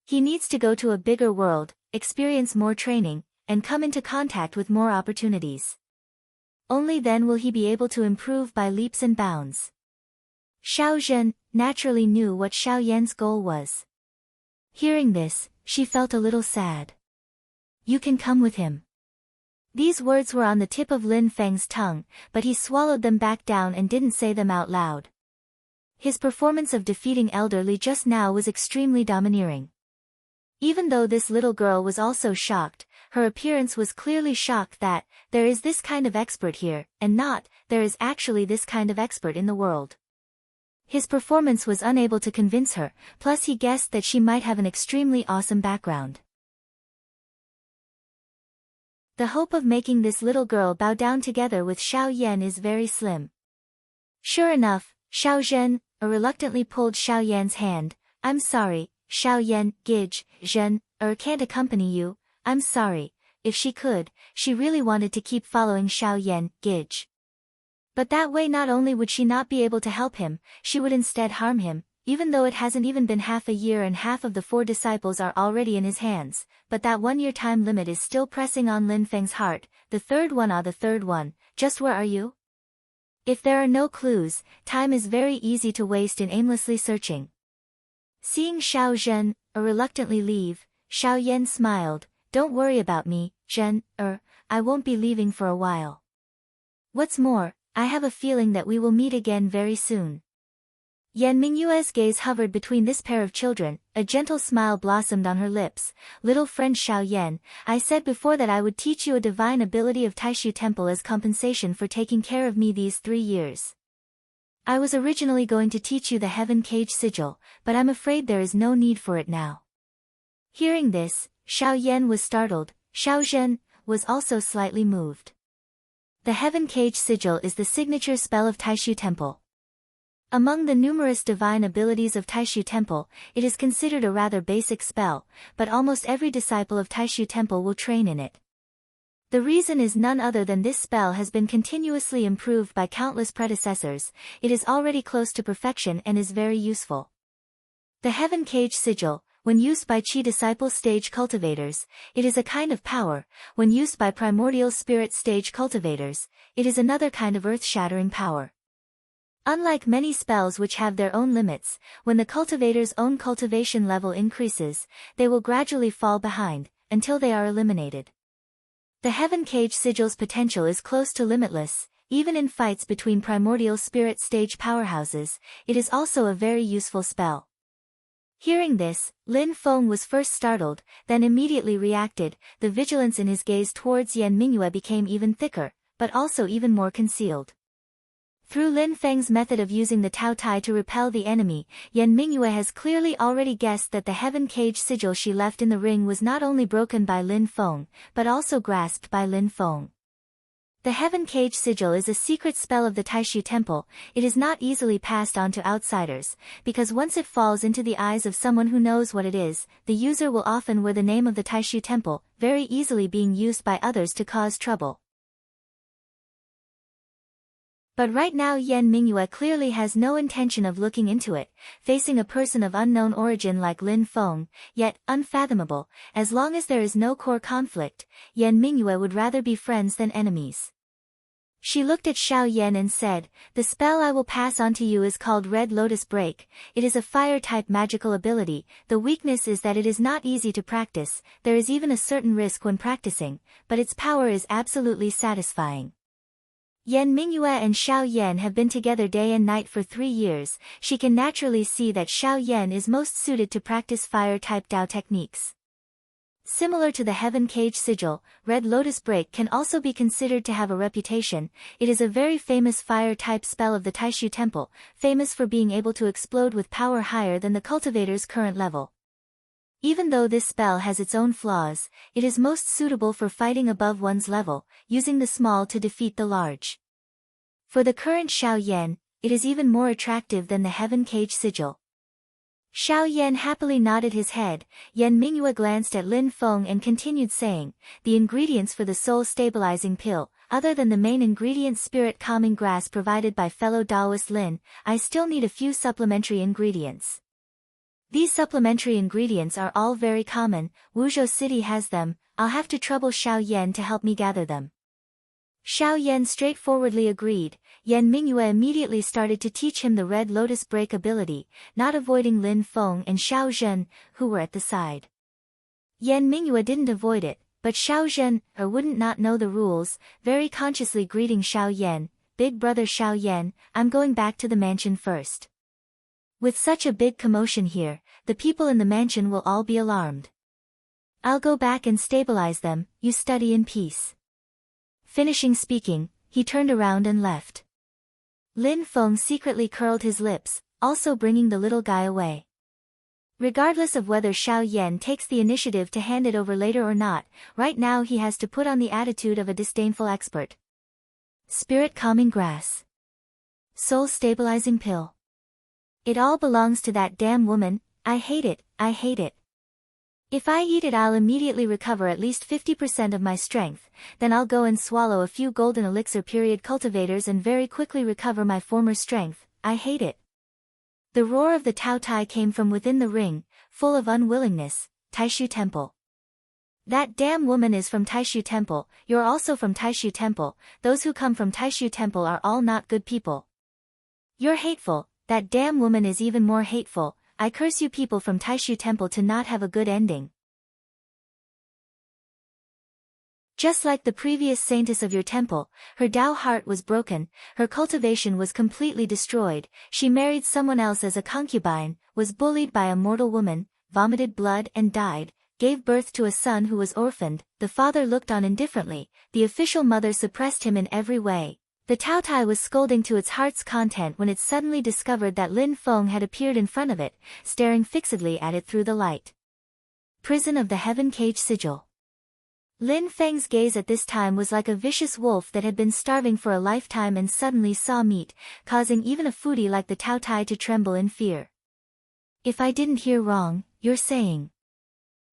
He needs to go to a bigger world, experience more training, and come into contact with more opportunities. Only then will he be able to improve by leaps and bounds. Xiao Zhen naturally knew what Xiao Yan's goal was. Hearing this, she felt a little sad. You can come with him. These words were on the tip of Lin Feng's tongue, but he swallowed them back down and didn't say them out loud. His performance of defeating Elder Li just now was extremely domineering. Even though this little girl was also shocked, her appearance was clearly shocked that, there is this kind of expert here, and not, there is actually this kind of expert in the world. His performance was unable to convince her, plus he guessed that she might have an extremely awesome background. The hope of making this little girl bow down together with Xiao Yan is very slim. Sure enough, Xiao Zhen, reluctantly pulled Xiao Yan's hand. I'm sorry, Xiao Yan, Gij, Zhen, can't accompany you, I'm sorry. If she could, she really wanted to keep following Xiao Yan, Gij. But that way not only would she not be able to help him, she would instead harm him, even though it hasn't even been half a year and half of the 4 disciples are already in his hands, but that 1-year time limit is still pressing on Lin Feng's heart. The third one, just where are you? If there are no clues, time is very easy to waste in aimlessly searching. Seeing Xiao Zhen, reluctantly leave, Xiao Yan smiled. Don't worry about me, Zhen, I won't be leaving for a while. What's more, I have a feeling that we will meet again very soon. Yan Mingyue's gaze hovered between this pair of children, a gentle smile blossomed on her lips. Little friend Xiao Yan, I said before that I would teach you a divine ability of Taishu Temple as compensation for taking care of me these 3 years. I was originally going to teach you the Heaven Cage Sigil, but I'm afraid there is no need for it now. Hearing this, Xiao Yan was startled. Xiao Zhen was also slightly moved. The Heaven Cage Sigil is the signature spell of Taishu Temple. Among the numerous divine abilities of Taishu Temple, it is considered a rather basic spell, but almost every disciple of Taishu Temple will train in it. The reason is none other than this spell has been continuously improved by countless predecessors. It is already close to perfection and is very useful. The Heaven Cage Sigil, when used by Qi disciple stage cultivators, it is a kind of power. When used by primordial spirit stage cultivators, it is another kind of earth-shattering power. Unlike many spells which have their own limits, when the cultivator's own cultivation level increases, they will gradually fall behind, until they are eliminated. The Heaven Cage Sigil's potential is close to limitless. Even in fights between primordial spirit stage powerhouses, it is also a very useful spell. Hearing this, Lin Feng was first startled, then immediately reacted. The vigilance in his gaze towards Yan Mingyue became even thicker, but also even more concealed. Through Lin Feng's method of using the Tao Tai to repel the enemy, Yan Mingyue has clearly already guessed that the Heaven Cage Sigil she left in the ring was not only broken by Lin Feng, but also grasped by Lin Feng. The Heaven Cage Sigil is a secret spell of the Taishu Temple. It is not easily passed on to outsiders, because once it falls into the eyes of someone who knows what it is, the user will often wear the name of the Taishu Temple, very easily being used by others to cause trouble. But right now Yan Mingyue clearly has no intention of looking into it, facing a person of unknown origin like Lin Feng, yet unfathomable. As long as there is no core conflict, Yan Mingyue would rather be friends than enemies. She looked at Xiao Yan and said, the spell I will pass on to you is called Red Lotus Break. It is a fire-type magical ability. The weakness is that it is not easy to practice. There is even a certain risk when practicing, but its power is absolutely satisfying. Yan Mingyue and Xiao Yan have been together day and night for 3 years. She can naturally see that Xiao Yan is most suited to practice fire-type Dao techniques. Similar to the Heaven Cage Sigil, Red Lotus Break can also be considered to have a reputation. It is a very famous fire-type spell of the Taishu Temple, famous for being able to explode with power higher than the cultivator's current level. Even though this spell has its own flaws, it is most suitable for fighting above one's level, using the small to defeat the large. For the current Xiao Yan, it is even more attractive than the Heaven Cage Sigil. Xiao Yan happily nodded his head. Yan Mingyue glanced at Lin Feng and continued saying, the ingredients for the soul-stabilizing pill, other than the main ingredient spirit calming grass provided by fellow Taoist Lin, I still need a few supplementary ingredients. These supplementary ingredients are all very common. Wuzhou City has them. I'll have to trouble Xiao Yan to help me gather them. Xiao Yan straightforwardly agreed. Yan Mingyue immediately started to teach him the Red Lotus Break ability, not avoiding Lin Feng and Xiao Zhen, who were at the side. Yan Mingyue didn't avoid it, but Xiao Zhen wouldn't not know the rules, very consciously greeting Xiao Yan, "Big brother Xiao Yan, I'm going back to the mansion first." With such a big commotion here, the people in the mansion will all be alarmed. "I'll go back and stabilize them, you study in peace." Finishing speaking, he turned around and left. Lin Feng secretly curled his lips, also bringing the little guy away. Regardless of whether Xiao Yan takes the initiative to hand it over later or not, right now he has to put on the attitude of a disdainful expert. Spirit calming grass. Soul stabilizing pill. It all belongs to that damn woman, I hate it, I hate it. If I eat it I'll immediately recover at least 50% of my strength, then I'll go and swallow a few golden elixir period cultivators and very quickly recover my former strength, I hate it. The roar of the Tao Tai came from within the ring, full of unwillingness. Taishu Temple. That damn woman is from Taishu Temple, you're also from Taishu Temple, those who come from Taishu Temple are all not good people. You're hateful. That damn woman is even more hateful, I curse you people from Taishu Temple to not have a good ending. Just like the previous saintess of your temple, her Tao heart was broken, her cultivation was completely destroyed, she married someone else as a concubine, was bullied by a mortal woman, vomited blood and died, gave birth to a son who was orphaned, the father looked on indifferently, the official mother suppressed him in every way. The Tao Tai was scolding to its heart's content when it suddenly discovered that Lin Feng had appeared in front of it, staring fixedly at it through the light. Prison of the Heaven Cage Sigil. Lin Feng's gaze at this time was like a vicious wolf that had been starving for a lifetime and suddenly saw meat, causing even a foodie like the Tao Tai to tremble in fear. If I didn't hear wrong, you're saying.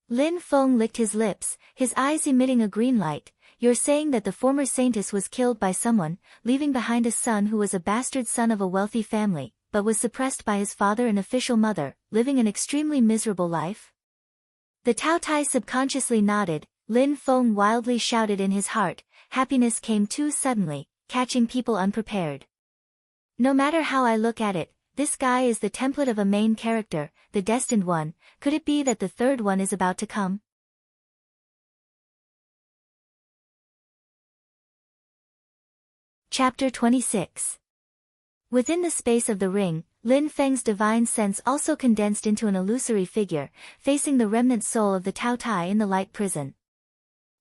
Lin Feng licked his lips, his eyes emitting a green light. You're saying that the former saintess was killed by someone, leaving behind a son who was a bastard son of a wealthy family, but was suppressed by his father and official mother, living an extremely miserable life? The Tao Tai subconsciously nodded. Lin Feng wildly shouted in his heart, happiness came too suddenly, catching people unprepared. No matter how I look at it, this guy is the template of a main character, the destined one. Could it be that the third one is about to come? Chapter 26. Within the space of the ring, Lin Feng's divine sense also condensed into an illusory figure, facing the remnant soul of the Tao Tai in the light prison.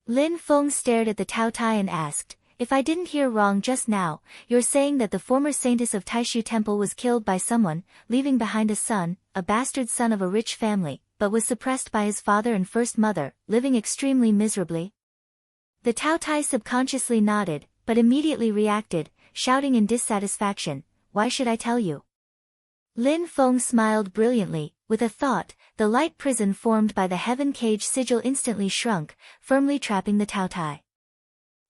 Lin Feng stared at the Tao Tai and asked, if I didn't hear wrong just now, you're saying that the former saintess of Taishu Temple was killed by someone, leaving behind a son, a bastard son of a rich family, but was suppressed by his father and first mother, living extremely miserably? The Tao Tai subconsciously nodded, but immediately reacted, shouting in dissatisfaction, why should I tell you? Lin Feng smiled brilliantly, with a thought, the light prison formed by the heaven cage sigil instantly shrunk, firmly trapping the Tao Tai.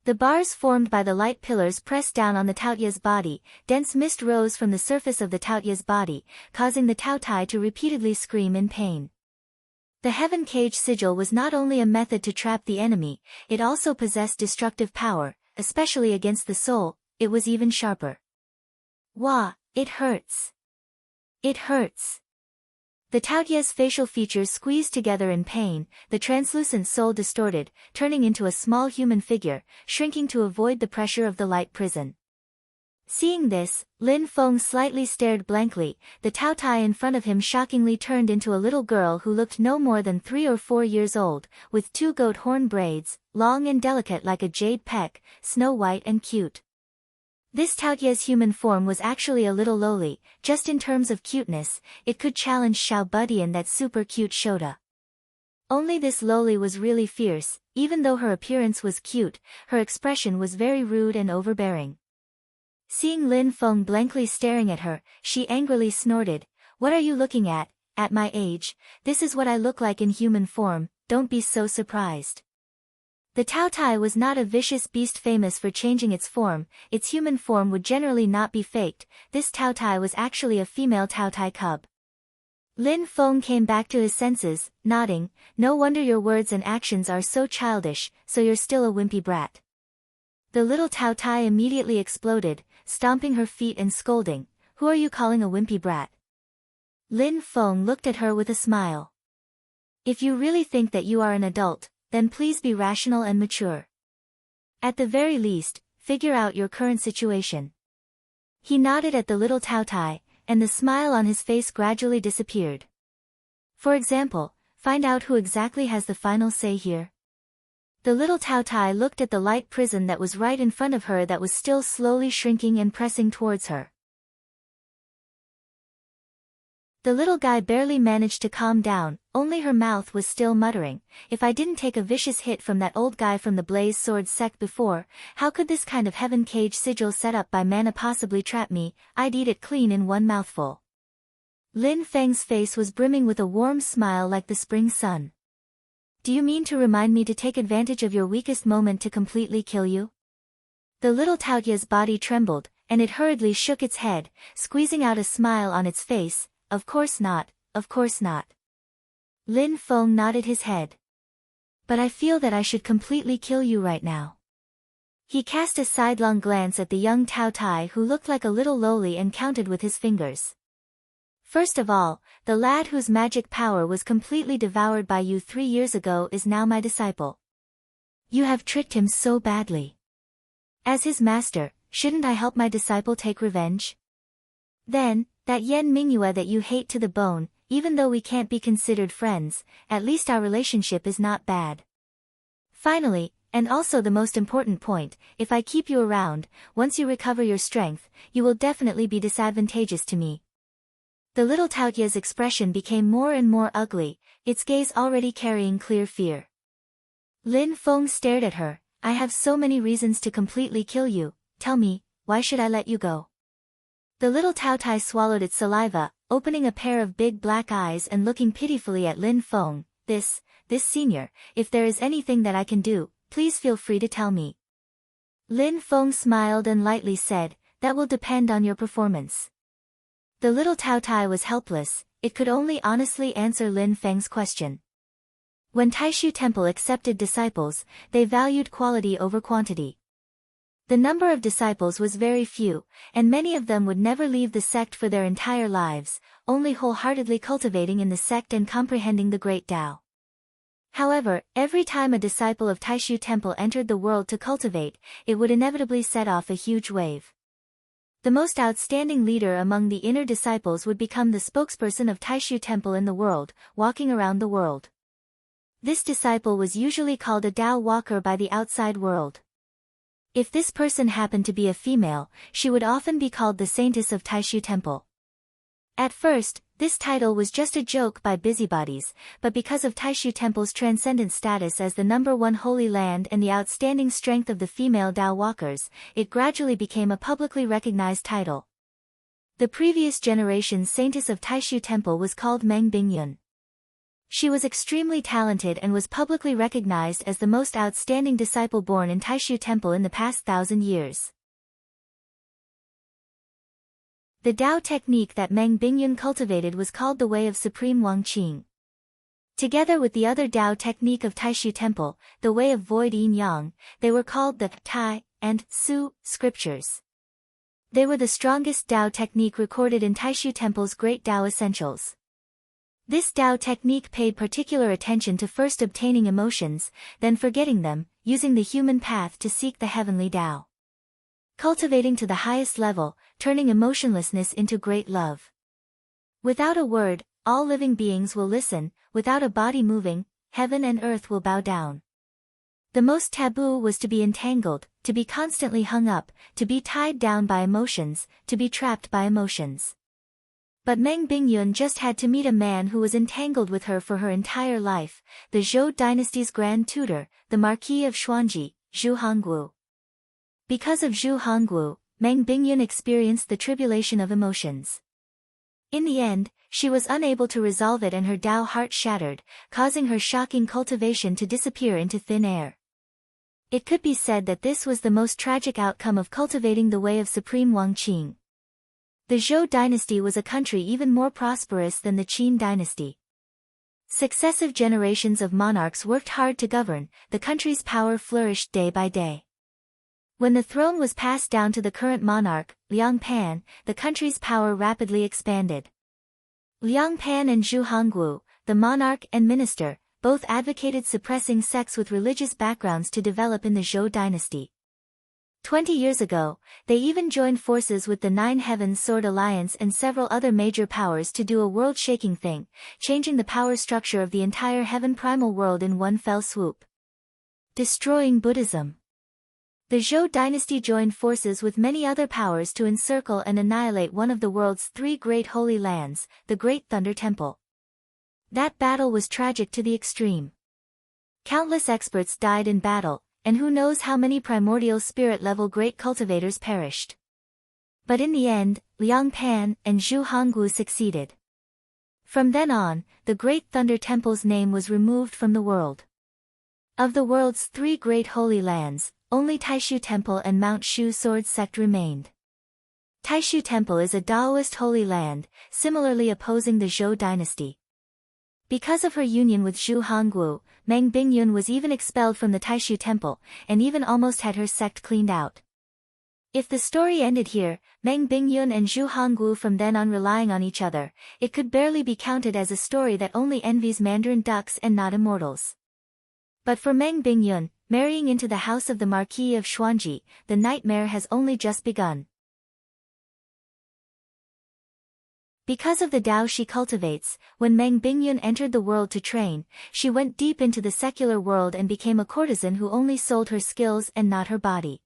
The bars formed by the light pillars pressed down on the Tao Tai's body, dense mist rose from the surface of the Tao Tai's body, causing the Tao Tai to repeatedly scream in pain. The heaven cage sigil was not only a method to trap the enemy, it also possessed destructive power. Especially against the soul, it was even sharper. Wah, it hurts. It hurts. The Tao Tai's facial features squeezed together in pain, the translucent soul distorted, turning into a small human figure, shrinking to avoid the pressure of the light prison. Seeing this, Lin Feng slightly stared blankly, the Tao Tai in front of him shockingly turned into a little girl who looked no more than 3 or 4 years old, with 2 goat horn braids, long and delicate like a jade peck, snow white and cute. This Tao Tai's human form was actually a little lowly, just in terms of cuteness, it could challenge Xiao Budian that super cute Shota. Only this lowly was really fierce, even though her appearance was cute, her expression was very rude and overbearing. Seeing Lin Feng blankly staring at her, she angrily snorted, what are you looking at my age, this is what I look like in human form, don't be so surprised. The Tao Tai was not a vicious beast famous for changing its form, its human form would generally not be faked, this Tao Tai was actually a female Tao Tai cub. Lin Feng came back to his senses, nodding, no wonder your words and actions are so childish, so you're still a wimpy brat. The little Tao Tai immediately exploded, stomping her feet and scolding, who are you calling a wimpy brat? Lin Feng looked at her with a smile. If you really think that you are an adult, then please be rational and mature. At the very least, figure out your current situation. He nodded at the little Taotai, and the smile on his face gradually disappeared. For example, find out who exactly has the final say here. The little Taotai looked at the light prison that was right in front of her that was still slowly shrinking and pressing towards her. The little guy barely managed to calm down, only her mouth was still muttering, "If I didn't take a vicious hit from that old guy from the Blaze Sword sect before, how could this kind of heaven cage sigil set up by mana possibly trap me? I'd eat it clean in one mouthful." Lin Feng's face was brimming with a warm smile like the spring sun. "Do you mean to remind me to take advantage of your weakest moment to completely kill you?" The little Taotia's body trembled, and it hurriedly shook its head, squeezing out a smile on its face. "Of course not, of course not." Lin Feng nodded his head. "But I feel that I should completely kill you right now." He cast a sidelong glance at the young Taotai who looked like a little lowly and counted with his fingers. "First of all, the lad whose magic power was completely devoured by you 3 years ago is now my disciple. You have tricked him so badly. As his master, shouldn't I help my disciple take revenge? Then, that Yan Mingyue that you hate to the bone, even though we can't be considered friends, at least our relationship is not bad. Finally, and also the most important point, if I keep you around, once you recover your strength, you will definitely be disadvantageous to me." The little Taotia's expression became more and more ugly, its gaze already carrying clear fear. Lin Feng stared at her. "I have so many reasons to completely kill you, tell me, why should I let you go?" The little Taotai swallowed its saliva, opening a pair of big black eyes and looking pitifully at Lin Feng. This senior, if there is anything that I can do, please feel free to tell me." Lin Feng smiled and lightly said, "That will depend on your performance." The little Taotai was helpless, it could only honestly answer Lin Feng's question. When Taishu Temple accepted disciples, they valued quality over quantity. The number of disciples was very few, and many of them would never leave the sect for their entire lives, only wholeheartedly cultivating in the sect and comprehending the Great Tao. However, every time a disciple of Taishu Temple entered the world to cultivate, it would inevitably set off a huge wave. The most outstanding leader among the inner disciples would become the spokesperson of Taishu Temple in the world, walking around the world. This disciple was usually called a Tao walker by the outside world. If this person happened to be a female, she would often be called the Saintess of Taishu Temple. At first, this title was just a joke by busybodies, but because of Taishu Temple's transcendent status as the #1 holy land and the outstanding strength of the female Tao walkers, it gradually became a publicly recognized title. The previous generation's Saintess of Taishu Temple was called Meng Bingyun. She was extremely talented and was publicly recognized as the most outstanding disciple born in Taishu Temple in the past 1,000 years. The Tao technique that Meng Bingyun cultivated was called the Way of Supreme Wangqing. Together with the other Tao technique of Taishu Temple, the Way of Void Yin Yang, they were called the Tai and Su scriptures. They were the strongest Tao technique recorded in Taishu Temple's Great Tao Essentials. This Tao technique paid particular attention to first obtaining emotions, then forgetting them, using the human path to seek the heavenly Tao. Cultivating to the highest level, turning emotionlessness into great love. Without a word, all living beings will listen, without a body moving, heaven and earth will bow down. The most taboo was to be entangled, to be constantly hung up, to be tied down by emotions, to be trapped by emotions. But Meng Bingyun just had to meet a man who was entangled with her for her entire life, the Zhou dynasty's grand tutor, the Marquis of Xuanji, Zhu Hongwu. Because of Zhu Hongwu, Meng Bingyun experienced the tribulation of emotions. In the end, she was unable to resolve it and her Tao heart shattered, causing her shocking cultivation to disappear into thin air. It could be said that this was the most tragic outcome of cultivating the Way of Supreme Wangqing. The Zhou dynasty was a country even more prosperous than the Qin dynasty. Successive generations of monarchs worked hard to govern, the country's power flourished day by day. When the throne was passed down to the current monarch, Liang Pan, the country's power rapidly expanded. Liang Pan and Zhu Hongwu, the monarch and minister, both advocated suppressing sects with religious backgrounds to develop in the Zhou dynasty. 20 years ago, they even joined forces with the Nine Heavens Sword Alliance and several other major powers to do a world-shaking thing, changing the power structure of the entire heaven primal world in one fell swoop. Destroying Buddhism. The Zhou dynasty joined forces with many other powers to encircle and annihilate one of the world's three great holy lands, the Great Thunder Temple. That battle was tragic to the extreme. Countless experts died in battle, and who knows how many primordial spirit-level great cultivators perished. But in the end, Liang Pan and Zhu Hongwu succeeded. From then on, the Great Thunder Temple's name was removed from the world. Of the world's three great holy lands, only Taishu Temple and Mount Shu Sword Sect remained. Taishu Temple is a Daoist holy land, similarly opposing the Zhou dynasty. Because of her union with Zhu Hongwu, Meng Bingyun was even expelled from the Taishu Temple, and even almost had her sect cleaned out. If the story ended here, Meng Bingyun and Zhu Hongwu from then on relying on each other, it could barely be counted as a story that only envies Mandarin ducks and not immortals. But for Meng Bingyun, marrying into the house of the Marquis of Xuanji, the nightmare has only just begun. Because of the Tao she cultivates, when Meng Bingyun entered the world to train, she went deep into the secular world and became a courtesan who only sold her skills and not her body.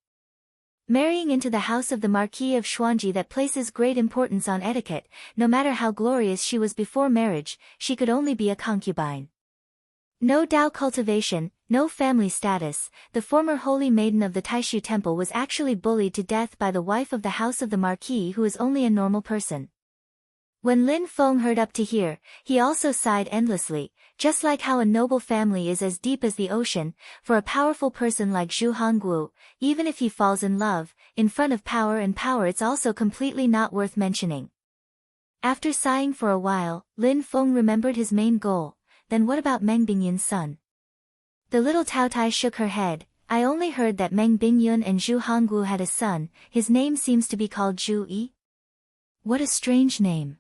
Marrying into the house of the Marquis of Xuanji that places great importance on etiquette, no matter how glorious she was before marriage, she could only be a concubine. No Tao cultivation, no family status, the former holy maiden of the Taishu Temple was actually bullied to death by the wife of the house of the Marquis who is only a normal person. When Lin Feng heard up to here, he also sighed endlessly, just like how a noble family is as deep as the ocean, for a powerful person like Zhu Hongwu, even if he falls in love, in front of power and power it's also completely not worth mentioning. After sighing for a while, Lin Feng remembered his main goal. Then what about Meng Bingyun's son? The little Taotai shook her head. I only heard that Meng Bingyun and Zhu Hongwu had a son, his name seems to be called Zhu Yi. What a strange name.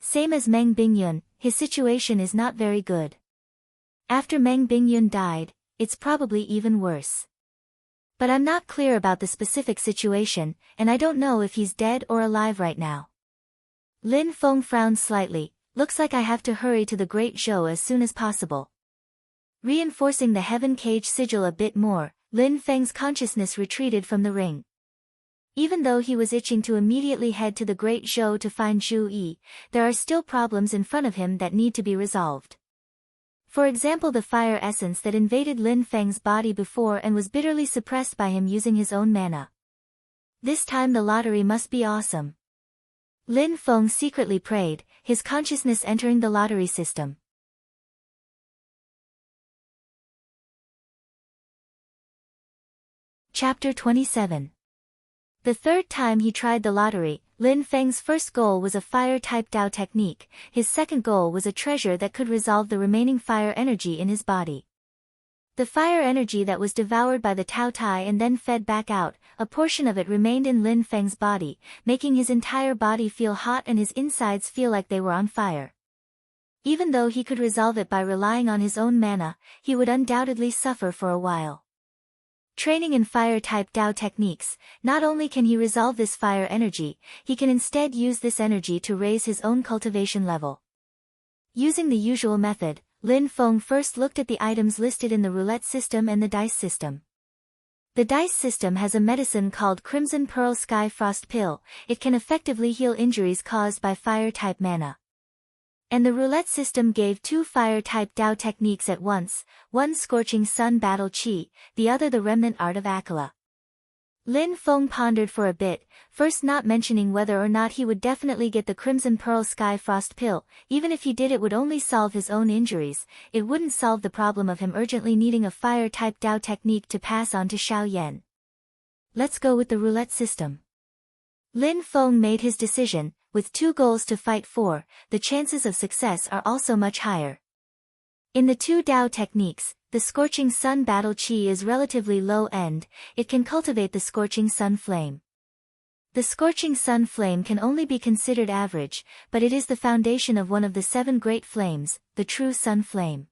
Same as Meng Bingyun, his situation is not very good. After Meng Bingyun died, it's probably even worse. But I'm not clear about the specific situation, and I don't know if he's dead or alive right now. Lin Feng frowned slightly. Looks like I have to hurry to the Great Zhou as soon as possible. Reinforcing the heaven cage sigil a bit more, Lin Feng's consciousness retreated from the ring. Even though he was itching to immediately head to the Great Zhou to find Zhu Yi, there are still problems in front of him that need to be resolved. For example, the fire essence that invaded Lin Feng's body before and was bitterly suppressed by him using his own mana. This time the lottery must be awesome. Lin Feng secretly prayed, his consciousness entering the lottery system. Chapter 27. The third time he tried the lottery, Lin Feng's first goal was a fire-type Tao technique, his second goal was a treasure that could resolve the remaining fire energy in his body. The fire energy that was devoured by the Tao Tai and then fed back out, a portion of it remained in Lin Feng's body, making his entire body feel hot and his insides feel like they were on fire. Even though he could resolve it by relying on his own mana, he would undoubtedly suffer for a while. Training in fire-type Tao techniques, not only can he resolve this fire energy, he can instead use this energy to raise his own cultivation level. Using the usual method, Lin Feng first looked at the items listed in the roulette system and the dice system. The dice system has a medicine called Crimson Pearl Sky Frost Pill, it can effectively heal injuries caused by fire-type mana. And the roulette system gave two fire-type Tao techniques at once, one Scorching Sun Battle Chi, the other the Remnant Art of Akala. Lin Feng pondered for a bit, first not mentioning whether or not he would definitely get the Crimson Pearl Sky Frost Pill. Even if he did, it would only solve his own injuries, it wouldn't solve the problem of him urgently needing a fire-type Tao technique to pass on to Xiao Yan. Let's go with the roulette system. Lin Feng made his decision, with two goals to fight for, the chances of success are also much higher. In the two Tao techniques, the Scorching Sun Battle Chi is relatively low-end, it can cultivate the Scorching Sun Flame. The Scorching Sun Flame can only be considered average, but it is the foundation of one of the 7 great flames, the true Sun Flame.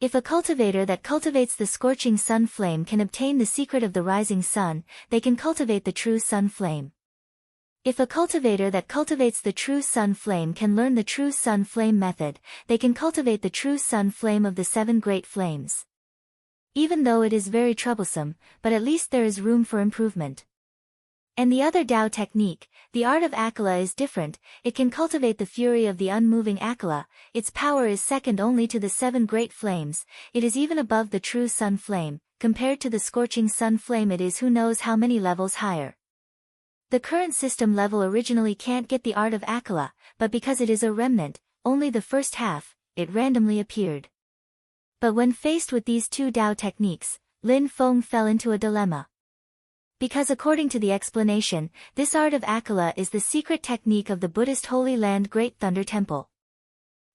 If a cultivator that cultivates the scorching sun flame can obtain the secret of the rising sun, they can cultivate the true sun flame. If a cultivator that cultivates the true sun flame can learn the true sun flame method, they can cultivate the true sun flame of the 7 great flames. Even though it is very troublesome, but at least there is room for improvement. And the other Tao technique, the art of Akala, is different. It can cultivate the fury of the unmoving Akala. Its power is second only to the 7 great flames. It is even above the true sun flame. Compared to the scorching sun flame, it is who knows how many levels higher. The current system level originally can't get the art of Akala, but because it is a remnant, only the first half, it randomly appeared. But when faced with these 2 Tao techniques, Lin Feng fell into a dilemma. Because according to the explanation, this art of Akala is the secret technique of the Buddhist Holy Land Great Thunder Temple.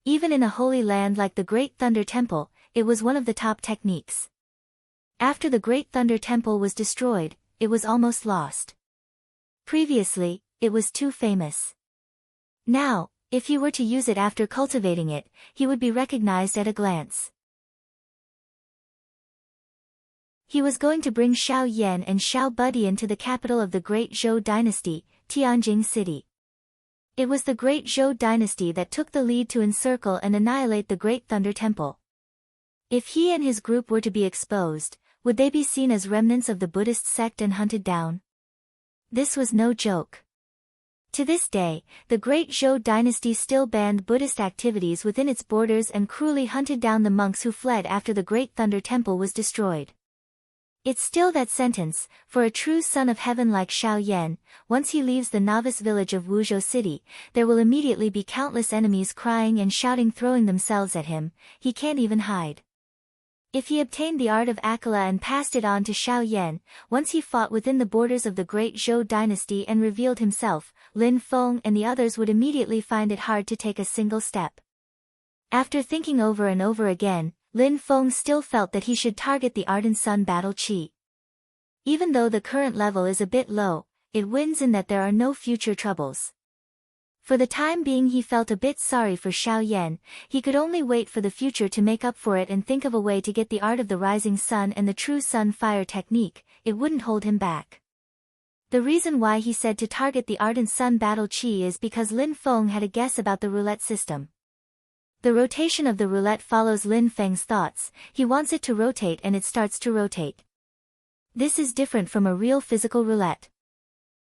Even in a holy land like the Great Thunder Temple, it was one of the top techniques. After the Great Thunder Temple was destroyed, it was almost lost. Previously, it was too famous. Now, if he were to use it after cultivating it, he would be recognized at a glance. He was going to bring Xiao Yan and Xiao Budian to the capital of the Great Zhou dynasty, Tianjing City. It was the Great Zhou dynasty that took the lead to encircle and annihilate the Great Thunder Temple. If he and his group were to be exposed, would they be seen as remnants of the Buddhist sect and hunted down? This was no joke. To this day, the Great Zhou dynasty still banned Buddhist activities within its borders and cruelly hunted down the monks who fled after the Great Thunder Temple was destroyed. It's still that sentence, for a true son of heaven like Xiao Yan, once he leaves the novice village of Wuzhou City, there will immediately be countless enemies crying and shouting, throwing themselves at him. He can't even hide. If he obtained the art of Akala and passed it on to Xiao Yan, once he fought within the borders of the Great Zhou dynasty and revealed himself, Lin Feng and the others would immediately find it hard to take a single step. After thinking over and over again, Lin Feng still felt that he should target the ardent sun battle chi. Even though the current level is a bit low, it wins in that there are no future troubles. For the time being he felt a bit sorry for Xiao Yan. He could only wait for the future to make up for it and think of a way to get the art of the rising sun and the true sun fire technique. It wouldn't hold him back. The reason why he said to target the ardent sun battle chi is because Lin Feng had a guess about the roulette system. The rotation of the roulette follows Lin Feng's thoughts. He wants it to rotate and it starts to rotate. This is different from a real physical roulette.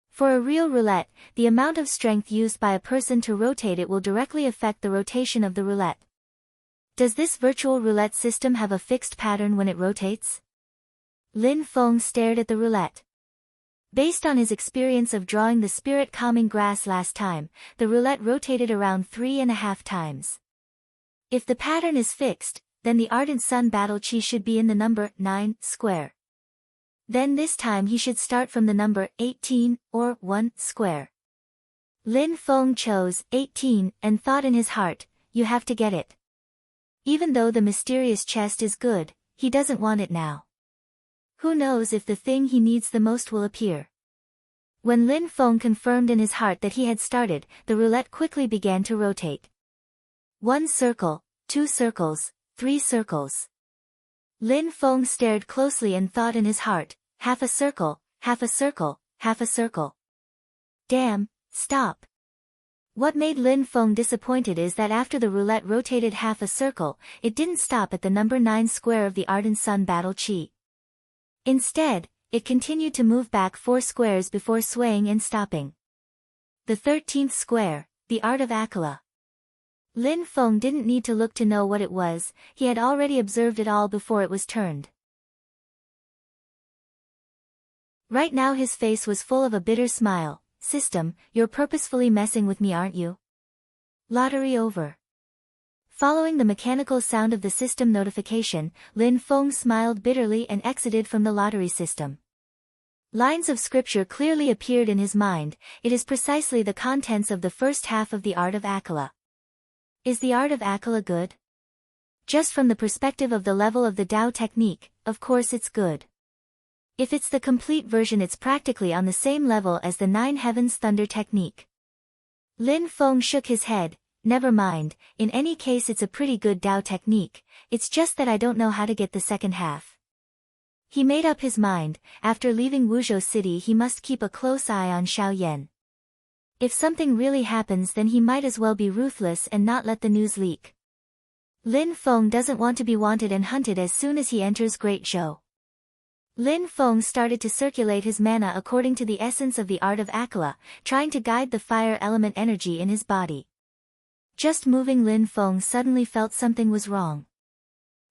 For a real roulette, the amount of strength used by a person to rotate it will directly affect the rotation of the roulette. Does this virtual roulette system have a fixed pattern when it rotates? Lin Feng stared at the roulette. Based on his experience of drawing the spirit calming grass last time, the roulette rotated around 3.5 times. If the pattern is fixed, then the ardent sun battle chi should be in the number 9 square. Then this time he should start from the number 18 or 1 square. Lin Feng chose 18 and thought in his heart, you have to get it. Even though the mysterious chest is good, he doesn't want it now. Who knows if the thing he needs the most will appear. When Lin Feng confirmed in his heart that he had started, the roulette quickly began to rotate. 1 circle, 2 circles, 3 circles. Lin Feng stared closely and thought in his heart, half a circle, half a circle, half a circle. Damn, stop. What made Lin Feng disappointed is that after the roulette rotated half a circle, it didn't stop at the number 9 square of the ardent sun battle chi. Instead, it continued to move back 4 squares before swaying and stopping. The 13th square, the art of Akala. Lin Feng didn't need to look to know what it was, he had already observed it all before it was turned. Right now his face was full of a bitter smile. System, you're purposefully messing with me, aren't you? Lottery over. Following the mechanical sound of the system notification, Lin Feng smiled bitterly and exited from the lottery system. Lines of scripture clearly appeared in his mind. It is precisely the contents of the first half of the art of Akala. Is the art of Akala good? Just from the perspective of the level of the Tao technique, of course it's good. If it's the complete version, it's practically on the same level as the 9 Heavens Thunder technique. Lin Feng shook his head. Never mind, in any case it's a pretty good Dao technique, it's just that I don't know how to get the second half. He made up his mind, after leaving Wuzhou City he must keep a close eye on Xiao Yan. If something really happens then he might as well be ruthless and not let the news leak. Lin Feng doesn't want to be wanted and hunted as soon as he enters Great Zhou. Lin Feng started to circulate his mana according to the essence of the art of Akala, trying to guide the fire element energy in his body. Just moving, Lin Feng suddenly felt something was wrong.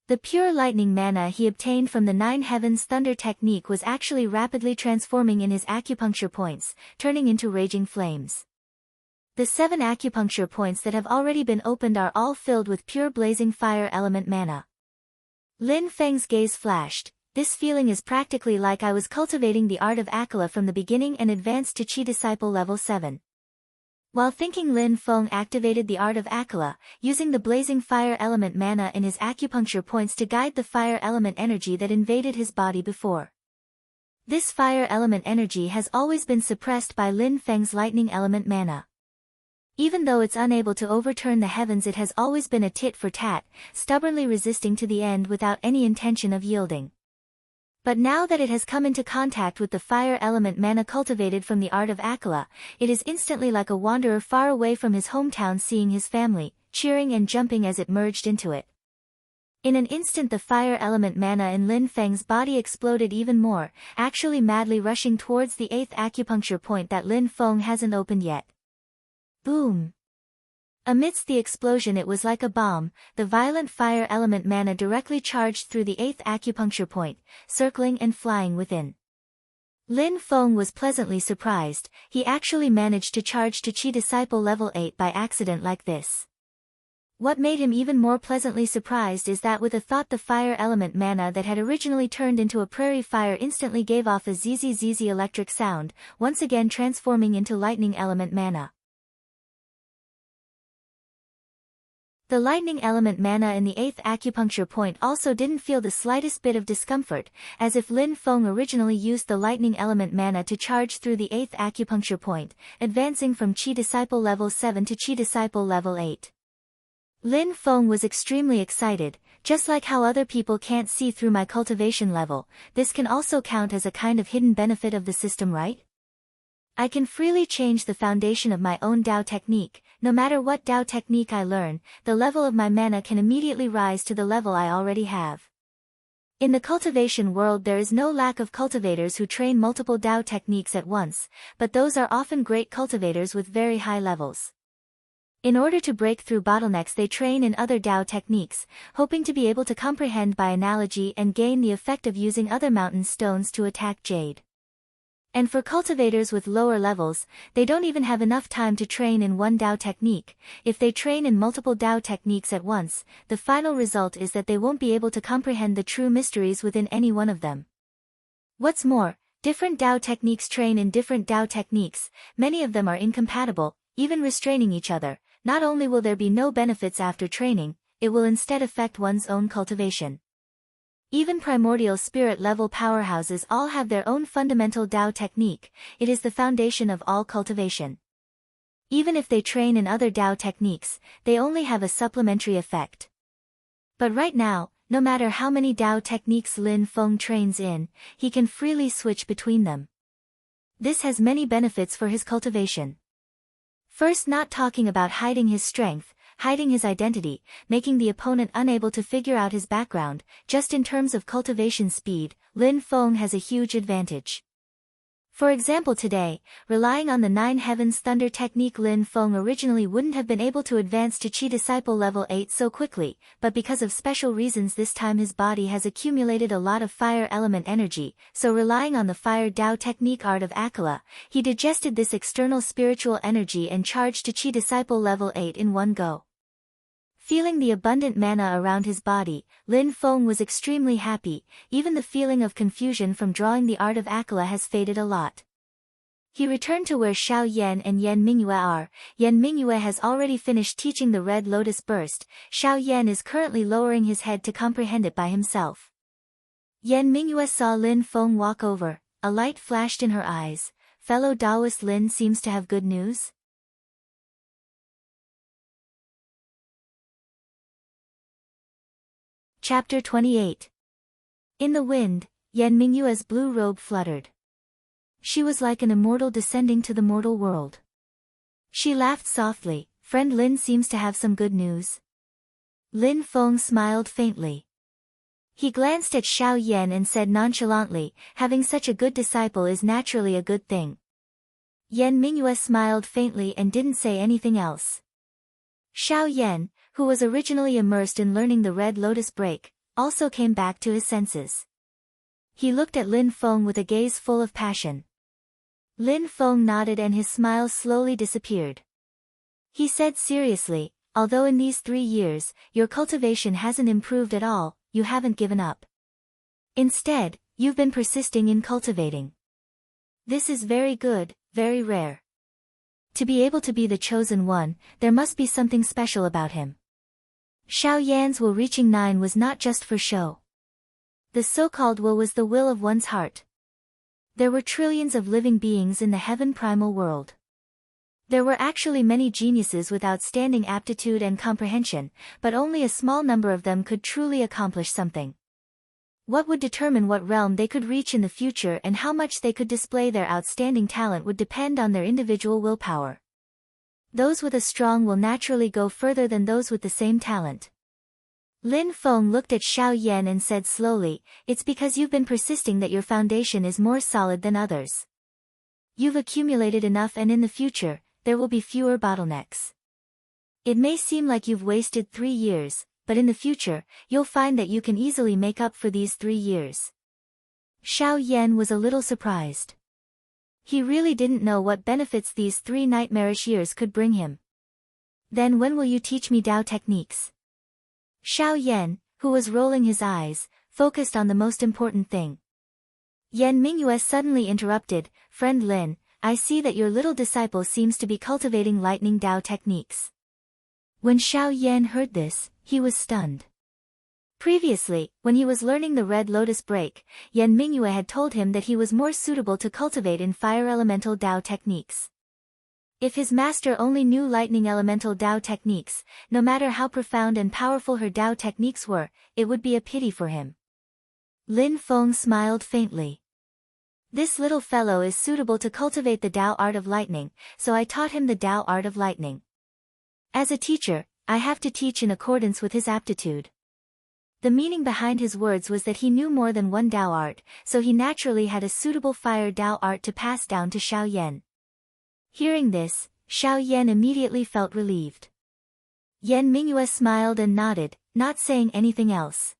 The pure lightning mana he obtained from the Nine Heavens Thunder technique was actually rapidly transforming in his acupuncture points, turning into raging flames. The 7 acupuncture points that have already been opened are all filled with pure blazing fire element mana. Lin Feng's gaze flashed. This feeling is practically like I was cultivating the art of Akala from the beginning and advanced to Qi Disciple level 7. While thinking, Lin Feng activated the art of Akala, using the blazing fire element mana in his acupuncture points to guide the fire element energy that invaded his body before. This fire element energy has always been suppressed by Lin Feng's lightning element mana. Even though it's unable to overturn the heavens, it has always been a tit for tat, stubbornly resisting to the end without any intention of yielding. But now that it has come into contact with the fire element mana cultivated from the art of Akala, it is instantly like a wanderer far away from his hometown seeing his family, cheering and jumping as it merged into it. In an instant the fire element mana in Lin Feng's body exploded even more, actually madly rushing towards the 8th acupuncture point that Lin Feng hasn't opened yet. Boom! Amidst the explosion it was like a bomb, the violent fire element mana directly charged through the 8th acupuncture point, circling and flying within. Lin Feng was pleasantly surprised, he actually managed to charge to Qi Disciple level 8 by accident like this. What made him even more pleasantly surprised is that with a thought the fire element mana that had originally turned into a prairie fire instantly gave off a zzz electric sound, once again transforming into lightning element mana. The lightning element mana in the 8th acupuncture point also didn't feel the slightest bit of discomfort, as if Lin Feng originally used the lightning element mana to charge through the 8th acupuncture point, advancing from Qi Disciple level 7 to Qi Disciple level 8. Lin Feng was extremely excited. Just like how other people can't see through my cultivation level, this can also count as a kind of hidden benefit of the system, right? I can freely change the foundation of my own Dao technique. No matter what Dao technique I learn, the level of my mana can immediately rise to the level I already have. In the cultivation world there is no lack of cultivators who train multiple Dao techniques at once, but those are often great cultivators with very high levels. In order to break through bottlenecks they train in other Dao techniques, hoping to be able to comprehend by analogy and gain the effect of using other mountain stones to attack jade. And for cultivators with lower levels, they don't even have enough time to train in one Dao technique. If they train in multiple Dao techniques at once, the final result is that they won't be able to comprehend the true mysteries within any one of them. What's more, different Dao techniques train in different Dao techniques, many of them are incompatible, even restraining each other. Not only will there be no benefits after training, it will instead affect one's own cultivation. Even primordial spirit level powerhouses all have their own fundamental Dao technique, it is the foundation of all cultivation. Even if they train in other Dao techniques, they only have a supplementary effect. But right now, no matter how many Dao techniques Lin Feng trains in, he can freely switch between them. This has many benefits for his cultivation. First, not talking about hiding his strength, hiding his identity, making the opponent unable to figure out his background, just in terms of cultivation speed, Lin Feng has a huge advantage. For example, today, relying on the Nine Heavens Thunder technique, Lin Feng originally wouldn't have been able to advance to Qi Disciple level 8 so quickly, but because of special reasons this time his body has accumulated a lot of fire element energy, so relying on the fire Dao technique art of Akala, he digested this external spiritual energy and charged to Qi Disciple level 8 in one go. Feeling the abundant mana around his body, Lin Feng was extremely happy, even the feeling of confusion from drawing the art of Akala has faded a lot. He returned to where Xiao Yan and Yan Mingyue are. Yan Mingyue has already finished teaching the Red Lotus Burst, Xiao Yan is currently lowering his head to comprehend it by himself. Yan Mingyue saw Lin Feng walk over, a light flashed in her eyes. Fellow Taoist Lin seems to have good news? Chapter 28. In the wind, Yan Mingyue's blue robe fluttered. She was like an immortal descending to the mortal world. She laughed softly. Friend Lin seems to have some good news. Lin Feng smiled faintly. He glanced at Xiao Yan and said nonchalantly, having such a good disciple is naturally a good thing. Yan Mingyue smiled faintly and didn't say anything else. Xiao Yan, who was originally immersed in learning the Red Lotus break, also came back to his senses. He looked at Lin Feng with a gaze full of passion. Lin Feng nodded and his smile slowly disappeared. He said seriously, although in these 3 years, your cultivation hasn't improved at all, you haven't given up. Instead, you've been persisting in cultivating. This is very good, very rare. To be able to be the chosen one, there must be something special about him. Xiao Yan's will reaching 9 was not just for show. The so-called will was the will of one's heart. There were trillions of living beings in the heaven primal world. There were actually many geniuses with outstanding aptitude and comprehension, but only a small number of them could truly accomplish something. What would determine what realm they could reach in the future and how much they could display their outstanding talent would depend on their individual willpower. Those with a strong will naturally go further than those with the same talent. Lin Feng looked at Xiao Yan and said slowly, it's because you've been persisting that your foundation is more solid than others. You've accumulated enough and in the future, there will be fewer bottlenecks. It may seem like you've wasted 3 years, but in the future, you'll find that you can easily make up for these 3 years. Xiao Yan was a little surprised. He really didn't know what benefits these 3 nightmarish years could bring him. Then when will you teach me Dao techniques? Xiao Yan, who was rolling his eyes, focused on the most important thing. Yan Mingyue suddenly interrupted, Friend Lin, I see that your little disciple seems to be cultivating lightning Dao techniques. When Xiao Yan heard this, he was stunned. Previously, when he was learning the Red Lotus break, Yan Mingyue had told him that he was more suitable to cultivate in fire elemental Dao techniques. If his master only knew lightning elemental Dao techniques, no matter how profound and powerful her Dao techniques were, it would be a pity for him. Lin Feng smiled faintly. This little fellow is suitable to cultivate the Dao art of lightning, so I taught him the Dao art of lightning. As a teacher, I have to teach in accordance with his aptitude. The meaning behind his words was that he knew more than one Dao art, so he naturally had a suitable fire Dao art to pass down to Xiao Yan. Hearing this, Xiao Yan immediately felt relieved. Yan Mingyue smiled and nodded, not saying anything else.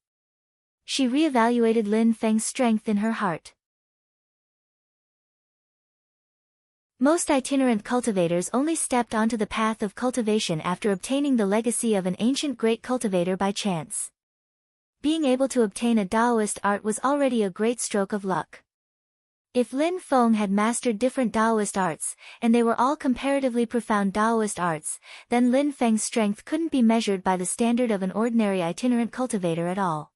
She reevaluated Lin Feng's strength in her heart. Most itinerant cultivators only stepped onto the path of cultivation after obtaining the legacy of an ancient great cultivator by chance. Being able to obtain a Daoist art was already a great stroke of luck. If Lin Feng had mastered different Daoist arts, and they were all comparatively profound Daoist arts, then Lin Feng's strength couldn't be measured by the standard of an ordinary itinerant cultivator at all.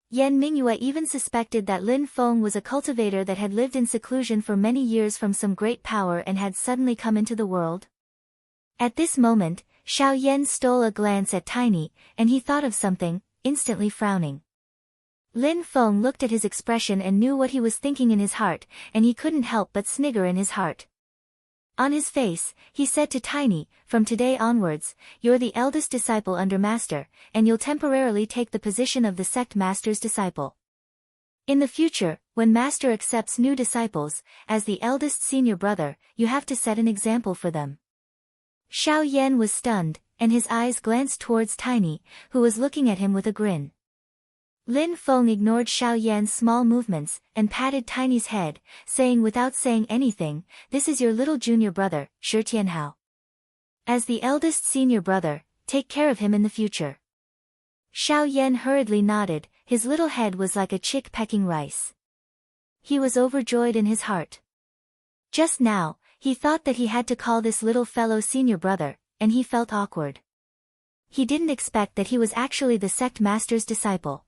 Yan Mingyue even suspected that Lin Feng was a cultivator that had lived in seclusion for many years from some great power and had suddenly come into the world. At this moment, Xiao Yan stole a glance at Tiny, and he thought of something, instantly frowning. Lin Feng looked at his expression and knew what he was thinking in his heart, and he couldn't help but snigger in his heart. On his face, he said to Tiny, from today onwards, you're the eldest disciple under Master, and you'll temporarily take the position of the sect Master's disciple. In the future, when Master accepts new disciples, as the eldest senior brother, you have to set an example for them. Xiao Yan was stunned, and his eyes glanced towards Tiny, who was looking at him with a grin. Lin Feng ignored Xiao Yan's small movements, and patted Tiny's head, saying without saying anything, this is your little junior brother, Shi Tianhao. As the eldest senior brother, take care of him in the future. Xiao Yan hurriedly nodded, his little head was like a chick pecking rice. He was overjoyed in his heart. Just now, he thought that he had to call this little fellow senior brother, and he felt awkward. He didn't expect that he was actually the sect master's disciple.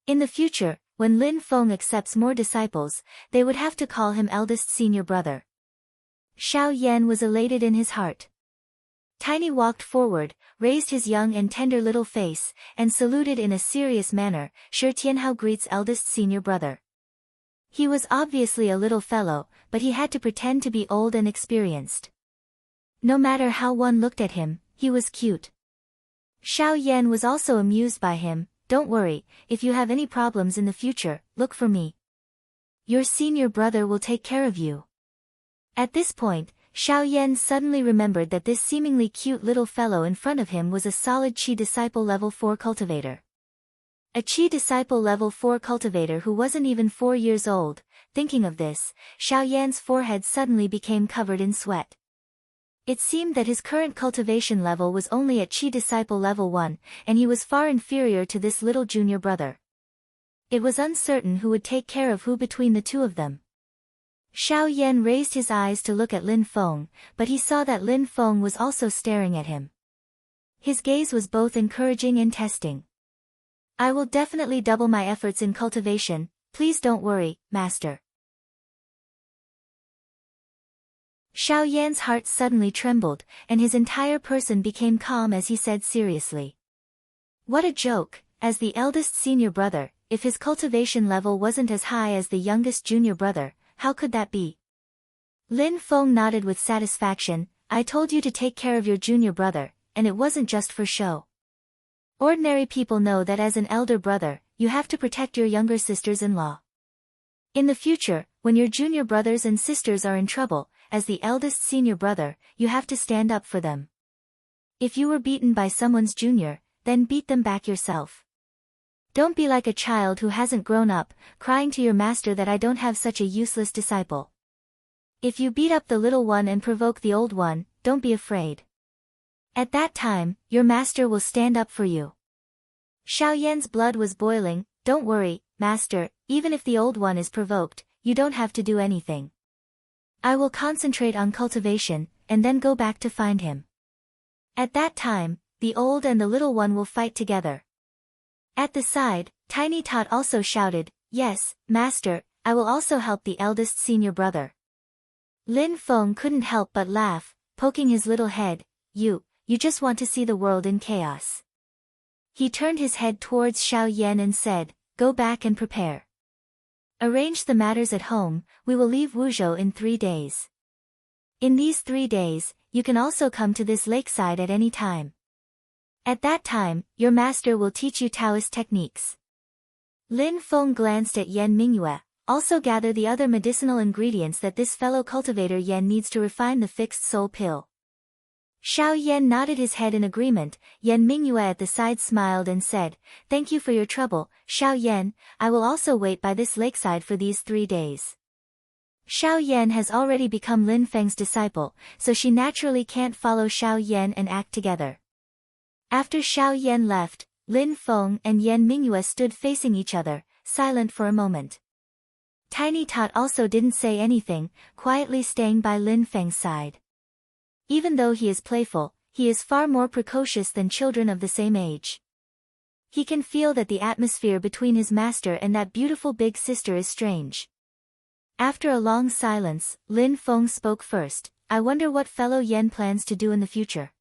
In the future, when Lin Feng accepts more disciples, they would have to call him eldest senior brother. Xiao Yan was elated in his heart. Tiny walked forward, raised his young and tender little face, and saluted in a serious manner, Shi Tianhao greets eldest senior brother. He was obviously a little fellow, but he had to pretend to be old and experienced. No matter how one looked at him, he was cute. Xiao Yan was also amused by him. Don't worry, if you have any problems in the future, look for me. Your senior brother will take care of you. At this point, Xiao Yan suddenly remembered that this seemingly cute little fellow in front of him was a solid Qi Disciple Level 4 cultivator. A Qi Disciple Level 4 cultivator who wasn't even 4 years old. Thinking of this, Xiao Yan's forehead suddenly became covered in sweat. It seemed that his current cultivation level was only at Qi Disciple Level 1, and he was far inferior to this little junior brother. It was uncertain who would take care of who between the two of them. Xiao Yan raised his eyes to look at Lin Feng, but he saw that Lin Feng was also staring at him. His gaze was both encouraging and testing. I will definitely double my efforts in cultivation, please don't worry, master. Xiao Yan's heart suddenly trembled, and his entire person became calm as he said seriously. What a joke, as the eldest senior brother, if his cultivation level wasn't as high as the youngest junior brother, how could that be? Lin Feng nodded with satisfaction. I told you to take care of your junior brother, and it wasn't just for show. Ordinary people know that as an elder brother, you have to protect your younger sisters-in-law. In the future, when your junior brothers and sisters are in trouble, as the eldest senior brother, you have to stand up for them. If you were beaten by someone's junior, then beat them back yourself. Don't be like a child who hasn't grown up, crying to your master that I don't have such a useless disciple. If you beat up the little one and provoke the old one, don't be afraid. At that time, your master will stand up for you. Xiao Yan's blood was boiling. Don't worry, master, even if the old one is provoked, you don't have to do anything. I will concentrate on cultivation, and then go back to find him. At that time, the old and the little one will fight together. At the side, Tiny Tot also shouted, yes, master, I will also help the eldest senior brother. Lin Feng couldn't help but laugh, poking his little head. You just want to see the world in chaos. He turned his head towards Xiao Yan and said, go back and prepare. Arrange the matters at home, we will leave Wuzhou in 3 days. In these 3 days, you can also come to this lakeside at any time. At that time, your master will teach you Taoist techniques. Lin Feng glanced at Yan Mingyue, also gather the other medicinal ingredients that this fellow cultivator Yan needs to refine the fixed soul pill. Xiao Yan nodded his head in agreement. Yan Mingyue at the side smiled and said, thank you for your trouble, Xiao Yan, I will also wait by this lakeside for these 3 days. Xiao Yan has already become Lin Feng's disciple, so she naturally can't follow Xiao Yan and act together. After Xiao Yan left, Lin Feng and Yan Mingyue stood facing each other, silent for a moment. Tiny Tot also didn't say anything, quietly staying by Lin Feng's side. Even though he is playful, he is far more precocious than children of the same age. He can feel that the atmosphere between his master and that beautiful big sister is strange. After a long silence, Lin Feng spoke first. I wonder what fellow Yan plans to do in the future.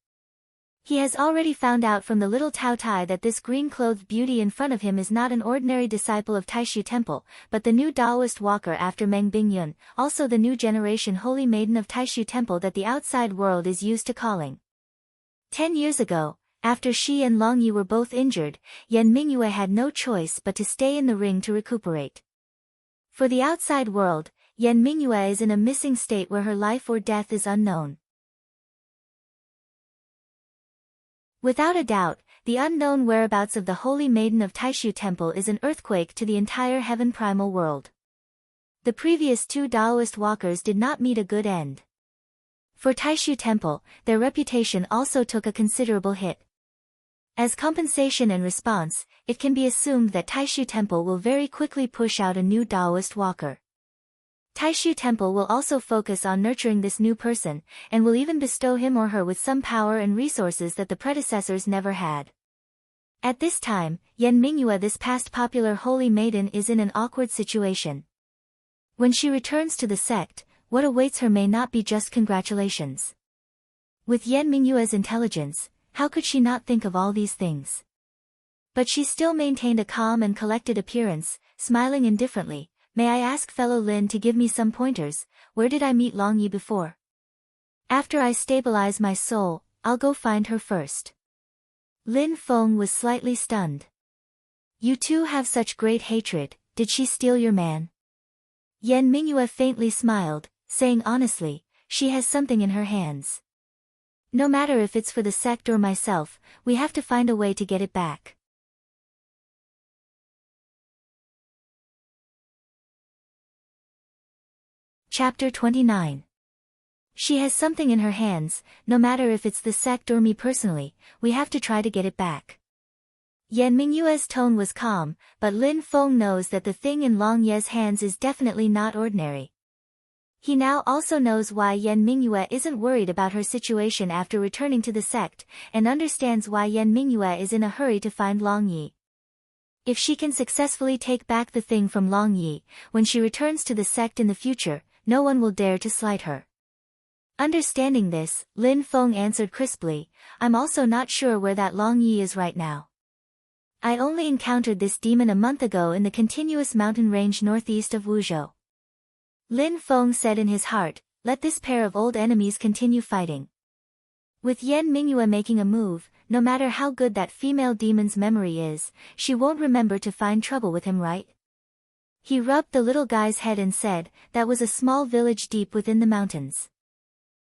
He has already found out from the little Tao Tai that this green-clothed beauty in front of him is not an ordinary disciple of Taishu Temple, but the new Taoist walker after Meng Bingyun, also the new generation holy maiden of Taishu Temple that the outside world is used to calling. 10 years ago, after Shi and Long Yi were both injured, Yan Mingyue had no choice but to stay in the ring to recuperate. For the outside world, Yan Mingyue is in a missing state where her life or death is unknown. Without a doubt, the unknown whereabouts of the Holy Maiden of Taishu Temple is an earthquake to the entire heaven primal world. The previous 2 Taoist walkers did not meet a good end. For Taishu Temple, their reputation also took a considerable hit. As compensation and response, it can be assumed that Taishu Temple will very quickly push out a new Taoist walker. Taishu Temple will also focus on nurturing this new person, and will even bestow him or her with some power and resources that the predecessors never had. At this time, Yan Mingyue, this past popular holy maiden, is in an awkward situation. When she returns to the sect, what awaits her may not be just congratulations. With Yan Mingyue's intelligence, how could she not think of all these things? But she still maintained a calm and collected appearance, smiling indifferently. May I ask fellow Lin to give me some pointers? Where did I meet Long Yi before? After I stabilize my soul, I'll go find her first. Lin Feng was slightly stunned. You two have such great hatred, did she steal your man? Yan Mingyue faintly smiled, saying honestly, she has something in her hands. No matter if it's for the sect or myself, we have to find a way to get it back. Chapter 29. She has something in her hands, no matter if it's the sect or me personally, we have to try to get it back. Yan Mingyue's tone was calm, but Lin Feng knows that the thing in Long Ye's hands is definitely not ordinary. He now also knows why Yan Mingyue isn't worried about her situation after returning to the sect, and understands why Yan Mingyue is in a hurry to find Long Yi. If she can successfully take back the thing from Long Yi, when she returns to the sect in the future, no one will dare to slight her. Understanding this, Lin Feng answered crisply, I'm also not sure where that Long Yi is right now. I only encountered this demon a month ago in the continuous mountain range northeast of Wuzhou. Lin Feng said in his heart, let this pair of old enemies continue fighting. With Yan Mingyue making a move, no matter how good that female demon's memory is, she won't remember to find trouble with him, right? He rubbed the little guy's head and said, that was a small village deep within the mountains.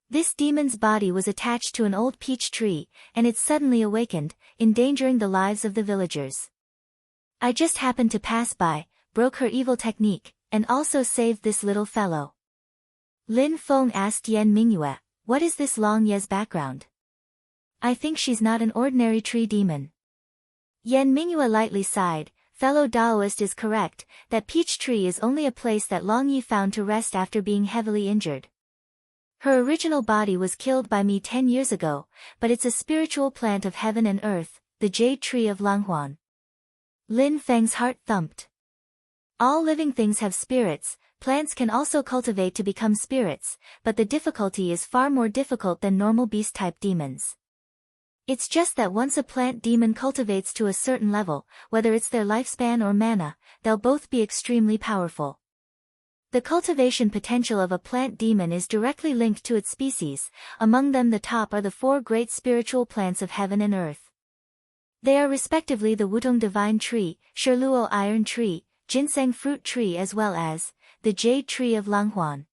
This demon's body was attached to an old peach tree, and it suddenly awakened, endangering the lives of the villagers. I just happened to pass by, broke her evil technique, and also saved this little fellow. Lin Feng asked Yan Mingyue, what is this Long Ye's background? I think she's not an ordinary tree demon. Yan Mingyue lightly sighed, fellow Daoist is correct, that peach tree is only a place that Long Yi found to rest after being heavily injured. Her original body was killed by me 10 years ago, but it's a spiritual plant of heaven and earth, the jade tree of Langhuan. Lin Feng's heart thumped. All living things have spirits, plants can also cultivate to become spirits, but the difficulty is far more difficult than normal beast-type demons. It's just that once a plant demon cultivates to a certain level, whether it's their lifespan or mana, they'll both be extremely powerful. The cultivation potential of a plant demon is directly linked to its species, among them the top are the 4 great spiritual plants of heaven and earth. They are respectively the Wutong divine tree, Shiluo iron tree, ginseng fruit tree as well as the jade tree of Langhuan.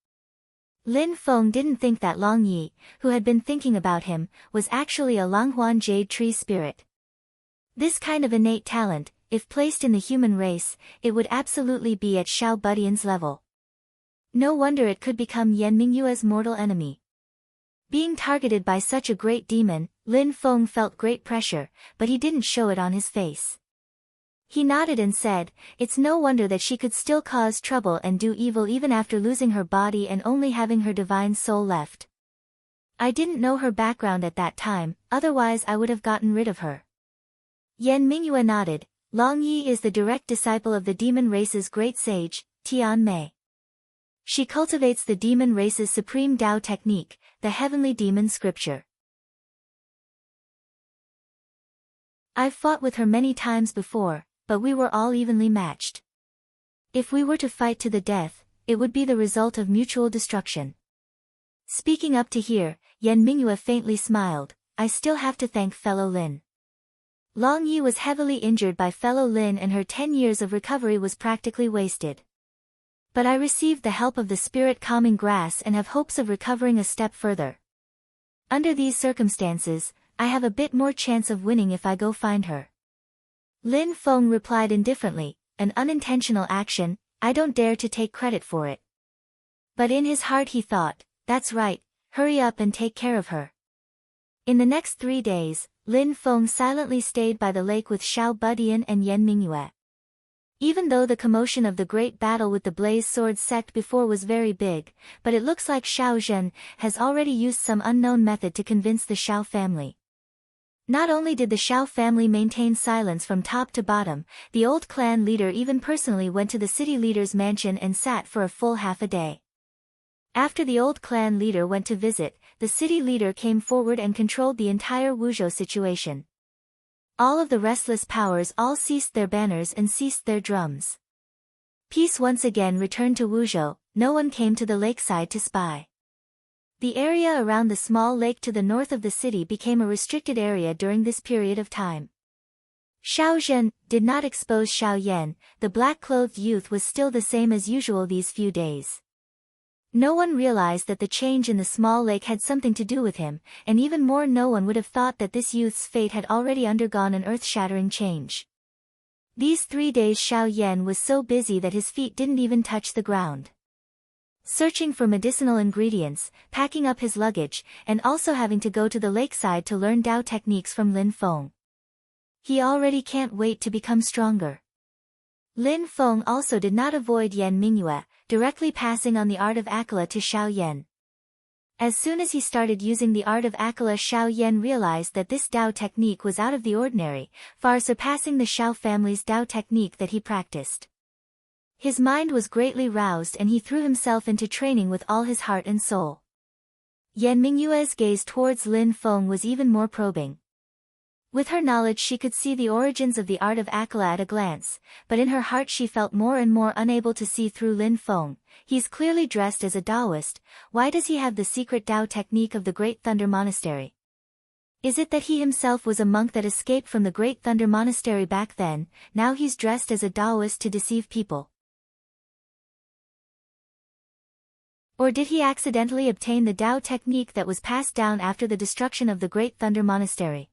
Lin Feng didn't think that Long Yi, who had been thinking about him, was actually a Langhuan jade tree spirit. This kind of innate talent, if placed in the human race, it would absolutely be at Xiao Budian's level. No wonder it could become Yan Mingyue's mortal enemy. Being targeted by such a great demon, Lin Feng felt great pressure, but he didn't show it on his face. He nodded and said, it's no wonder that she could still cause trouble and do evil even after losing her body and only having her divine soul left. I didn't know her background at that time, otherwise I would have gotten rid of her. Yan Mingyue nodded. Long Yi is the direct disciple of the demon race's great sage, Tian Mei. She cultivates the demon race's supreme Tao technique, the heavenly demon scripture. I've fought with her many times before, but we were all evenly matched. If we were to fight to the death, it would be the result of mutual destruction. Speaking up to here, Yan Mingyue faintly smiled, I still have to thank fellow Lin. Long Yi was heavily injured by fellow Lin and her 10 years of recovery was practically wasted. But I received the help of the spirit calming grass and have hopes of recovering a step further. Under these circumstances, I have a bit more chance of winning if I go find her. Lin Feng replied indifferently, an unintentional action, I don't dare to take credit for it. But in his heart he thought, that's right, hurry up and take care of her. In the next 3 days, Lin Feng silently stayed by the lake with Xiao Budian and Yan Mingyue. Even though the commotion of the great battle with the Blaze Sword sect before was very big, but it looks like Xiao Zhen has already used some unknown method to convince the Xiao family. Not only did the Xiao family maintain silence from top to bottom, the old clan leader even personally went to the city leader's mansion and sat for a full half a day. After the old clan leader went to visit, the city leader came forward and controlled the entire Wuzhou situation. All of the restless powers all ceased their banners and ceased their drums. Peace once again returned to Wuzhou, no one came to the lakeside to spy. The area around the small lake to the north of the city became a restricted area during this period of time. Xiao Zhen did not expose Xiao Yan, the black-clothed youth was still the same as usual these few days. No one realized that the change in the small lake had something to do with him, and even more no one would have thought that this youth's fate had already undergone an earth-shattering change. These 3 days Xiao Yan was so busy that his feet didn't even touch the ground. Searching for medicinal ingredients, packing up his luggage, and also having to go to the lakeside to learn Dao techniques from Lin Feng. He already can't wait to become stronger. Lin Feng also did not avoid Yan Mingyue, directly passing on the art of Akala to Xiao Yan. As soon as he started using the art of Akala, Xiao Yan realized that this Dao technique was out of the ordinary, far surpassing the Xiao family's Dao technique that he practiced. His mind was greatly roused and he threw himself into training with all his heart and soul. Yan Mingyue's gaze towards Lin Feng was even more probing. With her knowledge she could see the origins of the art of Akala at a glance, but in her heart she felt more and more unable to see through Lin Feng. He's clearly dressed as a Taoist, why does he have the secret Tao technique of the Great Thunder Monastery? Is it that he himself was a monk that escaped from the Great Thunder Monastery back then, now he's dressed as a Taoist to deceive people? Or did he accidentally obtain the Tao technique that was passed down after the destruction of the Great Thunder Monastery?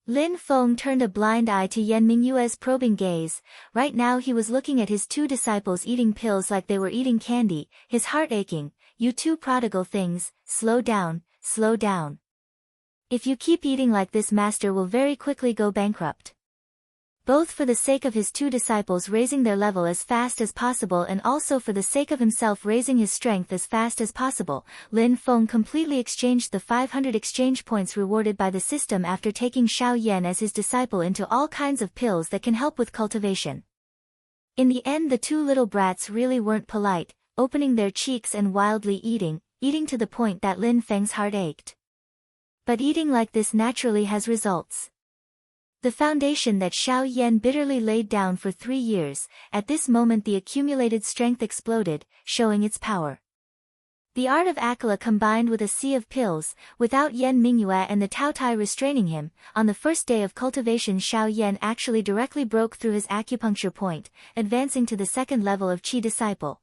Lin Feng turned a blind eye to Yan Mingyue's probing gaze. Right now he was looking at his 2 disciples eating pills like they were eating candy, his heart aching. You 2 prodigal things, slow down, slow down. If you keep eating like this, master will very quickly go bankrupt. Both for the sake of his 2 disciples raising their level as fast as possible and also for the sake of himself raising his strength as fast as possible, Lin Feng completely exchanged the 500 exchange points rewarded by the system after taking Xiao Yan as his disciple into all kinds of pills that can help with cultivation. In the end the 2 little brats really weren't polite, opening their cheeks and wildly eating to the point that Lin Feng's heart ached. But eating like this naturally has results. The foundation that Xiao Yan bitterly laid down for 3 years, at this moment the accumulated strength exploded, showing its power. The art of Akala combined with a sea of pills, without Yan Mingyue and the Tao Tai restraining him, on the first day of cultivation Xiao Yan actually directly broke through his acupuncture point, advancing to the 2nd level of Qi disciple.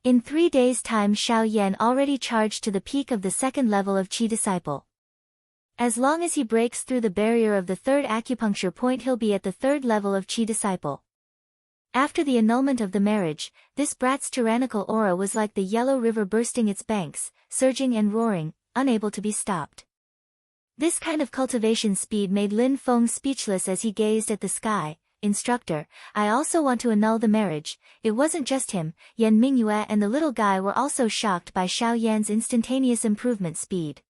In 3 days' time Xiao Yan already charged to the peak of the 2nd level of Qi disciple. As long as he breaks through the barrier of the 3rd acupuncture point he'll be at the 3rd level of Qi disciple. After the annulment of the marriage, this brat's tyrannical aura was like the yellow river bursting its banks, surging and roaring, unable to be stopped. This kind of cultivation speed made Lin Feng speechless as he gazed at the sky. Instructor, I also want to annul the marriage. It wasn't just him, Yan Mingyue and the little guy were also shocked by Xiao Yan's instantaneous improvement speed.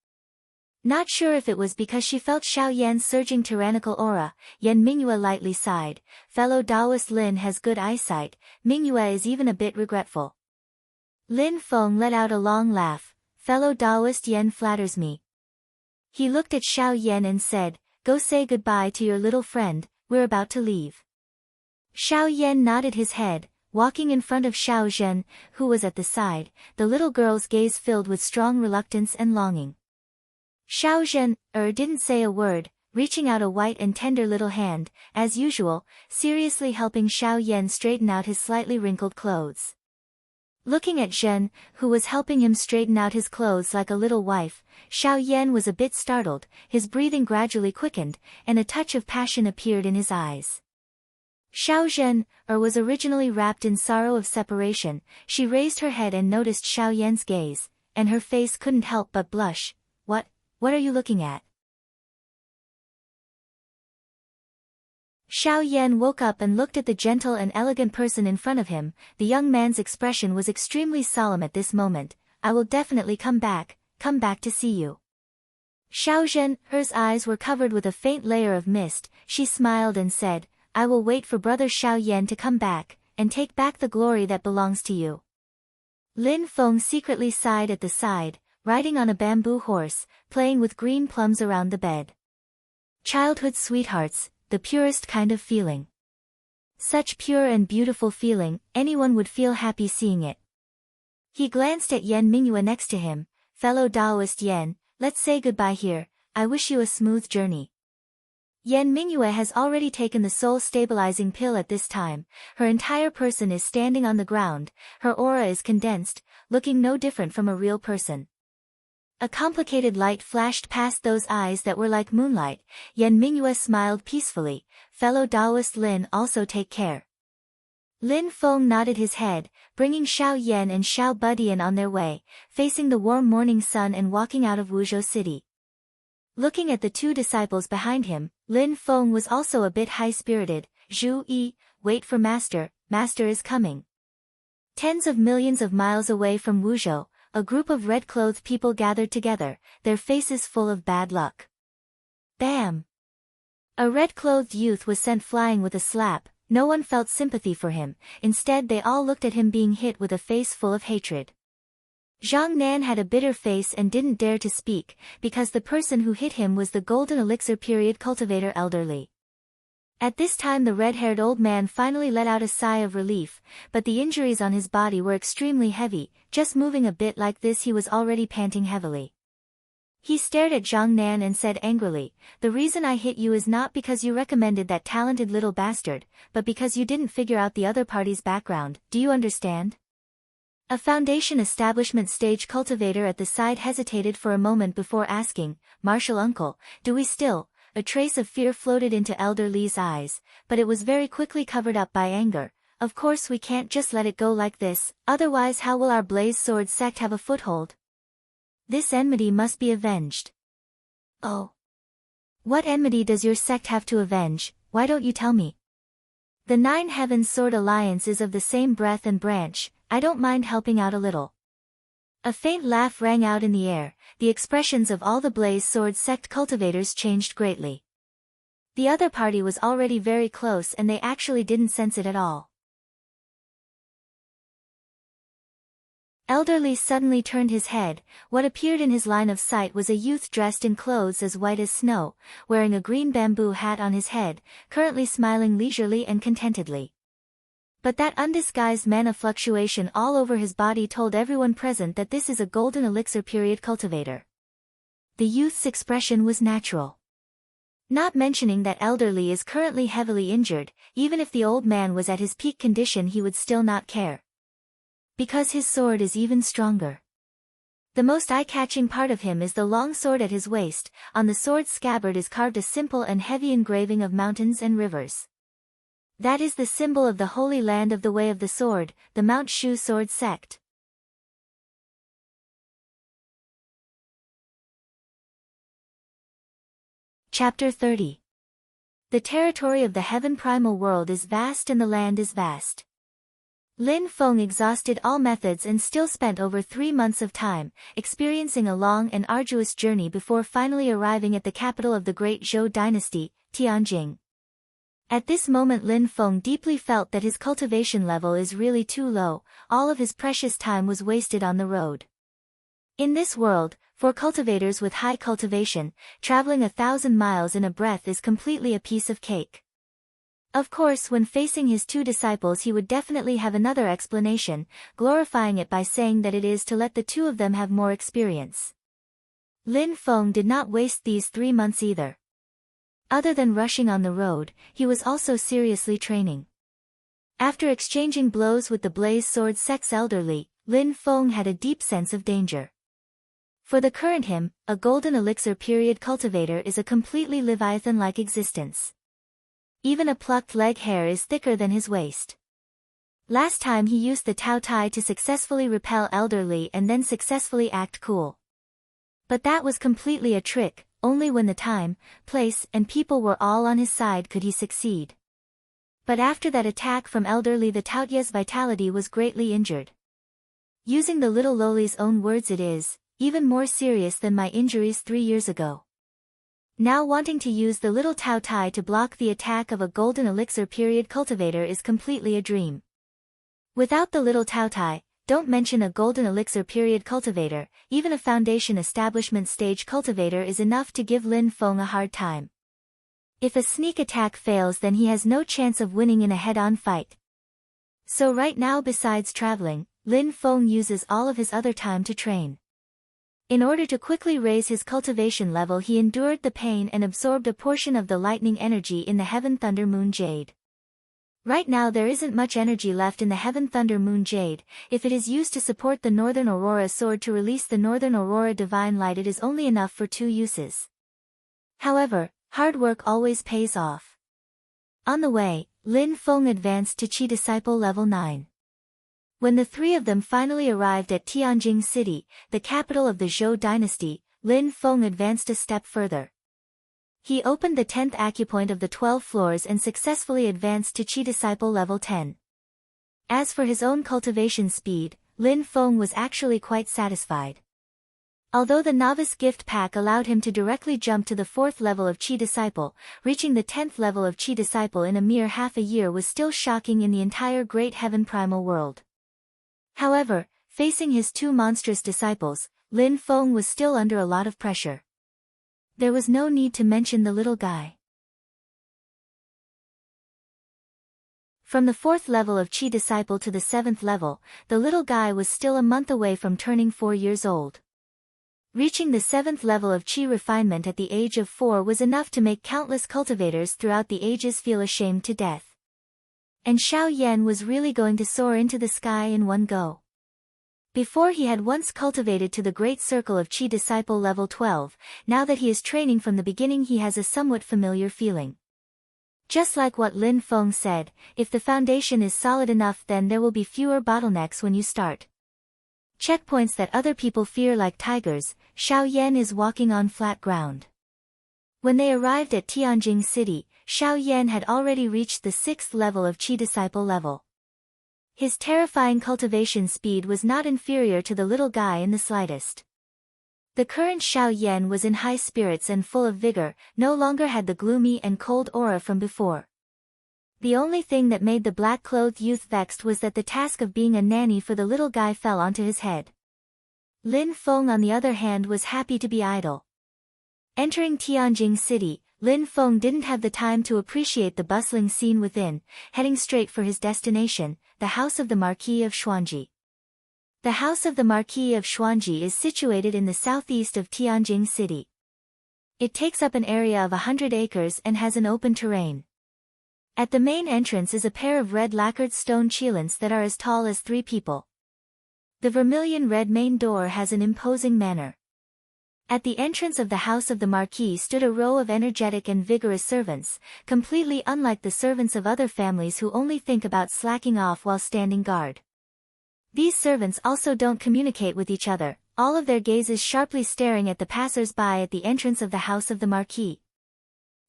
Not sure if it was because she felt Xiao Yan's surging tyrannical aura, Yan Mingyue lightly sighed. Fellow Taoist Lin has good eyesight, Mingyue is even a bit regretful. Lin Feng let out a long laugh. Fellow Taoist Yan flatters me. He looked at Xiao Yan and said, go say goodbye to your little friend, we're about to leave. Xiao Yan nodded his head, walking in front of Xiao Zhen, who was at the side, the little girl's gaze filled with strong reluctance and longing. Xiao Zhen, didn't say a word, reaching out a white and tender little hand, as usual, seriously helping Xiao Yan straighten out his slightly wrinkled clothes. Looking at Zhen, who was helping him straighten out his clothes like a little wife, Xiao Yan was a bit startled, his breathing gradually quickened, and a touch of passion appeared in his eyes. Xiao Zhen, was originally wrapped in sorrow of separation, she raised her head and noticed Xiao Yan's gaze, and her face couldn't help but blush. What are you looking at? Xiao Yan woke up and looked at the gentle and elegant person in front of him. The young man's expression was extremely solemn at this moment. I will definitely come back to see you. Xiao Zhen, her eyes were covered with a faint layer of mist. She smiled and said, I will wait for brother Xiao Yan to come back, and take back the glory that belongs to you. Lin Feng secretly sighed at the side, riding on a bamboo horse, playing with green plums around the bed. Childhood sweethearts, the purest kind of feeling. Such pure and beautiful feeling, anyone would feel happy seeing it. He glanced at Yan Mingyue next to him. Fellow Taoist Yan, let's say goodbye here, I wish you a smooth journey. Yan Mingyue has already taken the soul-stabilizing pill at this time. Her entire person is standing on the ground, her aura is condensed, looking no different from a real person. A complicated light flashed past those eyes that were like moonlight. Yan Mingyue smiled peacefully. Fellow Taoist Lin, also take care. Lin Feng nodded his head, bringing Xiao Yan and Xiao Budian on their way, facing the warm morning sun and walking out of Wuzhou City. Looking at the two disciples behind him, Lin Feng was also a bit high-spirited. Zhu Yi, wait for Master, Master is coming. Tens of millions of miles away from Wuzhou, a group of red-clothed people gathered together, their faces full of bad luck. Bam! A red-clothed youth was sent flying with a slap. No one felt sympathy for him, instead they all looked at him being hit with a face full of hatred. Zhang Nan had a bitter face and didn't dare to speak, because the person who hit him was the Golden Elixir period cultivator elderly. At this time the red-haired old man finally let out a sigh of relief, but the injuries on his body were extremely heavy, just moving a bit like this he was already panting heavily. He stared at Zhang Nan and said angrily, the reason I hit you is not because you recommended that talented little bastard, but because you didn't figure out the other party's background, do you understand? A Foundation establishment stage cultivator at the side hesitated for a moment before asking, Martial Uncle, do we still? A trace of fear floated into Elder Li's eyes, but it was very quickly covered up by anger. Of course we can't just let it go like this, otherwise how will our Blaze Sword sect have a foothold? This enmity must be avenged. Oh. What enmity does your sect have to avenge, why don't you tell me? The Nine Heavens Sword Alliance is of the same breath and branch, I don't mind helping out a little. A faint laugh rang out in the air, the expressions of all the Blaze Sword sect cultivators changed greatly. The other party was already very close and they actually didn't sense it at all. Elder Li suddenly turned his head. What appeared in his line of sight was a youth dressed in clothes as white as snow, wearing a green bamboo hat on his head, currently smiling leisurely and contentedly. But that undisguised mana fluctuation all over his body told everyone present that this is a Golden Elixir period cultivator. The youth's expression was natural. Not mentioning that Elder Li is currently heavily injured, even if the old man was at his peak condition he would still not care. Because his sword is even stronger. The most eye-catching part of him is the long sword at his waist. On the sword's scabbard is carved a simple and heavy engraving of mountains and rivers. That is the symbol of the Holy Land of the Way of the Sword, the Mount Shu Sword Sect. Chapter 30. The territory of the Heaven Primal World is vast and the land is vast. Lin Feng exhausted all methods and still spent over 3 months of time, experiencing a long and arduous journey before finally arriving at the capital of the Great Zhou Dynasty, Tianjing. At this moment Lin Feng deeply felt that his cultivation level is really too low, all of his precious time was wasted on the road. In this world, for cultivators with high cultivation, traveling 1,000 miles in a breath is completely a piece of cake. Of course when facing his two disciples he would definitely have another explanation, glorifying it by saying that it is to let the two of them have more experience. Lin Feng did not waste these 3 months either. Other than rushing on the road, he was also seriously training. After exchanging blows with the Blaze Sword sect's elderly, Lin Feng had a deep sense of danger. For the current him, a Golden Elixir period cultivator is a completely Leviathan-like existence. Even a plucked leg hair is thicker than his waist. Last time he used the Tao Tai to successfully repel elderly and then successfully act cool. But that was completely a trick, only when the time, place, and people were all on his side could he succeed. But after that attack from elderly the Taoye's vitality was greatly injured. Using the little lowly's own words, it is even more serious than my injuries 3 years ago. Now wanting to use the little Tao Tai to block the attack of a Golden Elixir period cultivator is completely a dream. Without the little Tao Tai, don't mention a golden elixir period cultivator, even a foundation establishment stage cultivator is enough to give Lin Feng a hard time. If a sneak attack fails, then he has no chance of winning in a head-on fight. So right now, besides traveling, Lin Feng uses all of his other time to train. In order to quickly raise his cultivation level, he endured the pain and absorbed a portion of the lightning energy in the Heaven Thunder Moon Jade. Right now there isn't much energy left in the Heaven Thunder Moon Jade. If it is used to support the Northern Aurora Sword to release the Northern Aurora Divine Light, it is only enough for 2 uses. However, hard work always pays off. On the way, Lin Feng advanced to Qi Disciple level 9. When the 3 of them finally arrived at Tianjing City, the capital of the Zhou dynasty, Lin Feng advanced a step further. He opened the 10th acupoint of the 12 floors and successfully advanced to Qi Disciple level 10. As for his own cultivation speed, Lin Feng was actually quite satisfied. Although the novice gift pack allowed him to directly jump to the 4th level of Qi Disciple, reaching the 10th level of Qi Disciple in a mere half a year was still shocking in the entire Great Heaven Primal world. However, facing his 2 monstrous disciples, Lin Feng was still under a lot of pressure. There was no need to mention the little guy. From the 4th level of Qi Disciple to the 7th level, the little guy was still a month away from turning 4 years old. Reaching the 7th level of Qi refinement at the age of 4 was enough to make countless cultivators throughout the ages feel ashamed to death. And Xiao Yan was really going to soar into the sky in one go. Before he had once cultivated to the great circle of Qi Disciple level 12, now that he is training from the beginning he has a somewhat familiar feeling. Just like what Lin Feng said, if the foundation is solid enough, then there will be fewer bottlenecks when you start. Checkpoints that other people fear like tigers, Xiao Yan is walking on flat ground. When they arrived at Tianjing City, Xiao Yan had already reached the 6th level of Qi Disciple level. His terrifying cultivation speed was not inferior to the little guy in the slightest. The current Xiao Yan was in high spirits and full of vigor, no longer had the gloomy and cold aura from before. The only thing that made the black-clothed youth vexed was that the task of being a nanny for the little guy fell onto his head. Lin Feng, on the other hand, was happy to be idle. Entering Tianjing City, Lin Feng didn't have the time to appreciate the bustling scene within, heading straight for his destination, the house of the Marquis of Xuanji. The house of the Marquis of Xuanji is situated in the southeast of Tianjing City. It takes up an area of 100 acres and has an open terrain. At the main entrance is a pair of red lacquered stone chelins that are as tall as 3 people. The vermilion red main door has an imposing manner. At the entrance of the house of the Marquis stood a row of energetic and vigorous servants, completely unlike the servants of other families who only think about slacking off while standing guard. These servants also don't communicate with each other, all of their gazes sharply staring at the passers-by at the entrance of the house of the Marquis.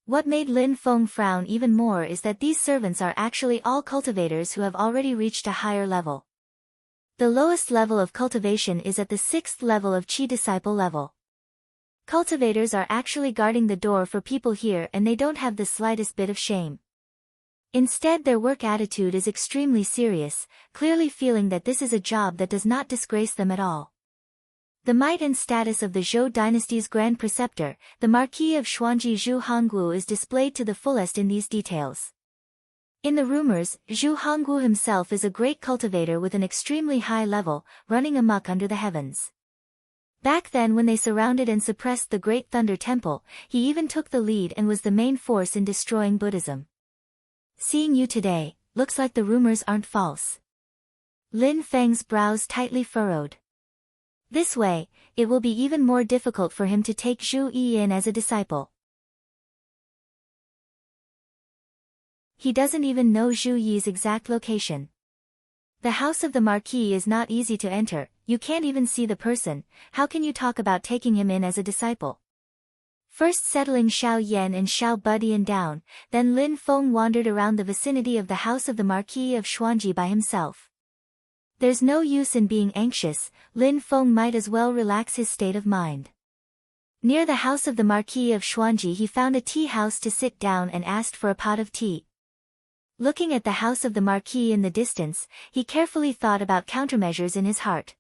What made Lin Feng frown even more is that these servants are actually all cultivators who have already reached a higher level. The lowest level of cultivation is at the 6th level of Qi Disciple level. Cultivators are actually guarding the door for people here, and they don't have the slightest bit of shame. Instead, their work attitude is extremely serious, clearly feeling that this is a job that does not disgrace them at all. The might and status of the Zhou dynasty's grand preceptor, the Marquis of Xuanji Zhu Hongwu, is displayed to the fullest in these details. In the rumors, Zhu Hongwu himself is a great cultivator with an extremely high level, running amok under the heavens. Back then, when they surrounded and suppressed the Great Thunder Temple, he even took the lead and was the main force in destroying Buddhism. Seeing you today, looks like the rumors aren't false. Lin Feng's brows tightly furrowed. This way, it will be even more difficult for him to take Zhu Yi in as a disciple. He doesn't even know Zhu Yi's exact location. The house of the Marquis is not easy to enter, you can't even see the person, how can you talk about taking him in as a disciple? First settling Xiao Yan and Xiao Budian down, then Lin Feng wandered around the vicinity of the house of the Marquis of Xuanji by himself. There's no use in being anxious, Lin Feng might as well relax his state of mind. Near the house of the Marquis of Xuanji he found a tea house to sit down and asked for a pot of tea. Looking at the house of the Marquis in the distance, he carefully thought about countermeasures in his heart.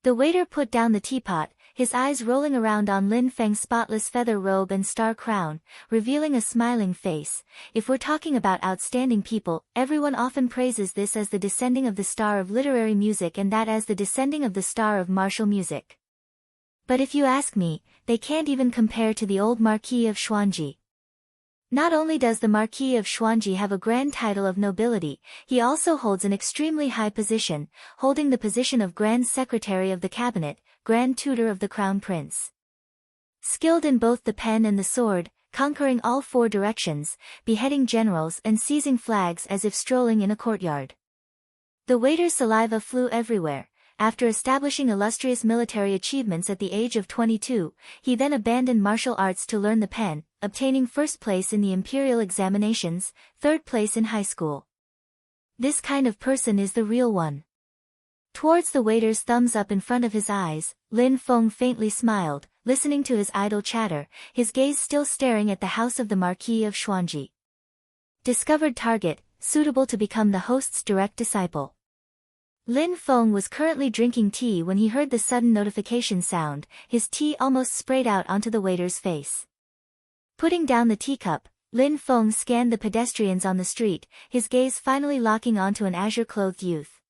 The waiter put down the teapot, his eyes rolling around on Lin Feng's spotless feather robe and star crown, revealing a smiling face. If we're talking about outstanding people, everyone often praises this as the descending of the star of literary music and that as the descending of the star of martial music. But if you ask me, they can't even compare to the old Marquis of Xuanji. Not only does the Marquis of Xuanji have a grand title of nobility, he also holds an extremely high position, holding the position of Grand Secretary of the Cabinet, Grand Tutor of the Crown Prince. Skilled in both the pen and the sword, conquering all four directions, beheading generals and seizing flags as if strolling in a courtyard. The waiter's saliva flew everywhere. After establishing illustrious military achievements at the age of 22, he then abandoned martial arts to learn the pen, obtaining first place in the imperial examinations, third place in high school. This kind of person is the real one. Towards the waiter's thumbs up in front of his eyes, Lin Feng faintly smiled, listening to his idle chatter, his gaze still staring at the house of the Marquis of Xuanji. Discovered target, suitable to become the host's direct disciple. Lin Feng was currently drinking tea when he heard the sudden notification sound, his tea almost sprayed out onto the waiter's face. Putting down the teacup, Lin Feng scanned the pedestrians on the street, his gaze finally locking onto an azure-clothed youth.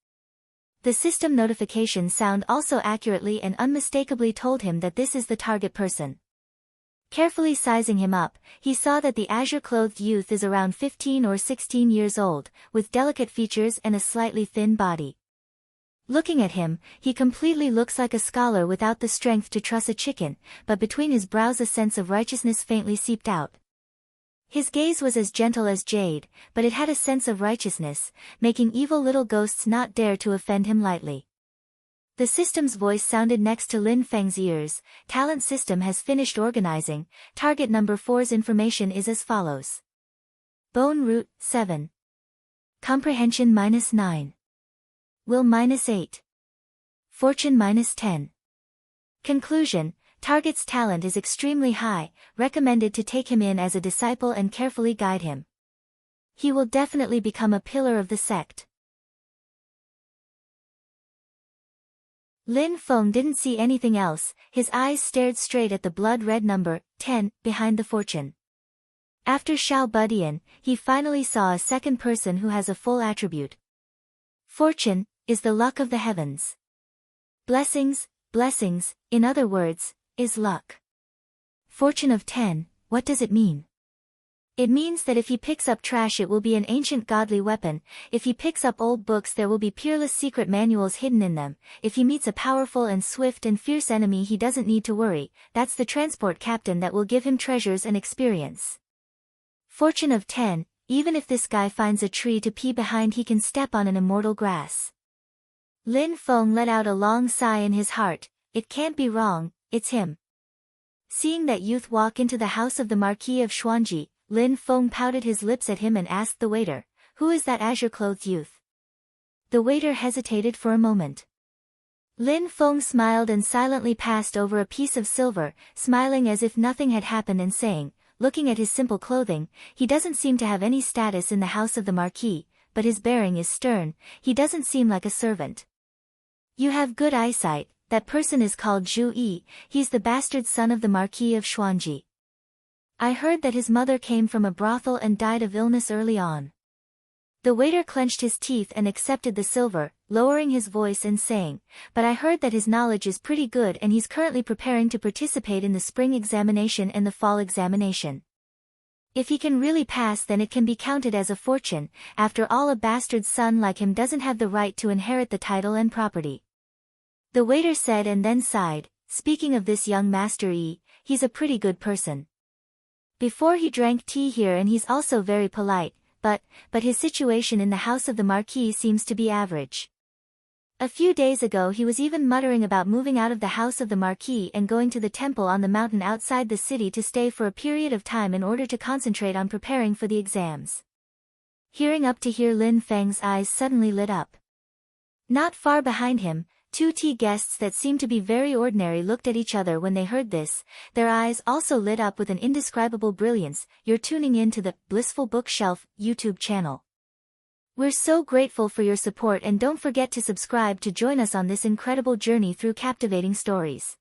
The system notification sound also accurately and unmistakably told him that this is the target person. Carefully sizing him up, he saw that the azure-clothed youth is around 15 or 16 years old, with delicate features and a slightly thin body. Looking at him, he completely looks like a scholar without the strength to truss a chicken, but between his brows a sense of righteousness faintly seeped out. His gaze was as gentle as jade, but it had a sense of righteousness, making evil little ghosts not dare to offend him lightly. The system's voice sounded next to Lin Feng's ears. Talent system has finished organizing. Target number 4's information is as follows. Bone root, 7. Comprehension -9. Will -8. Fortune -10. Conclusion, target's talent is extremely high, recommended to take him in as a disciple and carefully guide him. He will definitely become a pillar of the sect. Lin Feng didn't see anything else, his eyes stared straight at the blood-red number, 10, behind the fortune. After Xiao Budian, he finally saw a second person who has a full attribute. Fortune is the luck of the heavens. Blessings, in other words, is luck. Fortune of 10, what does it mean? It means that if he picks up trash it will be an ancient godly weapon, if he picks up old books there will be peerless secret manuals hidden in them, if he meets a powerful and swift and fierce enemy he doesn't need to worry, that's the transport captain that will give him treasures and experience. Fortune of 10, even if this guy finds a tree to pee behind he can step on an immortal grass. Lin Feng let out a long sigh in his heart, it can't be wrong, it's him. Seeing that youth walk into the house of the Marquis of Xuanji, Lin Feng pouted his lips at him and asked the waiter, who is that azure-clothed youth? The waiter hesitated for a moment. Lin Feng smiled and silently passed over a piece of silver, smiling as if nothing had happened and saying, looking at his simple clothing, he doesn't seem to have any status in the house of the Marquis, but his bearing is stern, he doesn't seem like a servant. You have good eyesight, that person is called Zhu Yi, he's the bastard son of the Marquis of Xuanji. I heard that his mother came from a brothel and died of illness early on. The waiter clenched his teeth and accepted the silver, lowering his voice and saying, but I heard that his knowledge is pretty good and he's currently preparing to participate in the spring examination and the fall examination. If he can really pass then it can be counted as a fortune, after all a bastard son like him doesn't have the right to inherit the title and property. The waiter said and then sighed, speaking of this young Master Yi, he's a pretty good person. Before he drank tea here and he's also very polite, but his situation in the house of the Marquis seems to be average. A few days ago he was even muttering about moving out of the house of the Marquis and going to the temple on the mountain outside the city to stay for a period of time in order to concentrate on preparing for the exams. Hearing up to here Lin Feng's eyes suddenly lit up. Not far behind him, two tea guests that seemed to be very ordinary looked at each other when they heard this, their eyes also lit up with an indescribable brilliance. You're tuning in to the Blissful Bookshelf YouTube channel. We're so grateful for your support, and don't forget to subscribe to join us on this incredible journey through captivating stories.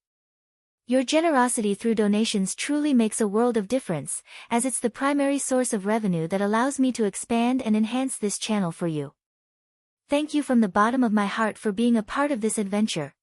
Your generosity through donations truly makes a world of difference, as it's the primary source of revenue that allows me to expand and enhance this channel for you. Thank you from the bottom of my heart for being a part of this adventure.